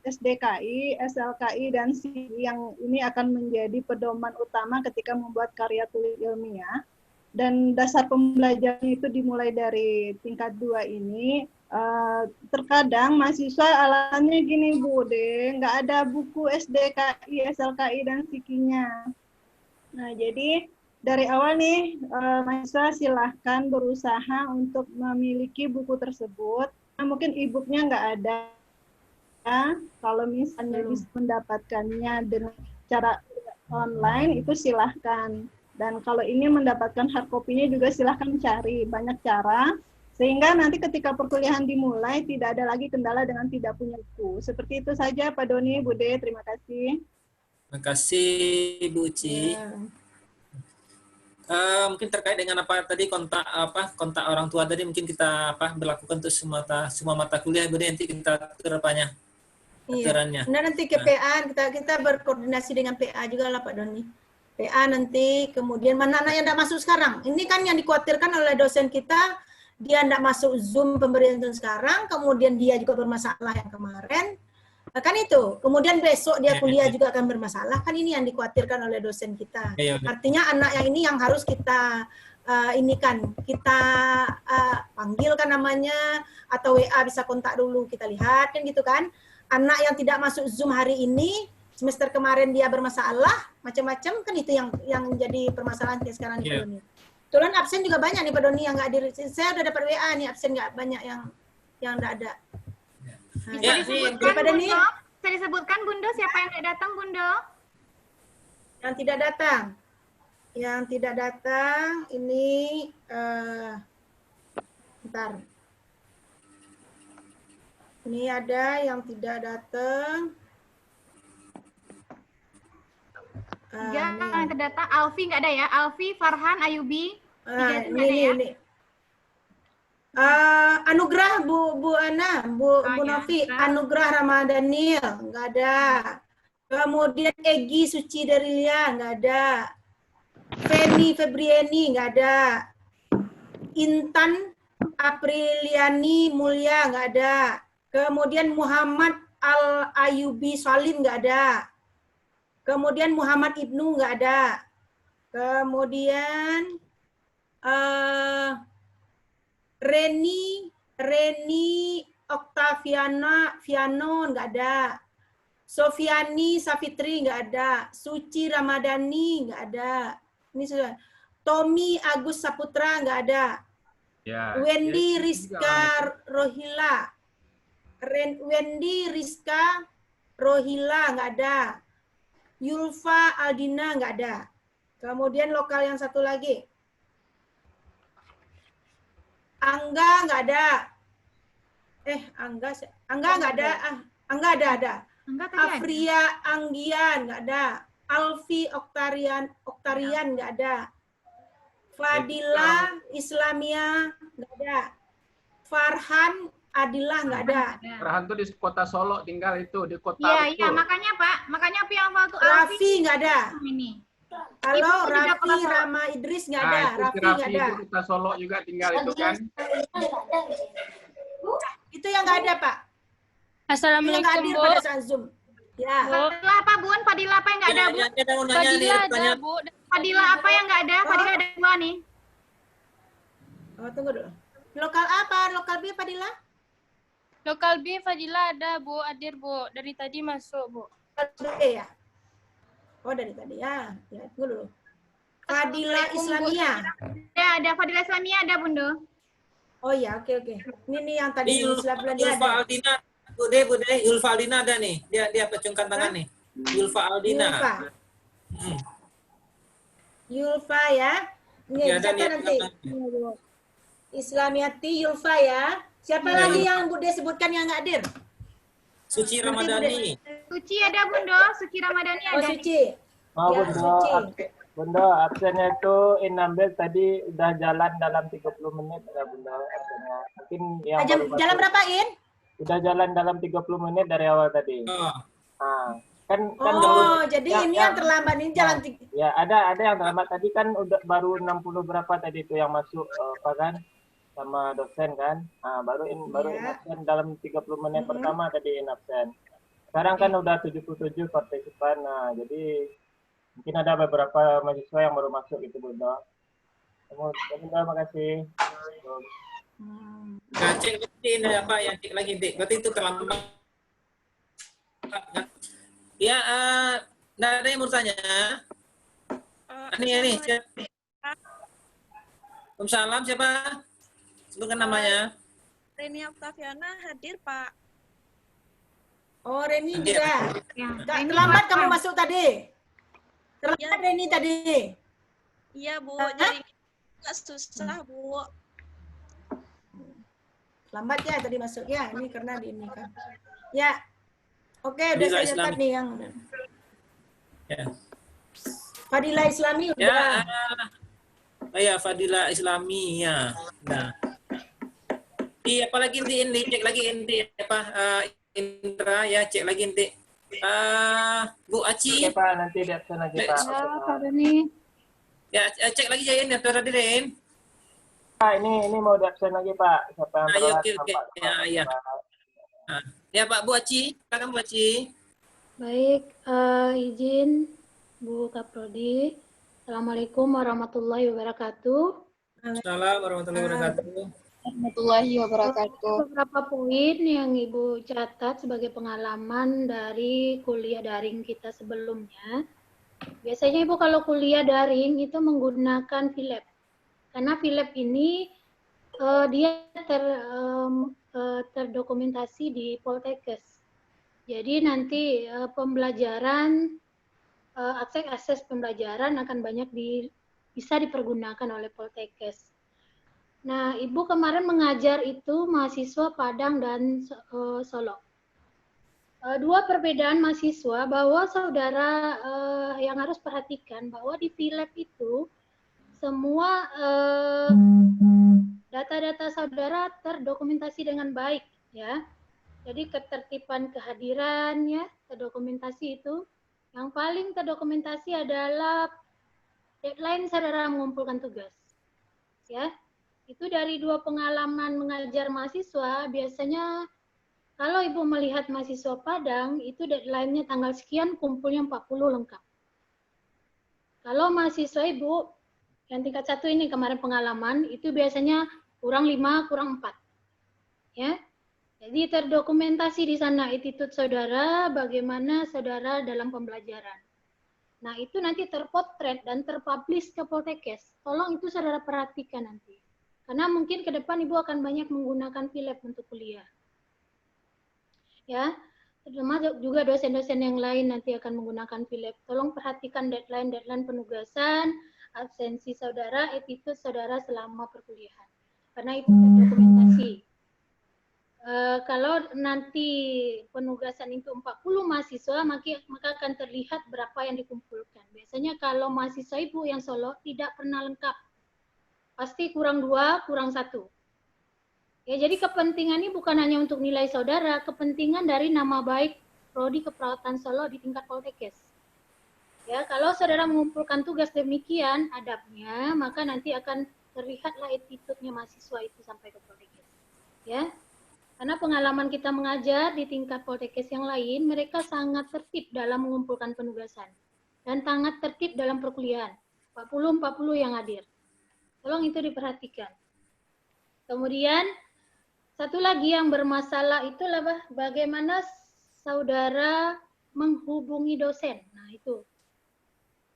SDKI, SLKI, dan CI yang ini akan menjadi pedoman utama ketika membuat karya tulis ilmiah. Dan dasar pembelajaran itu dimulai dari tingkat 2 ini. Terkadang mahasiswa alasannya gini Bu De, nggak ada buku SDKI, SLKI, dan SIKI-nya. Nah jadi dari awal nih mahasiswa silahkan berusaha untuk memiliki buku tersebut. Nah, mungkin e-booknya nggak ada. Kalau misalnya bisa mendapatkannya dengan cara online itu silahkan. Dan kalau ingin mendapatkan hard copy-nya juga silahkan cari, banyak cara. Sehingga nanti ketika perkuliahan dimulai tidak ada lagi kendala dengan tidak punya buku. Seperti itu saja Pak Doni, Bude, terima kasih. Terima kasih Bu Uci. Mungkin terkait dengan apa tadi kontak orang tua tadi mungkin kita berlakukan untuk semua mata kuliah, Bude, nanti kita atur apanya aturannya. Nah nanti ke PA kita berkoordinasi dengan PA juga lah Pak Doni. PA nanti kemudian mana anak yang tidak masuk sekarang. Ini kan yang dikhawatirkan oleh dosen kita. Dia tidak masuk Zoom pemberian sekarang, kemudian dia juga bermasalah yang kemarin, kan itu. Kemudian besok dia kuliah juga akan bermasalah, kan ini yang dikhawatirkan oleh dosen kita. Artinya anak yang ini yang harus kita kita panggilkan namanya, atau WA bisa kontak dulu, kita lihat, kan gitu kan. Anak yang tidak masuk Zoom hari ini, semester kemarin dia bermasalah, macam-macam, kan itu yang jadi permasalahan sekarang ini. Kebetulan absen juga banyak nih Pak Doni yang nggak hadir. Saya udah dapat WA nih absen nggak banyak yang nggak ada. Bisa disebutkan Bundo? Bisa disebutkan Bundo siapa yang tidak datang Bundo? Yang tidak datang. Yang tidak datang ini bentar. Ini ada yang tidak datang. Yang terdata Alfi nggak ada ya? Alfi, Farhan, Ayubi. Ini Anugrah Bu Ana, Bu Novi, Anugrah Ramadhanil, nggak ada. Kemudian Egi Suci Darilia, nggak ada. Feni Febriani, nggak ada. Intan Apriliani Mulya, nggak ada. Kemudian Muhammad Al Ayubi Salim, nggak ada. Kemudian Muhammad Ibnu, nggak ada. Kemudian Reni Oktaviana Viano, nggak ada. Sofiani Safitri, nggak ada. Suci Ramadhani, nggak ada. Ini sudah. Tommy Agus Saputra, nggak ada. Ya. Wendy ya, Rizka Rohila. Wendy Rizka Rohila, nggak ada. Yulfa Aldina, nggak ada. Kemudian lokal yang satu lagi. Angga nggak ada. Angga nggak ada. Angga ada. Afria Anggian nggak ada. Alfi Oktarian nggak ada. Fadila Islamia nggak ada. Farhan Adilah nggak ada. Farhan tuh di kota Solo tinggal itu di kota. Iya, makanya Pak, makanya yang waktu Raffi nggak ada. Ini. Halo, Raffi Rama Idris nggak ada. Raffi nggak ada. Itu kota Solo juga tinggal itu kan. Itu yang nggak ada, Pak. Assalamualaikum, yang hadir Bu. pada saat Zoom. Ya. Fadila apa, Bun? Fadila apa yang nggak ada, Bu? Fadila ada, Bu. Fadila apa yang nggak ada? Fadila ada 2 nih. Oh, tunggu dulu. Lokal apa? Lokal B, Fadila? Lokal B Fadila ada, Bu. Hadir, Bu. Dari tadi masuk, Bu. Lokal B ya? Oh, dari tadi ya. Ya, tunggu dulu. Fadila Islamia. Ya, ada Fadila Islamia ada, Bundo. Oh iya, oke. Ini nih yang tadi Yulfa Aldina, Bude, Yulfa Aldina ada nih. Dia pecungkan tangan nih. Yulfa Aldina. Yulfa ya. Ini Ya, siapa nanti? Islamiati Yulfa ya. Siapa lagi yang Bude sebutkan yang nggak hadir? Suci Ramadhani. Suci ada, Bundo. Suci Ramadhani ada. Oh, Suci. Oh, Ya, Bundo, Bundo, absennya itu Inambil tadi udah jalan dalam 30 menit ya, Bundo. Absennya. Mungkin yang jalan berapa, In? Udah jalan dalam 30 menit dari awal tadi. Kan jadi ini yang terlambat ini jalan. Ya, ada yang terlambat tadi kan udah baru 60 berapa tadi itu yang masuk apa kan? Sama dosen kan. Baru in absen dalam 30 menit pertama tadi in absen. Sekarang kan udah 77 partisipan. Nah, jadi mungkin ada beberapa mahasiswa yang baru masuk gitu, Bunda. Terima kasih. Nah, cek ini apa ya, cek lagi, Dik. Berarti itu terlambat. Ya, nggak ada yang mau tanya. Ini. Waalaikumsalam, siapa? Sebutkan namanya. Reni Oktaviana hadir, Pak. Oh, Reni juga. Terlambat kamu masuk tadi. Terlambat Reni tadi. Iya, Bu. Jadi nggak susah, Bu. Lambat ya tadi masuk ya. Ini karena di ini kan. Ya. Oke, udah saya lihat nih yang. Ya. Fadila Islami udah. Ya, Fadila Islami ya. Nah. Apalagi ini cek lagi inti apa Indra ya, cek lagi inti. Bu Aci. Oke, Pak, nanti di absen lagi, Pak. Ya, cek lagi ya ini Dr. Hadirin. Pak, ini mau di absen lagi, Pak. Siapa yang telat? Oke. Ya. Ya, Pak, Bu Aci. Silakan Bu Aci. Baik, izin Bu Kaprodi. Assalamualaikum warahmatullahi wabarakatuh. Assalamualaikum warahmatullahi wabarakatuh. Warahmatullahi wabarakatuh. Beberapa poin yang Ibu catat sebagai pengalaman dari kuliah daring kita sebelumnya. Biasanya Ibu kalau kuliah daring itu menggunakan Philep. Karena Philep ini dia terdokumentasi di Poltekkes. Jadi nanti pembelajaran, akses pembelajaran akan banyak bisa dipergunakan oleh Poltekkes. Nah, Ibu kemarin mengajar itu mahasiswa Padang dan Solo. Dua perbedaan mahasiswa bahwa saudara yang harus perhatikan bahwa di Philep itu semua data data saudara terdokumentasi dengan baik ya. Jadi ketertiban kehadirannya terdokumentasi itu. Yang paling terdokumentasi adalah deadline saudara mengumpulkan tugas. Ya. Itu dari 2 pengalaman mengajar mahasiswa, biasanya kalau Ibu melihat mahasiswa Padang, itu deadline-nya tanggal sekian, kumpulnya 40 lengkap. Kalau mahasiswa Ibu, yang tingkat 1 ini kemarin pengalaman, itu biasanya kurang 5, kurang 4. Ya. Jadi terdokumentasi di sana attitude saudara, bagaimana saudara dalam pembelajaran. Nah, itu nanti terpotret dan terpublish ke Poltekkes. Tolong itu saudara perhatikan nanti. Karena mungkin ke depan Ibu akan banyak menggunakan PILEP untuk kuliah. Ya, termasuk juga dosen-dosen yang lain nanti akan menggunakan PILEP. Tolong perhatikan deadline penugasan, absensi saudara, attitude saudara selama perkuliahan. Karena itu terdokumentasi. Kalau nanti penugasan itu 40 mahasiswa, maka akan terlihat berapa yang dikumpulkan. Biasanya kalau mahasiswa Ibu yang Solo tidak pernah lengkap. Pasti kurang 2, kurang 1. Ya, jadi kepentingan ini bukan hanya untuk nilai saudara, kepentingan dari nama baik Prodi Keperawatan Solo di tingkat Poltekkes. Ya, kalau saudara mengumpulkan tugas demikian adabnya, maka nanti akan terlihatlah attitude-nya mahasiswa itu sampai ke Poltekkes. Ya. Karena pengalaman kita mengajar di tingkat Poltekkes yang lain, mereka sangat tertib dalam mengumpulkan penugasan dan sangat tertib dalam perkuliahan. 40 yang hadir. Tolong itu diperhatikan. Kemudian satu lagi yang bermasalah itulah bagaimana saudara menghubungi dosen. Nah, itu.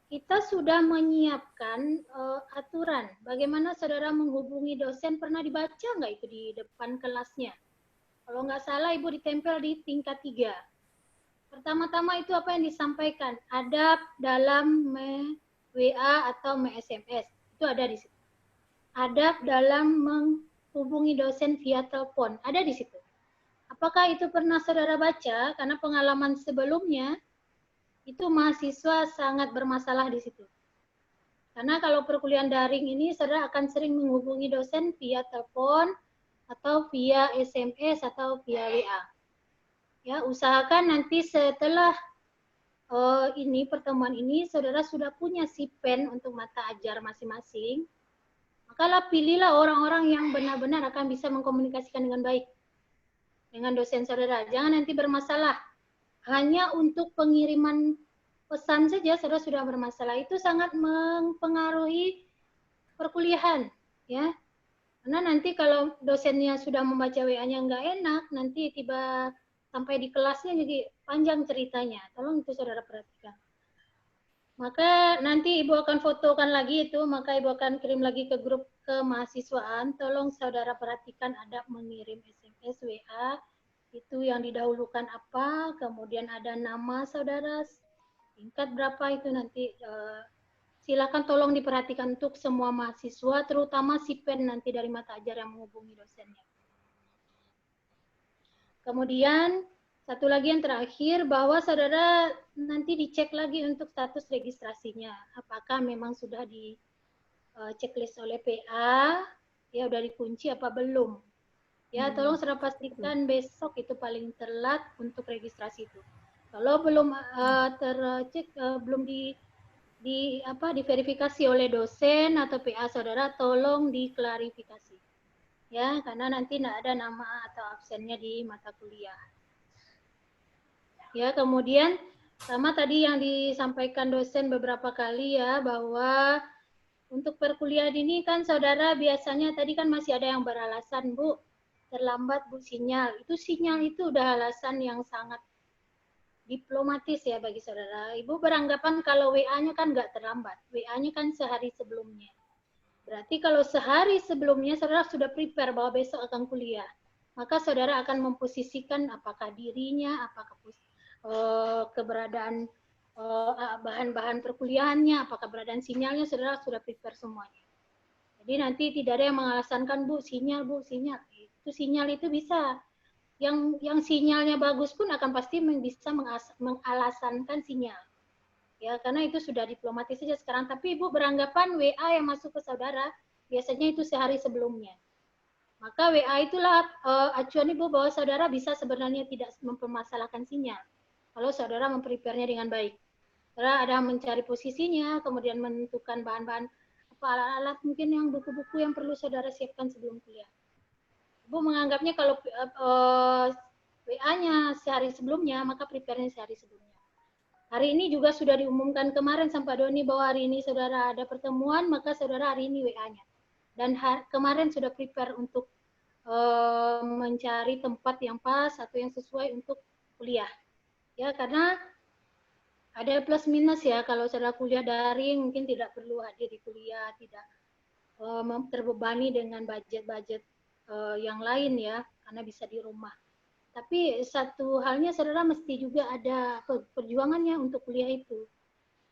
Kita sudah menyiapkan aturan bagaimana saudara menghubungi dosen, pernah dibaca nggak itu di depan kelasnya? Kalau nggak salah Ibu ditempel di tingkat 3. Pertama-tama itu apa yang disampaikan? Adab dalam WA atau SMS. Itu ada di situ. Adab dalam menghubungi dosen via telepon. Ada di situ. Apakah itu pernah saudara baca? Karena pengalaman sebelumnya itu mahasiswa sangat bermasalah di situ. Karena kalau perkuliahan daring ini saudara akan sering menghubungi dosen via telepon atau via SMS atau via WA. Ya, usahakan nanti setelah pertemuan ini saudara sudah punya si pen untuk mata ajar masing-masing. Maka pilihlah orang-orang yang benar-benar akan bisa mengkomunikasikan dengan baik dengan dosen saudara. Jangan nanti bermasalah. Hanya untuk pengiriman pesan saja saudara sudah bermasalah. Itu sangat mempengaruhi perkuliahan, ya. Karena nanti kalau dosennya sudah membaca WA-nya nggak enak, nanti tiba sampai di kelasnya jadi panjang ceritanya. Tolong itu saudara perhatikan. Maka nanti Ibu akan fotokan lagi itu, maka Ibu akan kirim lagi ke grup kemahasiswaan. Tolong saudara perhatikan adab mengirim SMS, WA, itu yang didahulukan apa, kemudian ada nama saudara, tingkat berapa itu nanti silakan tolong diperhatikan untuk semua mahasiswa, terutama si pen nanti dari mata ajar yang menghubungi dosennya. Kemudian satu lagi yang terakhir, bahwa saudara nanti dicek lagi untuk status registrasinya. Apakah memang sudah di checklist oleh PA, ya udah dikunci apa belum. Ya, tolong saudara pastikan besok itu paling telat untuk registrasi itu. Kalau belum tercek, belum diverifikasi oleh dosen atau PA saudara, tolong diklarifikasi. Ya, karena nanti tidak ada nama atau absennya di mata kuliah. Ya, kemudian sama tadi yang disampaikan dosen beberapa kali ya, bahwa untuk perkuliahan ini kan saudara biasanya tadi kan masih ada yang beralasan, Bu, terlambat Bu sinyal. Itu sinyal itu udah alasan yang sangat diplomatis ya bagi saudara. Ibu beranggapan kalau WA-nya kan nggak terlambat. WA-nya kan sehari sebelumnya. Berarti kalau sehari sebelumnya saudara sudah prepare bahwa besok akan kuliah. Maka saudara akan memposisikan apakah dirinya, apakah keberadaan bahan-bahan perkuliahannya, apakah keberadaan sinyalnya, saudara sudah prepare semuanya. Jadi nanti tidak ada yang mengalasankan, Bu, sinyal. Itu sinyal itu bisa. Yang sinyalnya bagus pun akan pasti bisa mengalasankan sinyal. Ya, karena itu sudah diplomatis saja sekarang. Tapi Ibu beranggapan WA yang masuk ke saudara biasanya itu sehari sebelumnya. Maka WA itulah acuan Ibu bahwa saudara bisa sebenarnya tidak mempermasalahkan sinyal. Kalau saudara memprepare-nya dengan baik. Saudara ada mencari posisinya, kemudian menentukan bahan-bahan apa alat-alat mungkin yang buku-buku yang perlu saudara siapkan sebelum kuliah. Ibu menganggapnya kalau WA-nya sehari sebelumnya, maka prepare-nya sehari sebelumnya. Hari ini juga sudah diumumkan kemarin sama Pak Doni bahwa hari ini saudara ada pertemuan, maka saudara hari ini WA-nya. Dan kemarin sudah prepare untuk mencari tempat yang pas atau yang sesuai untuk kuliah. Ya, karena ada plus minus ya, kalau saudara kuliah daring mungkin tidak perlu hadir di kuliah, tidak terbebani dengan budget-budget yang lain ya, karena bisa di rumah. Tapi satu halnya saudara mesti juga ada perjuangannya untuk kuliah itu.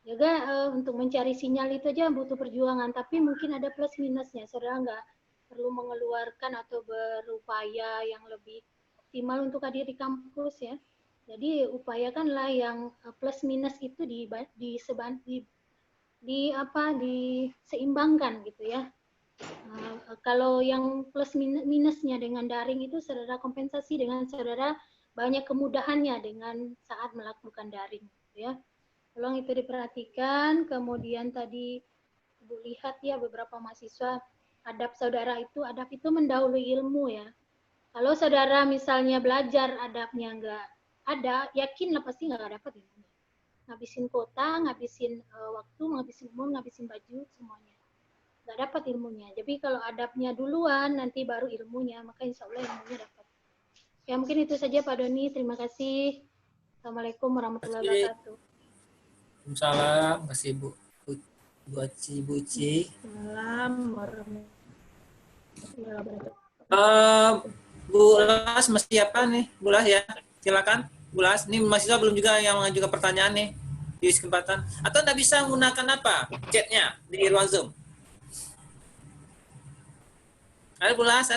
Juga untuk mencari sinyal itu aja butuh perjuangan, tapi mungkin ada plus minusnya. Saudara nggak perlu mengeluarkan atau berupaya yang lebih optimal untuk hadir di kampus ya. Jadi upayakanlah yang plus minus itu diseimbangkan gitu ya. Kalau yang plus minusnya dengan daring itu saudara kompensasi dengan saudara banyak kemudahannya dengan saat melakukan daring gitu ya. Tolong itu diperhatikan. Kemudian tadi Ibu lihat ya beberapa mahasiswa adab itu mendahului ilmu ya. Kalau saudara misalnya belajar adabnya enggak ada, yakinlah pasti enggak dapat ilmunya. Ngabisin kota, ngabisin waktu, ngabisin umur, ngabisin baju, semuanya. Enggak dapat ilmunya. Jadi kalau adabnya duluan, nanti baru ilmunya, maka insya Allah ilmunya dapat. Ya mungkin itu saja Pak Doni, terima kasih. Assalamualaikum warahmatullahi wabarakatuh. Waalaikumsalam, terima kasih Bu Uci. Salam warahmatullahi wabarakatuh. Bu Las masih apa nih? Bu Las ya, silakan. Bu Las, ini mahasiswa belum juga yang mengajukan pertanyaan nih di kesempatan. Atau Anda bisa menggunakan apa? Chatnya di ruang Zoom. Ada Bu Las,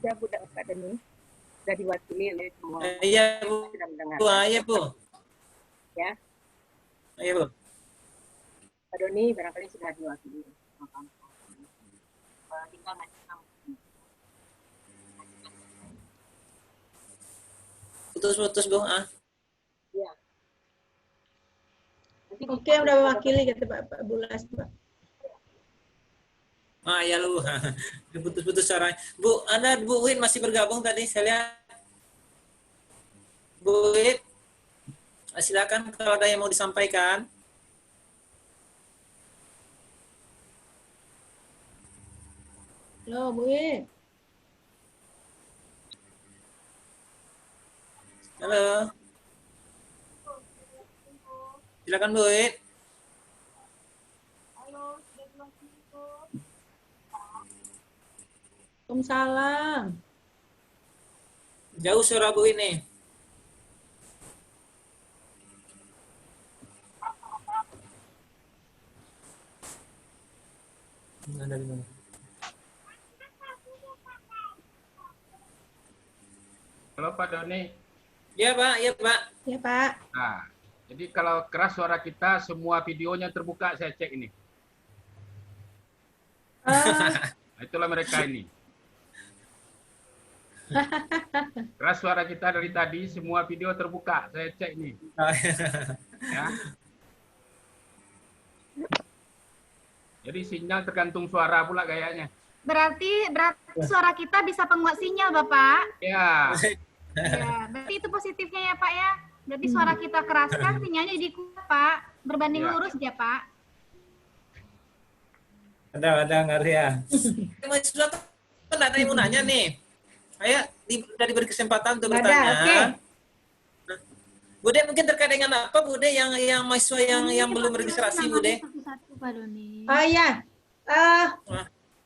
Ya Bu, Pak Doni. Sudah diwakili oleh semua. Iya Bu. Iya Bu. Ya. Iya Bu. Pak Doni barangkali sudah diwakili. Tinggal putus Bu. Ya. Oke, udah mewakili kata Pak Bulas, Pak. Ya lu, putus-putus suaranya. Bu, Anda Bu Win masih bergabung tadi, saya lihat. Bu Win, silakan kalau ada yang mau disampaikan. Halo, Bu Win. Halo. Silakan Bu Win. Waalaikumsalam. Jauh suara Bu ini. Dari mana? Halo Pak Doni. Ya Pak, ya Pak. Ya Pak. Nah, jadi kalau keras suara kita, semua videonya terbuka, saya cek ini. Itulah mereka ini. Keras suara kita dari tadi, semua video terbuka, saya cek ini. Ya. Jadi sinyal tergantung suara pula kayaknya. Berarti suara kita bisa penguat sinyal, Bapak. Ya. Ya, berarti itu positifnya ya, Pak ya. Berarti suara kita keras kan sinyalnya jadi kuat, Pak. Berbanding lurus ya, Pak. Ada ngaruh ya. Mahasiswa kan ada yang mau nanya nih. Saya sudah diberi kesempatan untuk bertanya. Okay. Bude mungkin terkait dengan apa Bude yang mahasiswa yang belum registrasi Bude? Satu-satu Pak Doni. Oh iya.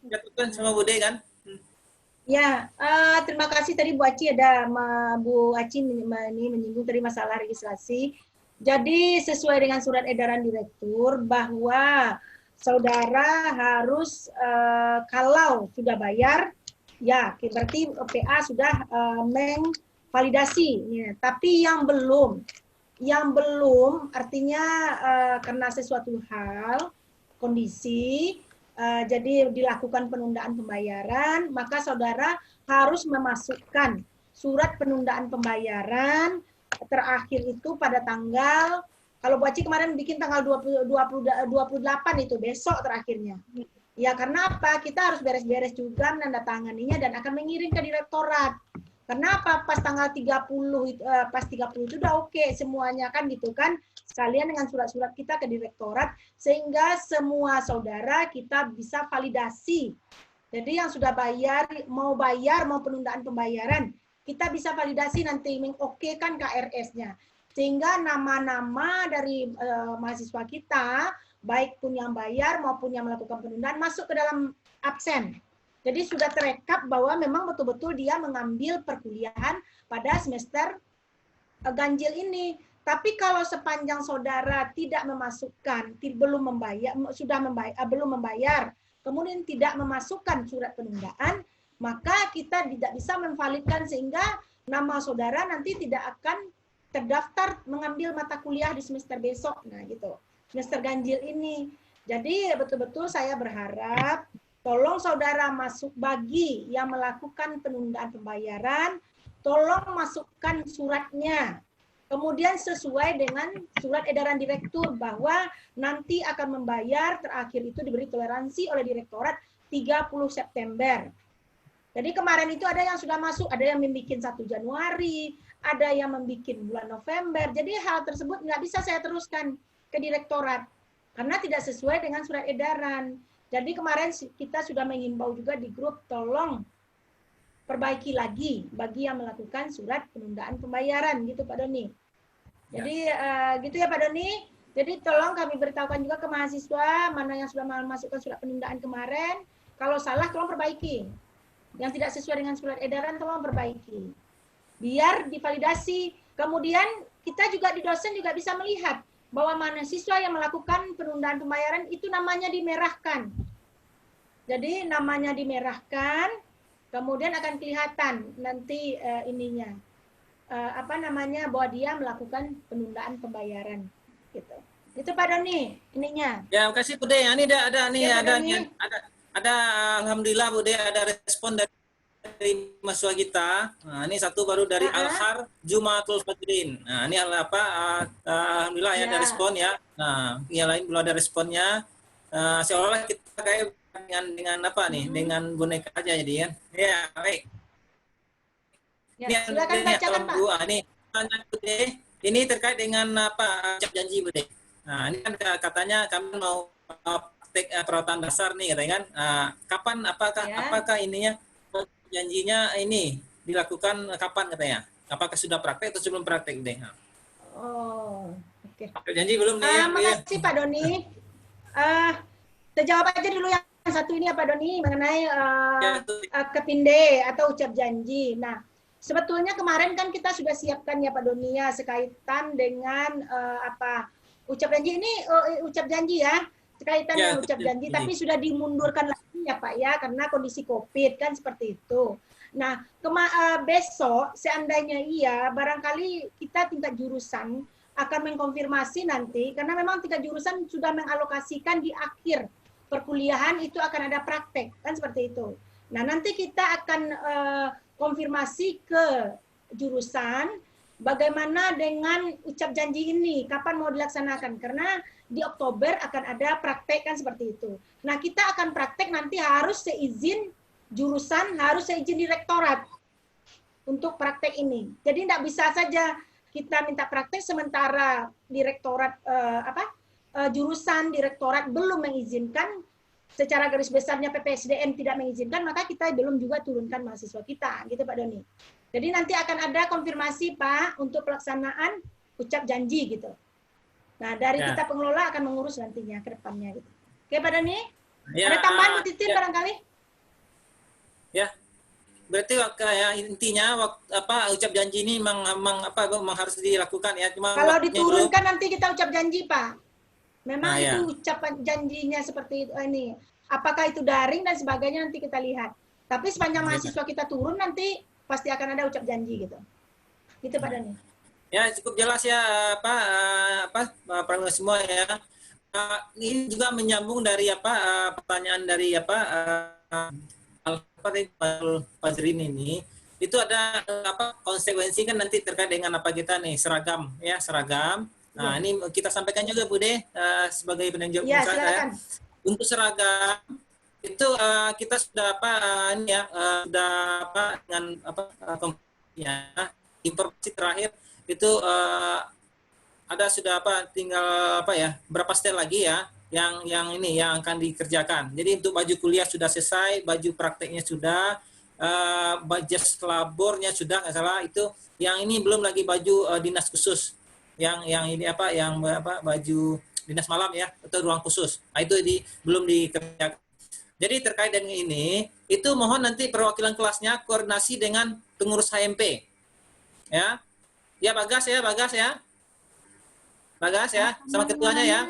Jatuhkan sama Bude kan? Ya, terima kasih tadi Bu Aci Bu Aci menyinggung tadi masalah registrasi. Jadi sesuai dengan surat edaran direktur bahwa saudara harus kalau sudah bayar, ya berarti PA sudah mengvalidasi. Ya. Tapi yang belum artinya karena sesuatu hal, kondisi, jadi dilakukan penundaan pembayaran, maka saudara harus memasukkan surat penundaan pembayaran terakhir itu pada tanggal, kalau Bu Aci kemarin bikin tanggal 28 itu, besok terakhirnya. Ya karena apa? Kita harus beres-beres juga menandatanganinya dan akan mengirim ke direktorat. Kenapa? Pas tanggal 30 pas 30 itu udah oke semuanya kan gitu kan. Sekalian dengan surat-surat kita ke direktorat sehingga semua saudara kita bisa validasi. Jadi yang sudah bayar mau penundaan pembayaran, kita bisa validasi nanti mengokekan KRS-nya. Sehingga nama-nama dari mahasiswa kita, baik pun yang bayar maupun yang melakukan penundaan, masuk ke dalam absen. Jadi sudah terekap bahwa memang betul-betul dia mengambil perkuliahan pada semester ganjil ini. Tapi kalau sepanjang saudara tidak memasukkan, belum membayar, kemudian tidak memasukkan surat penundaan, maka kita tidak bisa memvalidkan sehingga nama saudara nanti tidak akan terdaftar mengambil mata kuliah di semester besok. Nah gitu, semester ganjil ini. Jadi betul-betul saya berharap tolong saudara masuk bagi yang melakukan penundaan pembayaran, tolong masukkan suratnya. Kemudian sesuai dengan surat edaran direktur bahwa nanti akan membayar terakhir itu diberi toleransi oleh direktorat 30 September. Jadi kemarin itu ada yang sudah masuk, ada yang membuat 1 Januari, ada yang membuat bulan November. Jadi hal tersebut nggak bisa saya teruskan ke direktorat karena tidak sesuai dengan surat edaran. Jadi kemarin kita sudah mengimbau juga di grup, tolong perbaiki lagi bagi yang melakukan surat penundaan pembayaran gitu Pak Doni. Jadi gitu ya Pak Doni. Jadi tolong kami beritahukan juga ke mahasiswa mana yang sudah memasukkan surat penundaan kemarin. Kalau salah tolong perbaiki. Yang tidak sesuai dengan surat edaran tolong perbaiki. Biar divalidasi. Kemudian kita juga di dosen juga bisa melihat bahwa mahasiswa yang melakukan penundaan pembayaran itu namanya dimerahkan. Jadi namanya dimerahkan, kemudian akan kelihatan nanti ininya bahwa dia melakukan penundaan pembayaran gitu. Itu Pak Doni ininya. Ya, makasih Bu De. Ini ada alhamdulillah Bu De ada respon dari mahasiswa kita. Nah, ini satu baru dari Alhar Jumatul Fadrin. Nah, ini alhamdulillah ya ada respon ya. Nah, yang lain belum ada responnya. Seolah-olah kita kayak dengan apa nih? Dengan boneka aja jadi ya. Ya, baik. Ya, silakan bacakan Pak. Ini terkait dengan apa ucap janji Bu De. Nah, ini kan katanya kami mau praktek perawatan dasar nih katanya kan. Kapan apakah ininya janjinya ini dilakukan kapan katanya? Apakah sudah praktek atau sebelum praktek deh? Oh, oke. Janji belum nih? Makasih Pak Doni. Terjawab aja dulu yang satu ini ya Pak Doni mengenai kepinde atau ucap janji. Nah, sebetulnya kemarin kan kita sudah siapkan ya Pak Doni ya sekaitan dengan ucap janji ini ucap janji ya sekaitan dengan ucap janji tapi sudah dimundurkan lagi ya Pak ya karena kondisi COVID kan seperti itu. Nah besok seandainya iya barangkali kita tingkat jurusan akan mengkonfirmasi nanti karena memang tingkat jurusan sudah mengalokasikan di akhir perkuliahan itu akan ada praktek kan seperti itu. Nah nanti kita akan konfirmasi ke jurusan bagaimana dengan ucap janji ini, kapan mau dilaksanakan. Karena di Oktober akan ada praktek kan seperti itu. Nah kita akan praktek nanti harus seizin jurusan, harus seizin direktorat untuk praktek ini. Jadi tidak bisa saja kita minta praktek sementara direktorat jurusan direktorat belum mengizinkan. Secara garis besarnya PPSDM tidak mengizinkan, maka kita belum juga turunkan mahasiswa kita, gitu Pak Doni. Jadi nanti akan ada konfirmasi Pak untuk pelaksanaan ucap janji gitu. Nah dari kita pengelola akan mengurus nantinya ke depannya gitu. Oke Pak Doni? Ya, ada tambahan Bu Titin barangkali? Ya, berarti ya intinya ucap janji ini memang harus dilakukan ya. Cuma kalau diturunkan nanti kita ucap janji Pak. Memang itu ucapan janjinya seperti itu ini. Apakah itu daring dan sebagainya nanti kita lihat. Tapi sepanjang mahasiswa kita turun nanti pasti akan ada ucap janji gitu. Gitu Pak Dani. Ya cukup jelas ya Pak semua ya. ini juga menyambung dari pertanyaan dari Fazrin ini. Itu ada konsekuensi kan nanti terkait dengan apa kita nih, seragam ya, seragam. Nah, ini kita sampaikan juga Bu De sebagai penunjuk saya. Untuk seragam itu kita sudah dengan informasi terakhir itu ada sudah tinggal berapa step lagi ya yang akan dikerjakan. Jadi untuk baju kuliah sudah selesai, baju prakteknya sudah, baju labornya sudah nggak salah itu. Yang ini belum lagi baju dinas khusus. Yang baju dinas malam ya atau ruang khusus. Nah, itu belum dikerjakan. Jadi terkait dengan ini, itu mohon nanti perwakilan kelasnya koordinasi dengan pengurus HMP. Ya. Ya Bagas ya. Bagas ya, sama ketuanya ya.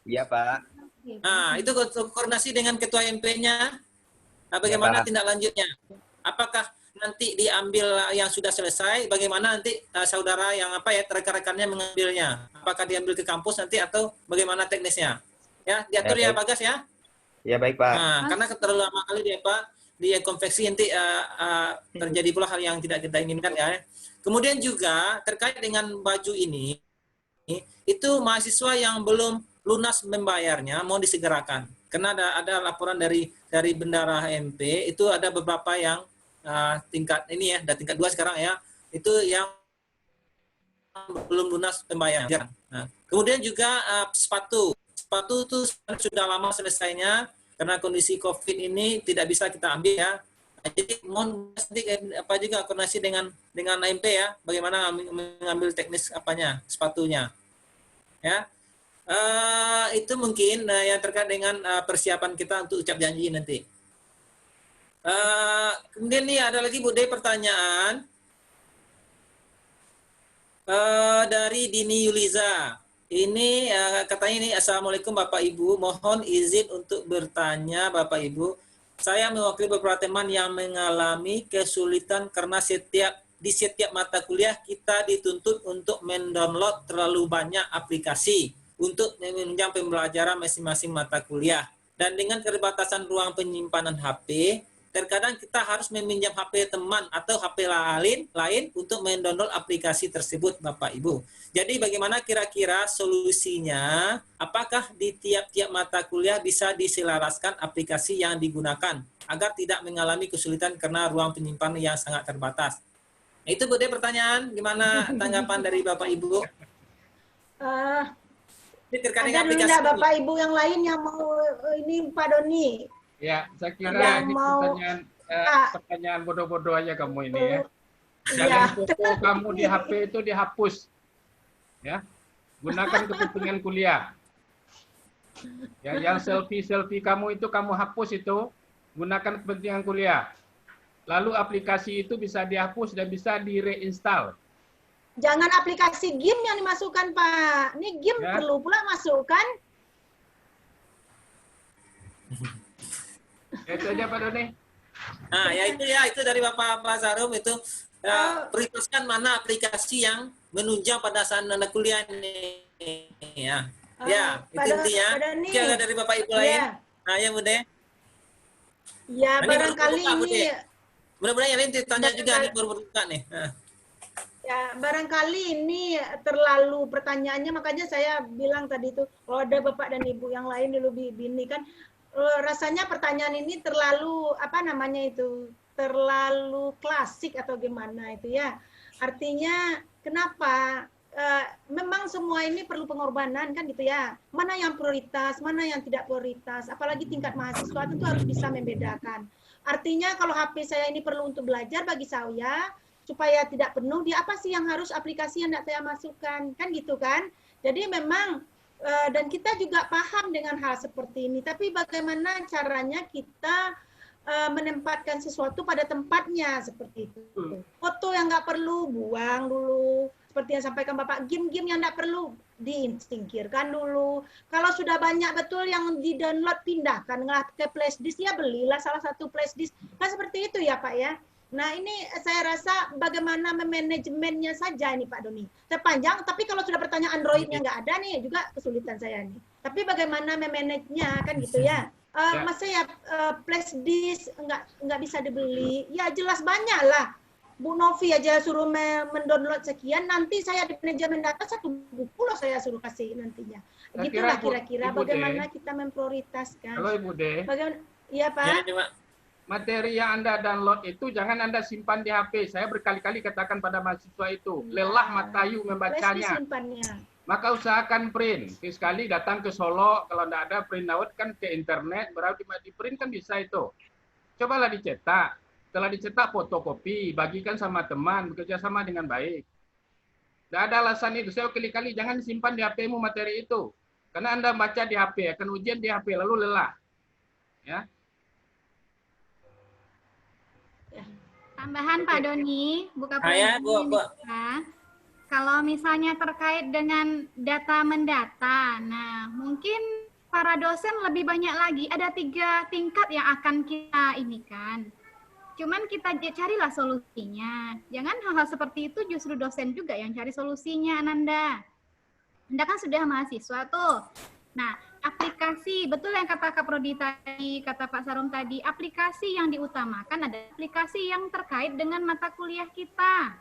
Iya, Pak. Nah, itu koordinasi dengan ketua MP-nya. Nah, bagaimana tindak lanjutnya? Apakah nanti diambil yang sudah selesai? Bagaimana nanti saudara yang rekan-rekannya mengambilnya? Apakah diambil ke kampus nanti atau bagaimana teknisnya? Ya, diatur ya Bagas ya. Ya baik Pak. Nah, karena terlalu lama kali dia konveksi nanti terjadi pula hal yang tidak kita inginkan ya. Kemudian juga terkait dengan baju ini, itu mahasiswa yang belum lunas membayarnya mau disegerakan. Karena ada laporan dari Bendara HMP itu ada beberapa yang tingkat ini ya, ada tingkat 2 sekarang ya, itu yang belum lunas membayarnya. Nah, kemudian juga sepatu itu sudah lama selesainya karena kondisi COVID ini tidak bisa kita ambil ya. Jadi mohon juga koordinasi dengan AMP ya, bagaimana mengambil teknis sepatunya. Ya, itu mungkin yang terkait dengan persiapan kita untuk ucap janji nanti. Kemudian nih ada lagi Bu De pertanyaan dari Dini Yuliza. Ini katanya ini, Assalamualaikum Bapak Ibu, mohon izin untuk bertanya Bapak Ibu. Saya mewakili beberapa teman yang mengalami kesulitan karena di setiap mata kuliah kita dituntut untuk mendownload terlalu banyak aplikasi untuk menunjang pembelajaran masing-masing mata kuliah. Dan dengan keterbatasan ruang penyimpanan HP, terkadang kita harus meminjam HP teman atau HP lain untuk mendownload aplikasi tersebut Bapak Ibu. Jadi bagaimana kira-kira solusinya? Apakah di tiap-tiap mata kuliah bisa diselaraskan aplikasi yang digunakan agar tidak mengalami kesulitan karena ruang penyimpanan yang sangat terbatas? Nah, itu Bu De pertanyaan, gimana tanggapan dari Bapak Ibu? Ada dulu Bapak Ibu yang lain yang mau ini Pak Doni. Ya, saya kira ini pertanyaan bodoh-bodoh aja kamu ini ya. Jangan foto kamu di HP itu dihapus. Ya. Gunakan kepentingan kuliah. Ya, yang selfie kamu itu kamu hapus itu, gunakan kepentingan kuliah. Lalu aplikasi itu bisa dihapus dan bisa di-reinstall. Jangan aplikasi game yang dimasukkan, Pak. Ini game ya. Perlu pula masukkan. Itu aja Pak Doni. Nah, itu dari Bapak Sarum itu prioritaskan mana aplikasi yang menunjang pada saat anak kuliah ini. Ya. Itu intinya. Ada dari Bapak Ibu lain. Nah, ya Bu De. Ya, barangkali ini mudah-mudahan yang lain ditanya juga nih baru buka nih. Ya, barangkali ini terlalu pertanyaannya, makanya saya bilang tadi itu kalau ada Bapak dan Ibu yang lain dulu bini kan rasanya pertanyaan ini terlalu terlalu klasik atau gimana itu ya. Artinya kenapa memang semua ini perlu pengorbanan kan gitu ya. Mana yang prioritas, mana yang tidak prioritas. Apalagi tingkat mahasiswa tentu harus bisa membedakan. Artinya kalau HP saya ini perlu untuk belajar bagi saya supaya tidak penuh, dia apa sih yang harus aplikasi yang tidak saya masukkan kan gitu kan. Jadi memang dan kita juga paham dengan hal seperti ini. Tapi bagaimana caranya kita menempatkan sesuatu pada tempatnya seperti itu. Foto yang nggak perlu buang dulu. Seperti yang sampaikan Bapak, game-game yang tidak perlu disingkirkan dulu. Kalau sudah banyak betul yang di-download, pindahkanlah ke flashdisk, ya belilah salah satu flashdisk. Kan seperti itu ya Pak ya. Nah, ini saya rasa bagaimana memanajemennya saja ini Pak Doni. Terpanjang, tapi kalau sudah bertanya Android-nya nggak ada nih, juga kesulitan saya nih. Tapi bagaimana memanagenya kan gitu ya. Masa ya flash disk nggak bisa dibeli. Ya jelas banyak lah. Bu Novi aja suruh mendownload sekian, nanti saya di manajemen data 1 buku loh saya suruh kasih nantinya. Gitulah kira-kira bagaimana kita memprioritaskan. Halo Ibu De. Bagaimana? Iya Pak. Materi yang Anda download itu jangan Anda simpan di HP. Saya berkali-kali katakan pada mahasiswa itu, lelah matayu membacanya. Maka usahakan print. Sekali datang ke Solo, kalau tidak ada print out kan ke internet, berarti di print kan bisa itu. Cobalah dicetak. Setelah dicetak fotokopi, bagikan sama teman, bekerja sama dengan baik. Tidak ada alasan itu. Saya kali-kali jangan simpan di HP-mu materi itu. Karena Anda baca di HP, akan ujian di HP, lalu lelah. Ya. Tambahan Pak Doni, buka Bu. Kalau misalnya terkait dengan data mendata, nah mungkin para dosen lebih banyak lagi. Ada 3 tingkat yang akan kita ini kan. Cuman kita carilah solusinya. Jangan hal-hal seperti itu justru dosen juga yang cari solusinya, Ananda. Anda kan sudah mahasiswa tuh. Nah, aplikasi, betul yang kata Kak Prodi tadi, kata Pak Sarum tadi, aplikasi yang diutamakan ada aplikasi yang terkait dengan mata kuliah kita.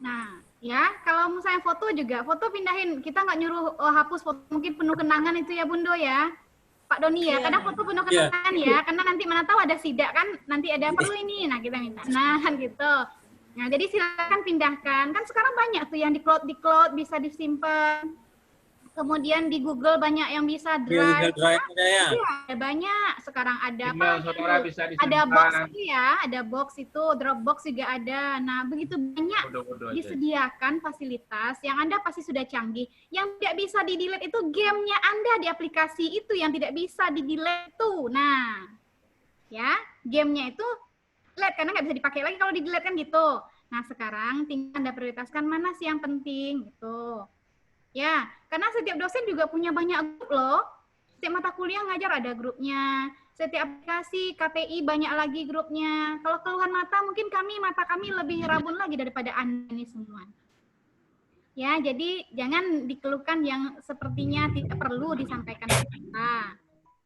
Nah, ya, kalau misalnya foto juga, foto pindahin, kita nggak nyuruh hapus foto, mungkin penuh kenangan itu ya Bundo ya. Pak Doni ya, kadang foto penuh kenangan ya, karena nanti mana tahu ada sidak kan, nanti ada perlu ini, nah kita minta, nah kan gitu. Nah jadi silakan pindahkan, kan sekarang banyak tuh yang di cloud bisa disimpan. Kemudian di Google banyak yang bisa drive. Iya, ada banyak. Sekarang ada email saudara bisa disimpan. Ada box itu ya, ada box itu, Dropbox juga ada. Nah, begitu banyak disediakan fasilitas yang Anda pasti sudah canggih. Yang tidak bisa di-delete itu gamenya Anda di aplikasi itu yang tidak bisa di-delete tuh. Nah, ya, gamenya itu delete karena nggak bisa dipakai lagi kalau di-delete kan gitu. Nah, sekarang tinggal Anda prioritaskan mana sih yang penting gitu. Ya, karena setiap dosen juga punya banyak grup loh. Setiap mata kuliah ngajar ada grupnya. Setiap aplikasi KTI banyak lagi grupnya. Kalau keluhan mata mungkin mata kami lebih rabun lagi daripada Anda ini semua. Ya, jadi jangan dikeluhkan yang sepertinya tidak perlu disampaikan ke kita.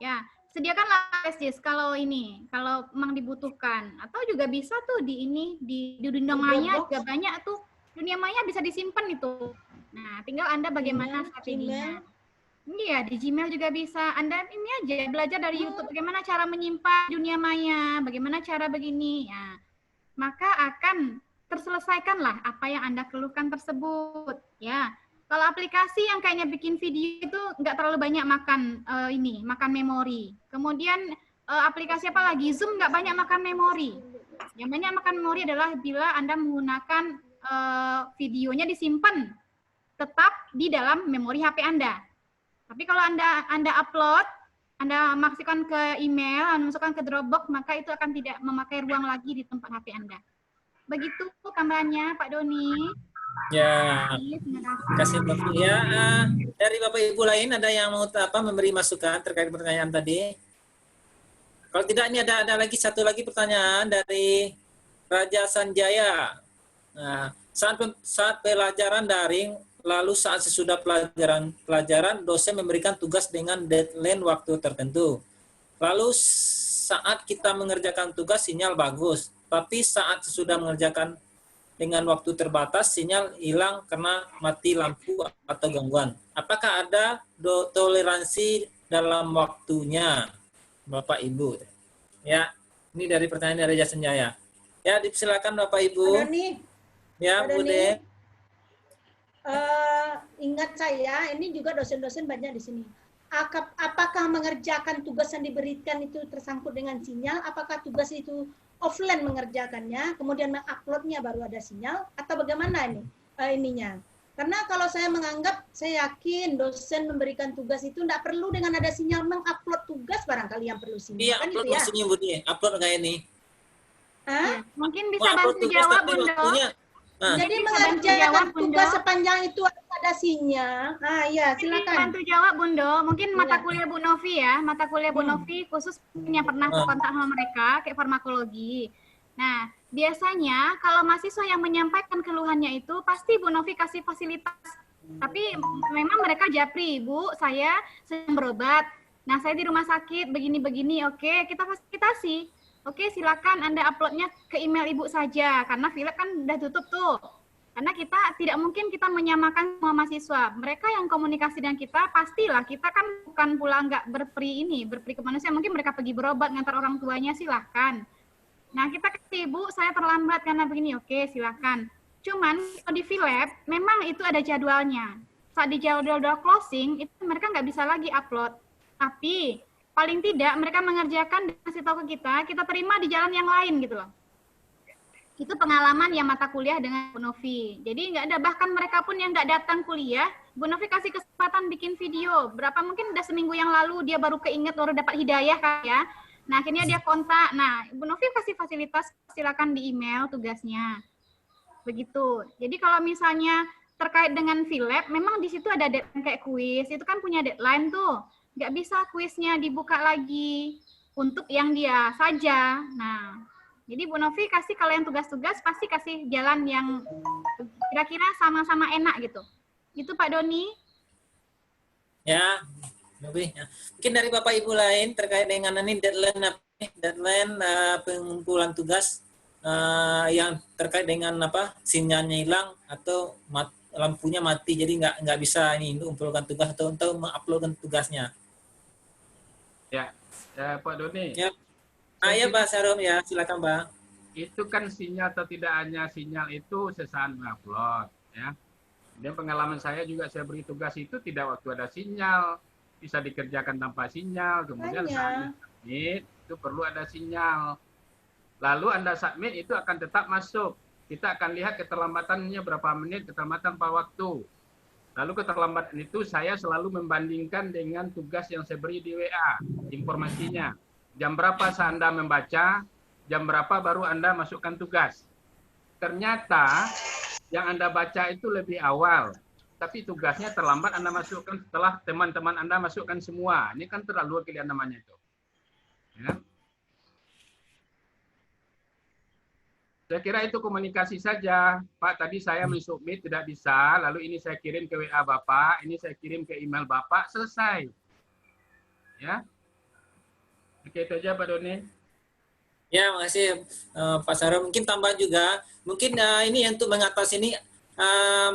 Ya, sediakanlah flash disk kalau memang dibutuhkan. Atau juga bisa tuh di dunia maya juga banyak tuh. Dunia maya bisa disimpan itu. Nah, tinggal Anda bagaimana strateginya. Iya, di Gmail juga bisa. Anda ini aja belajar dari YouTube bagaimana cara menyimpan dunia maya, bagaimana cara begini. Ya, maka akan terselesaikanlah apa yang Anda keluhkan tersebut. Ya, kalau aplikasi yang kayaknya bikin video itu nggak terlalu banyak makan makan memori. Kemudian aplikasi apa lagi? Zoom nggak banyak makan memori. Yang banyak makan memori adalah bila Anda menggunakan videonya disimpan tetap di dalam memori HP Anda. Tapi kalau Anda upload, Anda masukkan ke email, Anda masukkan ke Dropbox, maka itu akan tidak memakai ruang lagi di tempat HP Anda. Begitu tambahannya, Pak Doni. Ya, terima kasih Mbak Fia. Dari Bapak Ibu lain ada yang mau memberi masukan terkait pertanyaan tadi? Kalau tidak, ini ada lagi satu lagi pertanyaan dari Raja Sanjaya. Nah, saat pelajaran daring, lalu saat sesudah pelajaran, dosen memberikan tugas dengan deadline waktu tertentu. Lalu saat kita mengerjakan tugas, sinyal bagus. Tapi saat sesudah mengerjakan dengan waktu terbatas, sinyal hilang karena mati lampu atau gangguan. Apakah ada toleransi dalam waktunya, Bapak Ibu? Ya, ini dari pertanyaan dari Jason Jaya. Ya, dipersilakan Bapak Ibu. Ya, Bu De. Ingat saya, ini juga dosen-dosen banyak di sini. Apakah mengerjakan tugas yang diberikan itu tersangkut dengan sinyal? Apakah tugas itu offline mengerjakannya, kemudian menguploadnya baru ada sinyal? Atau bagaimana ini ininya? Karena kalau saya menganggap, saya yakin dosen memberikan tugas itu tidak perlu dengan ada sinyal mengupload tugas, barangkali yang perlu sinyal. Iya, kan upload gitu ya? maksudnya Bu De. Upload kayak ini. Mungkin bisa bantu jawab, Bunda. Jadi mengerjakan tugas sepanjang itu ada sinyal. Ya, silakan. Bantu jawab, Bundo. Mungkin mata kuliah Bu Novi ya, mata kuliah Bu Novi khusus yang pernah kontak sama mereka kayak farmakologi. Nah, biasanya kalau mahasiswa yang menyampaikan keluhannya itu pasti Bu Novi kasih fasilitas. Tapi memang mereka japri, Bu, saya sedang berobat. Nah, saya di rumah sakit begini-begini. Oke, kita fasilitasi. Oke, silakan Anda uploadnya ke email Ibu saja karena Philip kan udah tutup tuh. Karena kita tidak mungkin kita menyamakan semua mahasiswa. Mereka yang komunikasi dengan kita pastilah kita kan bukan pula nggak berperi kemanusiaan. Mungkin mereka pergi berobat ngantar orang tuanya, silahkan. Nah, kita kasih, Bu, saya terlambat karena begini. Oke, silakan. Cuman kalau di Philab memang itu ada jadwalnya. Saat di jadwal closing itu mereka nggak bisa lagi upload. Tapi paling tidak mereka mengerjakan dan kasih tahu ke kita terima di jalan yang lain gitu loh. Itu pengalaman yang mata kuliah dengan Bu Novi. Jadi nggak ada, bahkan mereka pun yang nggak datang kuliah, Bu Novi kasih kesempatan bikin video. Berapa mungkin udah seminggu yang lalu dia baru keinget, baru dapat hidayah kan ya. Nah, akhirnya dia kontak. Nah, Bu Novi kasih fasilitas, silakan di email tugasnya. Begitu. Jadi kalau misalnya terkait dengan Philab, memang di situ ada deadline kayak kuis. Itu kan punya deadline tuh. Nggak bisa kuisnya dibuka lagi untuk yang dia saja. Nah, jadi Bu Novi kasih kalau yang tugas-tugas pasti kasih jalan yang kira-kira sama-sama enak gitu. Itu Pak Doni. Ya, Novi. Ya. Mungkin dari Bapak Ibu lain terkait dengan ini deadline pengumpulan tugas yang terkait dengan sinyalnya hilang atau lampunya mati, jadi nggak bisa ini untuk mengumpulkan tugas atau untuk menguploadkan tugasnya. Ya, Pak Doni. Ya. Ya Pak Sarum, ya silakan Pak. Itu kan sinyal atau tidak hanya sinyal itu sesaat mengupload, ya. Dan pengalaman saya juga, saya beri tugas itu tidak waktu ada sinyal, bisa dikerjakan tanpa sinyal, kemudian saat submit itu perlu ada sinyal. Lalu Anda submit itu akan tetap masuk. Kita akan lihat keterlambatannya berapa menit, keterlambatan apa waktu. Lalu keterlambatan itu saya selalu membandingkan dengan tugas yang saya beri di WA, informasinya. Jam berapa Anda membaca, jam berapa baru Anda masukkan tugas. Ternyata yang Anda baca itu lebih awal, tapi tugasnya terlambat Anda masukkan setelah teman-teman Anda masukkan semua. Ini kan terlalu pilihan namanya itu. Ya. Saya kira itu komunikasi saja. Pak, tadi saya mensubmit tidak bisa, lalu ini saya kirim ke WA Bapak, ini saya kirim ke email Bapak, selesai. Ya. Oke, itu aja Pak Doni. Ya, makasih Pak Sarum. Mungkin tambah juga, mungkin ini untuk mengatasi ini,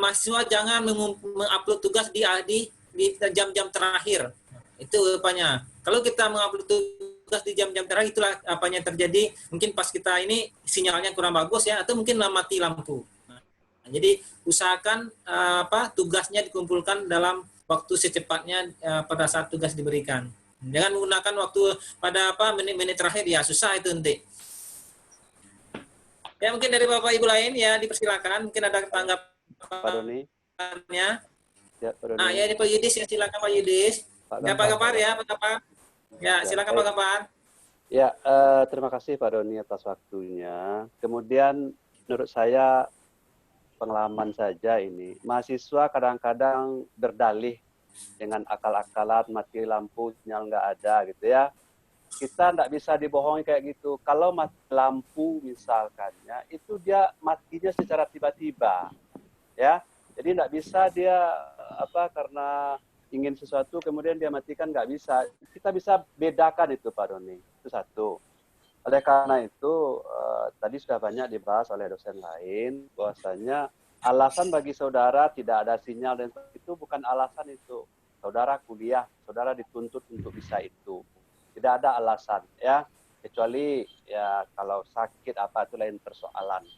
mahasiswa jangan mengupload tugas di jam-jam terakhir. Itu apanya. Kalau kita mengupload tugas di jam-jam terakhir, itulah apanya terjadi. Mungkin pas kita ini sinyalnya kurang bagus ya, atau mungkin mati lampu. Nah, jadi usahakan tugasnya dikumpulkan dalam waktu secepatnya pada saat tugas diberikan. Jangan menggunakan waktu pada menit-menit terakhir, ya susah itu nanti. Ya mungkin dari Bapak Ibu lain ya dipersilakan, mungkin ada tanggapan Pak Doni. Ya, Pak Doni. Nah, ya ini Pak Yudis ya, silakan Pak Yudis. Ya Pak Gapar ya, Pak Gapar. Ya, silakan Pak Gapar. Ya, terima kasih Pak Doni atas waktunya. Kemudian menurut saya pengalaman saja ini, mahasiswa kadang-kadang berdalih dengan akal-akalan, mati lampu, sinyal nggak ada gitu ya. Kita nggak bisa dibohongi kayak gitu. Kalau mati lampu misalkannya, itu dia matinya secara tiba-tiba, ya. Jadi nggak bisa dia karena ingin sesuatu kemudian dia matikan, nggak bisa. Kita bisa bedakan itu Pak Doni. Itu satu. Oleh karena itu tadi sudah banyak dibahas oleh dosen lain bahwasanya alasan bagi saudara tidak ada sinyal dan itu bukan alasan itu. Saudara kuliah, saudara dituntut untuk bisa itu. Tidak ada alasan ya, kecuali ya kalau sakit apa itu lain persoalan.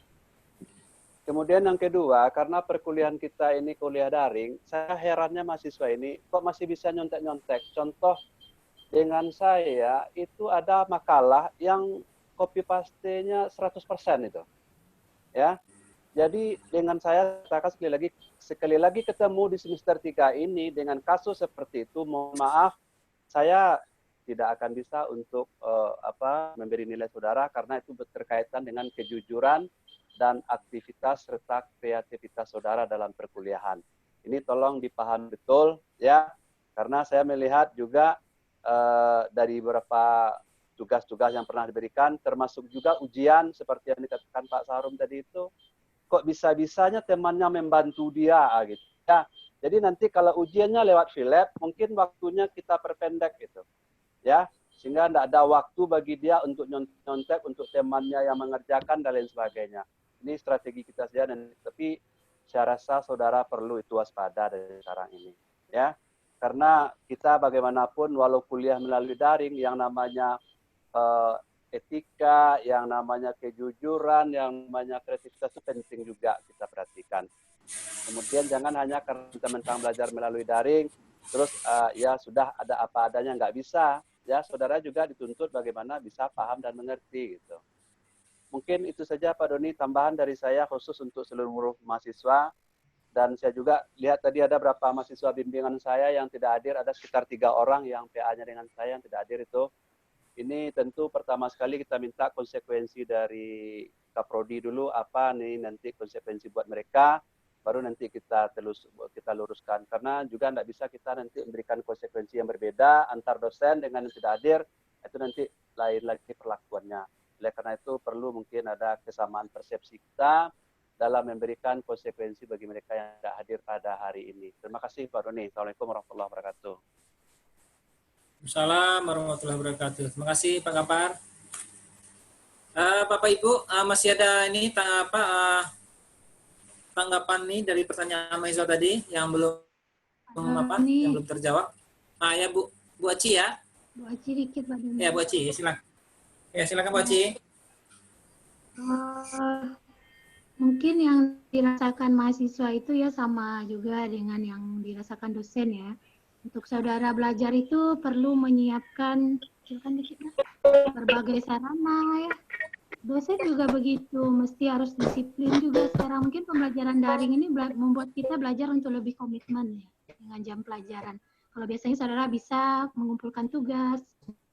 Kemudian yang kedua, karena perkuliahan kita ini kuliah daring, saya herannya mahasiswa ini kok masih bisa nyontek-nyontek. Contoh dengan saya itu ada makalah yang copy paste-nya 100% itu. Ya. Jadi dengan saya katakan sekali lagi ketemu di semester 3 ini dengan kasus seperti itu, mohon maaf saya tidak akan bisa untuk memberi nilai saudara karena itu berkaitan dengan kejujuran dan aktivitas serta kreativitas saudara dalam perkuliahan. Ini tolong dipahami betul ya, karena saya melihat juga dari beberapa tugas-tugas yang pernah diberikan, termasuk juga ujian seperti yang dikatakan Pak Sarum tadi itu, kok bisa-bisanya temannya membantu dia gitu. Ya, jadi nanti kalau ujiannya lewat Philep, mungkin waktunya kita perpendek gitu. Ya, sehingga tidak ada waktu bagi dia untuk nyontek untuk temannya yang mengerjakan dan lain sebagainya. Ini strategi kita saja, dan tapi saya rasa saudara perlu itu waspada dari sekarang ini. Ya, karena kita bagaimanapun walau kuliah melalui daring, yang namanya etika, yang namanya kejujuran, yang namanya kreativitas itu penting juga kita perhatikan. Kemudian jangan hanya karena mentang-mentang belajar melalui daring, terus ya sudah ada apa adanya, nggak bisa. Ya, saudara juga dituntut bagaimana bisa paham dan mengerti gitu. Mungkin itu saja Pak Doni, tambahan dari saya khusus untuk seluruh mahasiswa. Dan saya juga lihat tadi ada berapa mahasiswa bimbingan saya yang tidak hadir, ada sekitar 3 orang yang PA-nya dengan saya yang tidak hadir itu. Ini tentu pertama sekali kita minta konsekuensi dari Kaprodi dulu, apa nih nanti konsekuensi buat mereka, baru nanti kita luruskan. Karena juga tidak bisa kita nanti memberikan konsekuensi yang berbeda antar dosen dengan yang tidak hadir, itu nanti lain lagi perlakuannya. Oleh karena itu perlu mungkin ada kesamaan persepsi kita dalam memberikan konsekuensi bagi mereka yang tidak hadir pada hari ini. Terima kasih Pak Doni. Assalamualaikum warahmatullahi wabarakatuh. Assalamualaikum warahmatullahi wabarakatuh. Terima kasih Pak Kapar. Bapak Ibu, masih ada ini tanggapan nih dari pertanyaan mahasiswa tadi yang belum yang belum terjawab. Ya Bu Aci ya. Bu Aci dikit Pak Doni. Ya Bu Aci, silakan. Ya silakan Bu Aci. Mungkin yang dirasakan mahasiswa itu ya sama juga dengan yang dirasakan dosen ya. Untuk saudara belajar itu perlu menyiapkan berbagai sarana ya. Dosen juga begitu, mesti harus disiplin juga sekarang. Mungkin pembelajaran daring ini membuat kita belajar untuk lebih komitmen ya dengan jam pelajaran. Kalau biasanya saudara bisa mengumpulkan tugas,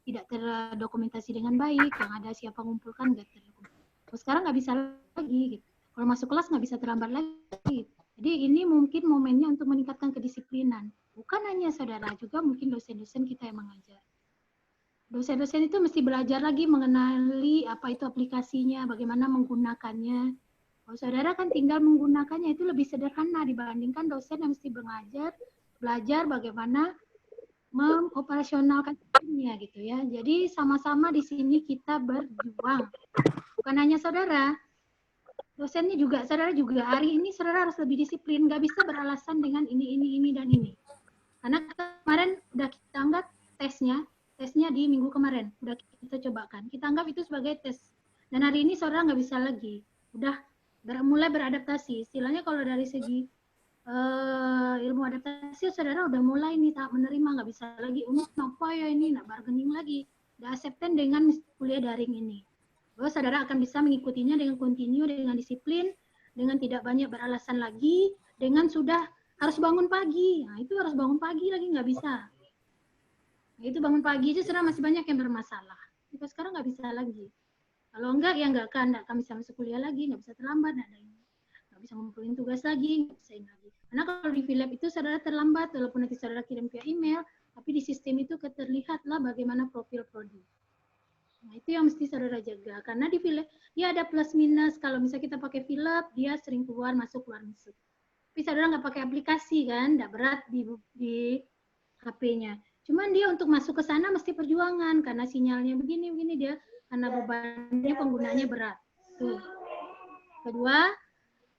tidak terdokumentasi dengan baik, yang ada siapa mengumpulkan nggak terdokumentasi. Kalau sekarang nggak bisa lagi gitu. Kalau masuk kelas nggak bisa terlambat lagi. Jadi ini mungkin momennya untuk meningkatkan kedisiplinan. Bukan hanya saudara, juga mungkin dosen-dosen kita yang mengajar. Dosen-dosen itu mesti belajar lagi mengenali apa itu aplikasinya, bagaimana menggunakannya. Kalau saudara kan tinggal menggunakannya, itu lebih sederhana dibandingkan dosen yang mesti belajar bagaimana mengoperasionalkannya gitu ya. Jadi sama-sama di sini kita berjuang. Bukan hanya saudara, dosennya juga, saudara juga. Hari ini saudara harus lebih disiplin, nggak bisa beralasan dengan ini, dan ini. Karena kemarin udah kita anggap tesnya di minggu kemarin, udah kita cobakan. Kita anggap itu sebagai tes. Dan hari ini saudara nggak bisa lagi. Udah mulai beradaptasi. Istilahnya kalau dari segi ilmu adaptasi, saudara udah mulai nih tahap menerima, nggak bisa lagi, kenapa ya ini, nggak bargaining lagi. Udah acceptan dengan kuliah daring ini. Bahwa saudara akan bisa mengikutinya dengan kontinu, dengan disiplin, dengan tidak banyak beralasan lagi, dengan sudah harus bangun pagi. Nah, itu harus bangun pagi lagi nggak bisa. Nah, itu bangun pagi aja sudah masih banyak yang bermasalah. Itu sekarang nggak bisa lagi. Kalau enggak, ya nggak akan bisa masuk kuliah lagi, nggak bisa terlambat, nggak bisa ngumpulin tugas lagi, nggak bisa ini lagi. Karena kalau di Philep itu saudara terlambat, walaupun nanti saudara kirim via email, tapi di sistem itu terlihatlah bagaimana profil prodi. Nah, itu yang mesti saudara jaga. Karena di Philep, dia ada plus minus. Kalau misalnya kita pakai Philep, dia sering keluar masuk. Tapi saudara nggak pakai aplikasi kan, nggak berat di HP-nya. Cuman dia untuk masuk ke sana mesti perjuangan, karena sinyalnya begini dia, karena bebannya penggunanya berat. Tuh. Kedua,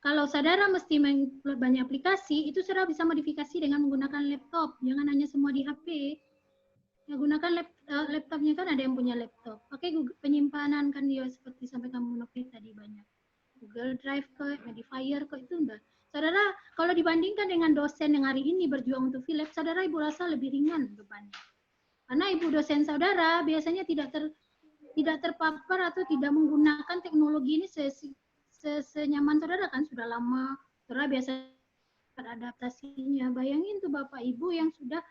kalau saudara mesti banyak aplikasi, itu saudara bisa modifikasi dengan menggunakan laptop. Jangan hanya semua di HP. Ya, gunakan laptopnya, kan ada yang punya laptop. Pakai penyimpanan kan dia seperti sampai kamu menopik tadi banyak. Google Drive ke, Mediafire ke, itu enggak. Saudara, kalau dibandingkan dengan dosen yang hari ini berjuang untuk Philep, saudara ibu rasa lebih ringan bebannya. Karena ibu dosen saudara biasanya tidak terpapar atau tidak menggunakan teknologi ini senyaman saudara kan, sudah lama. Saudara biasa adaptasinya. Bayangin tuh Bapak Ibu yang sudah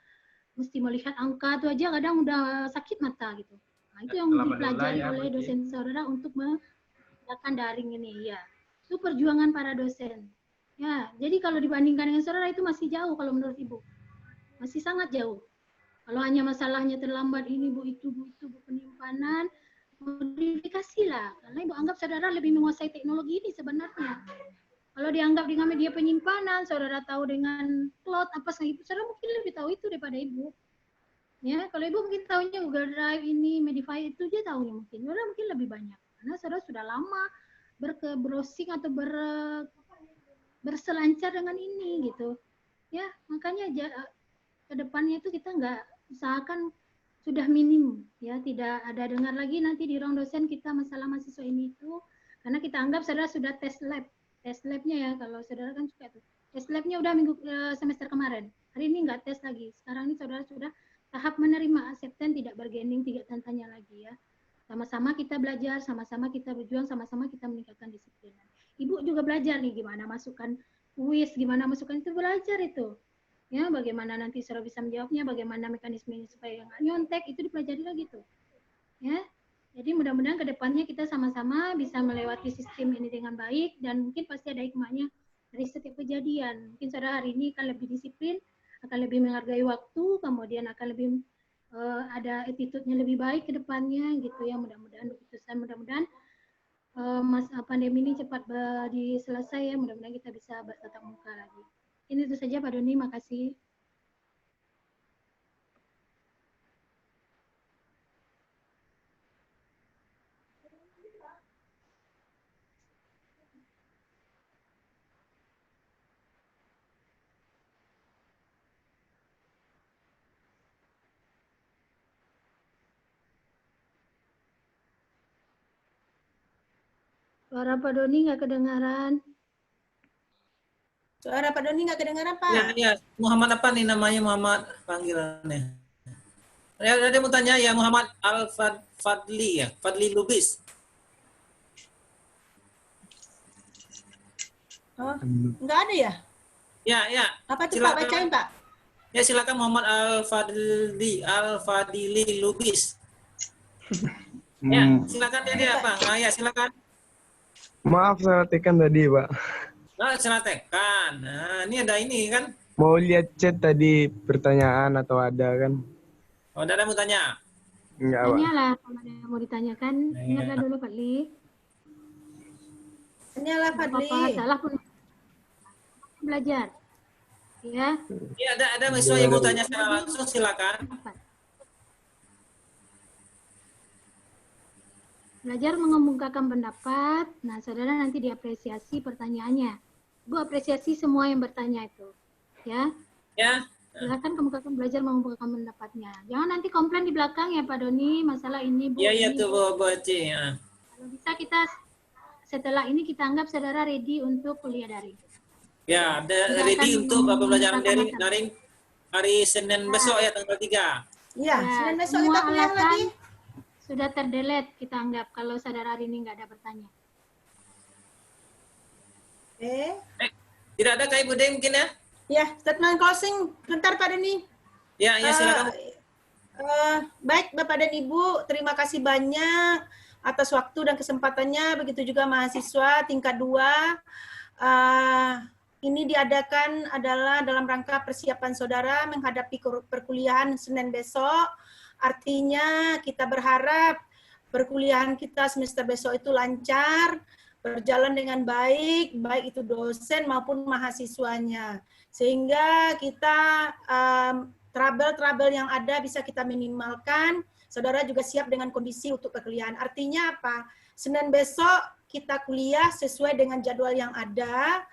mesti melihat angka itu aja kadang udah sakit mata gitu. Nah, itu yang dipelajari oleh dosen saudara untuk menggunakan daring ini ya. Itu perjuangan para dosen. Ya, jadi kalau dibandingkan dengan saudara itu masih jauh kalau menurut Ibu. Masih sangat jauh. Kalau hanya masalahnya terlambat ini Bu itu Bu penyimpanan, modifikasilah. Karena Ibu anggap saudara lebih menguasai teknologi ini sebenarnya. Kalau dianggap dengan media penyimpanan, saudara tahu dengan cloud apa saja, saudara mungkin lebih tahu itu daripada Ibu. Ya, kalau Ibu mungkin tahunya Google Drive ini, Medify itu dia tahunya mungkin. Saudara mungkin lebih banyak. Karena saudara sudah lama browsing atau berselancar dengan ini gitu. Ya, makanya ke depannya itu kita nggak usahakan sudah minim ya, tidak ada dengar lagi nanti di ruang dosen kita masalah mahasiswa ini itu, karena kita anggap saudara sudah tes labnya ya, kalau saudara kan suka tuh tes labnya udah semester kemarin, hari ini nggak tes lagi, sekarang ini saudara sudah tahap menerima acceptance, tidak bargaining, tidak tanya lagi ya, sama-sama kita belajar, sama-sama kita berjuang, sama-sama kita meningkatkan disiplin. Ibu juga belajar nih gimana masukkan kuis, gimana masukkan itu, belajar itu ya, bagaimana nanti saudara bisa menjawabnya, bagaimana mekanismenya supaya nggak nyontek, itu dipelajari lagi tuh ya. Jadi mudah-mudahan ke depannya kita sama-sama bisa melewati sistem ini dengan baik, dan mungkin pasti ada hikmahnya dari setiap kejadian. Mungkin saudara hari ini akan lebih disiplin, akan lebih menghargai waktu, kemudian akan lebih ada attitude-nya lebih baik ke depannya gitu ya, mudah-mudahan begitu. Mudah-mudahan pandemi ini cepat diselesai ya, mudah-mudahan kita bisa bertatap muka lagi. Ini itu saja Pak Doni, makasih. Suara Pak Doni nggak kedengaran. Suara Pak Doni nggak kedengaran, Pak. Ya, Muhammad apa nih namanya, Muhammad panggilannya? Ada mau tanya ya, Muhammad Al-Fadli ya, Fadli Lubis. Oh, nggak ada ya? Ya. Apa tuh Pak, bacain Pak? Ya silakan Muhammad Al-Fadli Lubis. Ya, silakan jadi apa? Nah, ya silakan. Maaf saya tekan tadi Pak. Nah, salah tekan. Nah, ini ada ini kan. Mau lihat chat tadi pertanyaan atau ada kan? Oh, ada mau tanya? Enggak, Pak. Tanyalah kalau ada yang mau ditanyakan. Ingatlah dulu Fadli. Tanyalah Fadli. Apa salah pun belajar. Ya. Iya, ada mahasiswa yang mau tanya secara langsung, silakan. Belajar mengemukakan pendapat. Nah, saudara nanti diapresiasi pertanyaannya. Bu apresiasi semua yang bertanya itu, ya. Ya. Silakan kemukakan, belajar mengemukakan pendapatnya. Jangan nanti komplain di belakang ya Pak Doni, masalah ini Bu. Iya tuh Bu Aci. Ya. Kalau bisa kita setelah ini kita anggap saudara ready untuk kuliah daring. Ya, ready untuk pembelajaran daring hari Senin besok ya, tanggal 3. Iya, Senin besok kita kuliah lagi. Sudah terdelete kita anggap kalau saudara hari ini nggak ada bertanya. Tidak ada Kak Ibu Deng mungkin ya? Ya, statement closing bentar Pak Deni. Ya, silakan. Baik Bapak dan Ibu, terima kasih banyak atas waktu dan kesempatannya, begitu juga mahasiswa tingkat 2. Ini diadakan adalah dalam rangka persiapan saudara menghadapi perkuliahan Senin besok. Artinya kita berharap perkuliahan kita semester besok itu lancar, berjalan dengan baik, baik itu dosen maupun mahasiswanya. Sehingga kita trouble-trouble yang ada bisa kita minimalkan. Saudara juga siap dengan kondisi untuk perkuliahan. Artinya apa? Senin besok kita kuliah sesuai dengan jadwal yang ada.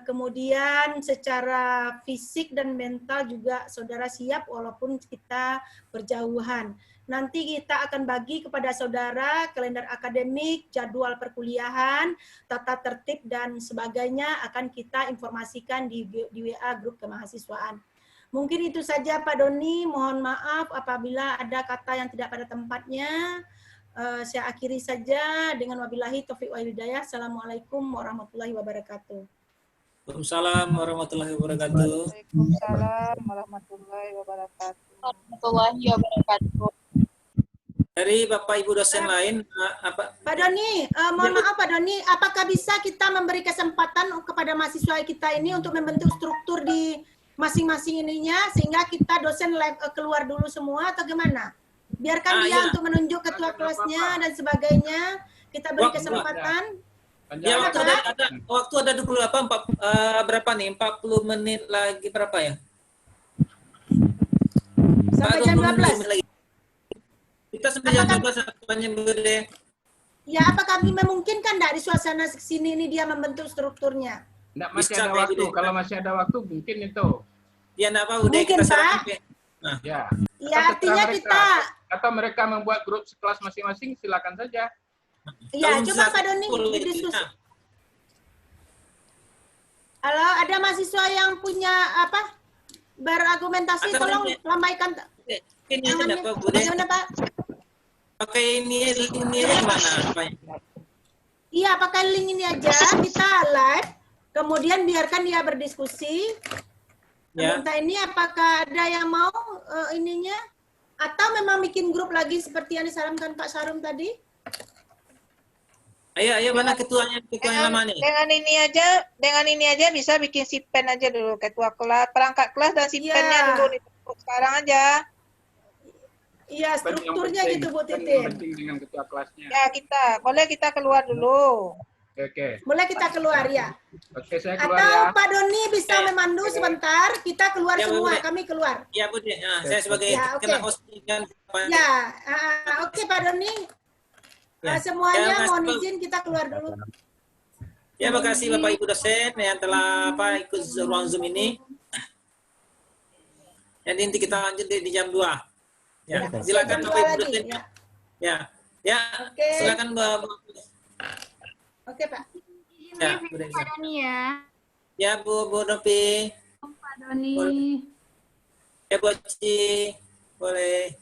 Kemudian secara fisik dan mental juga saudara siap walaupun kita berjauhan. Nanti kita akan bagi kepada saudara kalender akademik, jadwal perkuliahan, tata tertib dan sebagainya akan kita informasikan di WA grup kemahasiswaan. Mungkin itu saja Pak Doni, mohon maaf apabila ada kata yang tidak pada tempatnya. Saya akhiri saja dengan wabillahi taufiq wal hidayah. Assalamualaikum warahmatullahi wabarakatuh. Waalaikumsalam warahmatullahi wabarakatuh. Waalaikumsalam warahmatullahi wabarakatuh. Warahmatullahi wabarakatuh. Dari Bapak Ibu dosen lain, apa? Pak Doni, mohon maaf Pak Doni, apakah bisa kita memberi kesempatan kepada mahasiswa kita ini untuk membentuk struktur di masing-masing ininya sehingga kita dosen keluar dulu semua atau gimana? Biarkan dia untuk menunjuk ketua kelasnya dan sebagainya. Kita beri kesempatan. Ya, waktu ada 28 berapa nih? 40 menit lagi berapa ya? Sampai jam 12. Lagi. Kita sampai jam 12 apanya boleh. Ya, apa kami memungkinkan enggak di suasana sini ini dia membentuk strukturnya? Enggak, masih ada waktu. Kalau masih ada waktu mungkin itu. Ya, enggak apa udah mungkin, kita Pak. Nah, ya. Ya, artinya kita atau mereka membuat grup sekelas masing-masing, silakan saja. Ya, coba Pak Doni berdiskusi. Halo, ada mahasiswa yang punya apa? Berargumentasi, tolong lambaikan. Bagaimana, Pak? Pakai ini gimana? Iya, pakai link ini aja. Kita live. Kemudian biarkan dia berdiskusi. Ya. Minta ini apakah ada yang mau ininya? Atau memang bikin grup lagi seperti yang disarankan Pak Sarum tadi? Ayo mana ketuanya nama nih? Dengan ini aja bisa bikin sipen aja dulu, ketua kelas, perangkat kelas dan sipennya dulu sekarang aja. Iya, strukturnya gitu Bu Titin. Penting dengan ketua kelasnya. Ya, boleh kita keluar dulu. Oke. Boleh kita keluar ya. Oke, saya keluar atau ya. Pak Doni bisa memandu sebentar, kita keluar Ya, semua, boleh. kami keluar. Ya, Bu. Saya sebagai kena hosting kan. Ya, oke Pak Doni. Ya. Semuanya Ya, mohon izin kita keluar dulu. Ya, makasih Bapak Ibu dosen yang telah ikut ruang Zoom ini. Dan nanti kita lanjut di jam 2. Ya, silakan Bapak Ibu dosen. Ya. Oke. Silakan Bapak. Oke, Pak. Ya, Pak Doni ya. Ya, Bu Nopi. Pak Doni. Ya, Bu Ci. Boleh.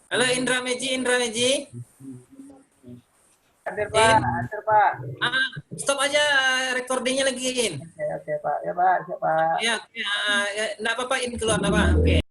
Halo Indra Meji. Hadir Pak. Stop aja recordingnya lagi. Oke Pak, ya Pak, siap Pak. Ya, enggak apa-apa, keluar, enggak apa. Oke.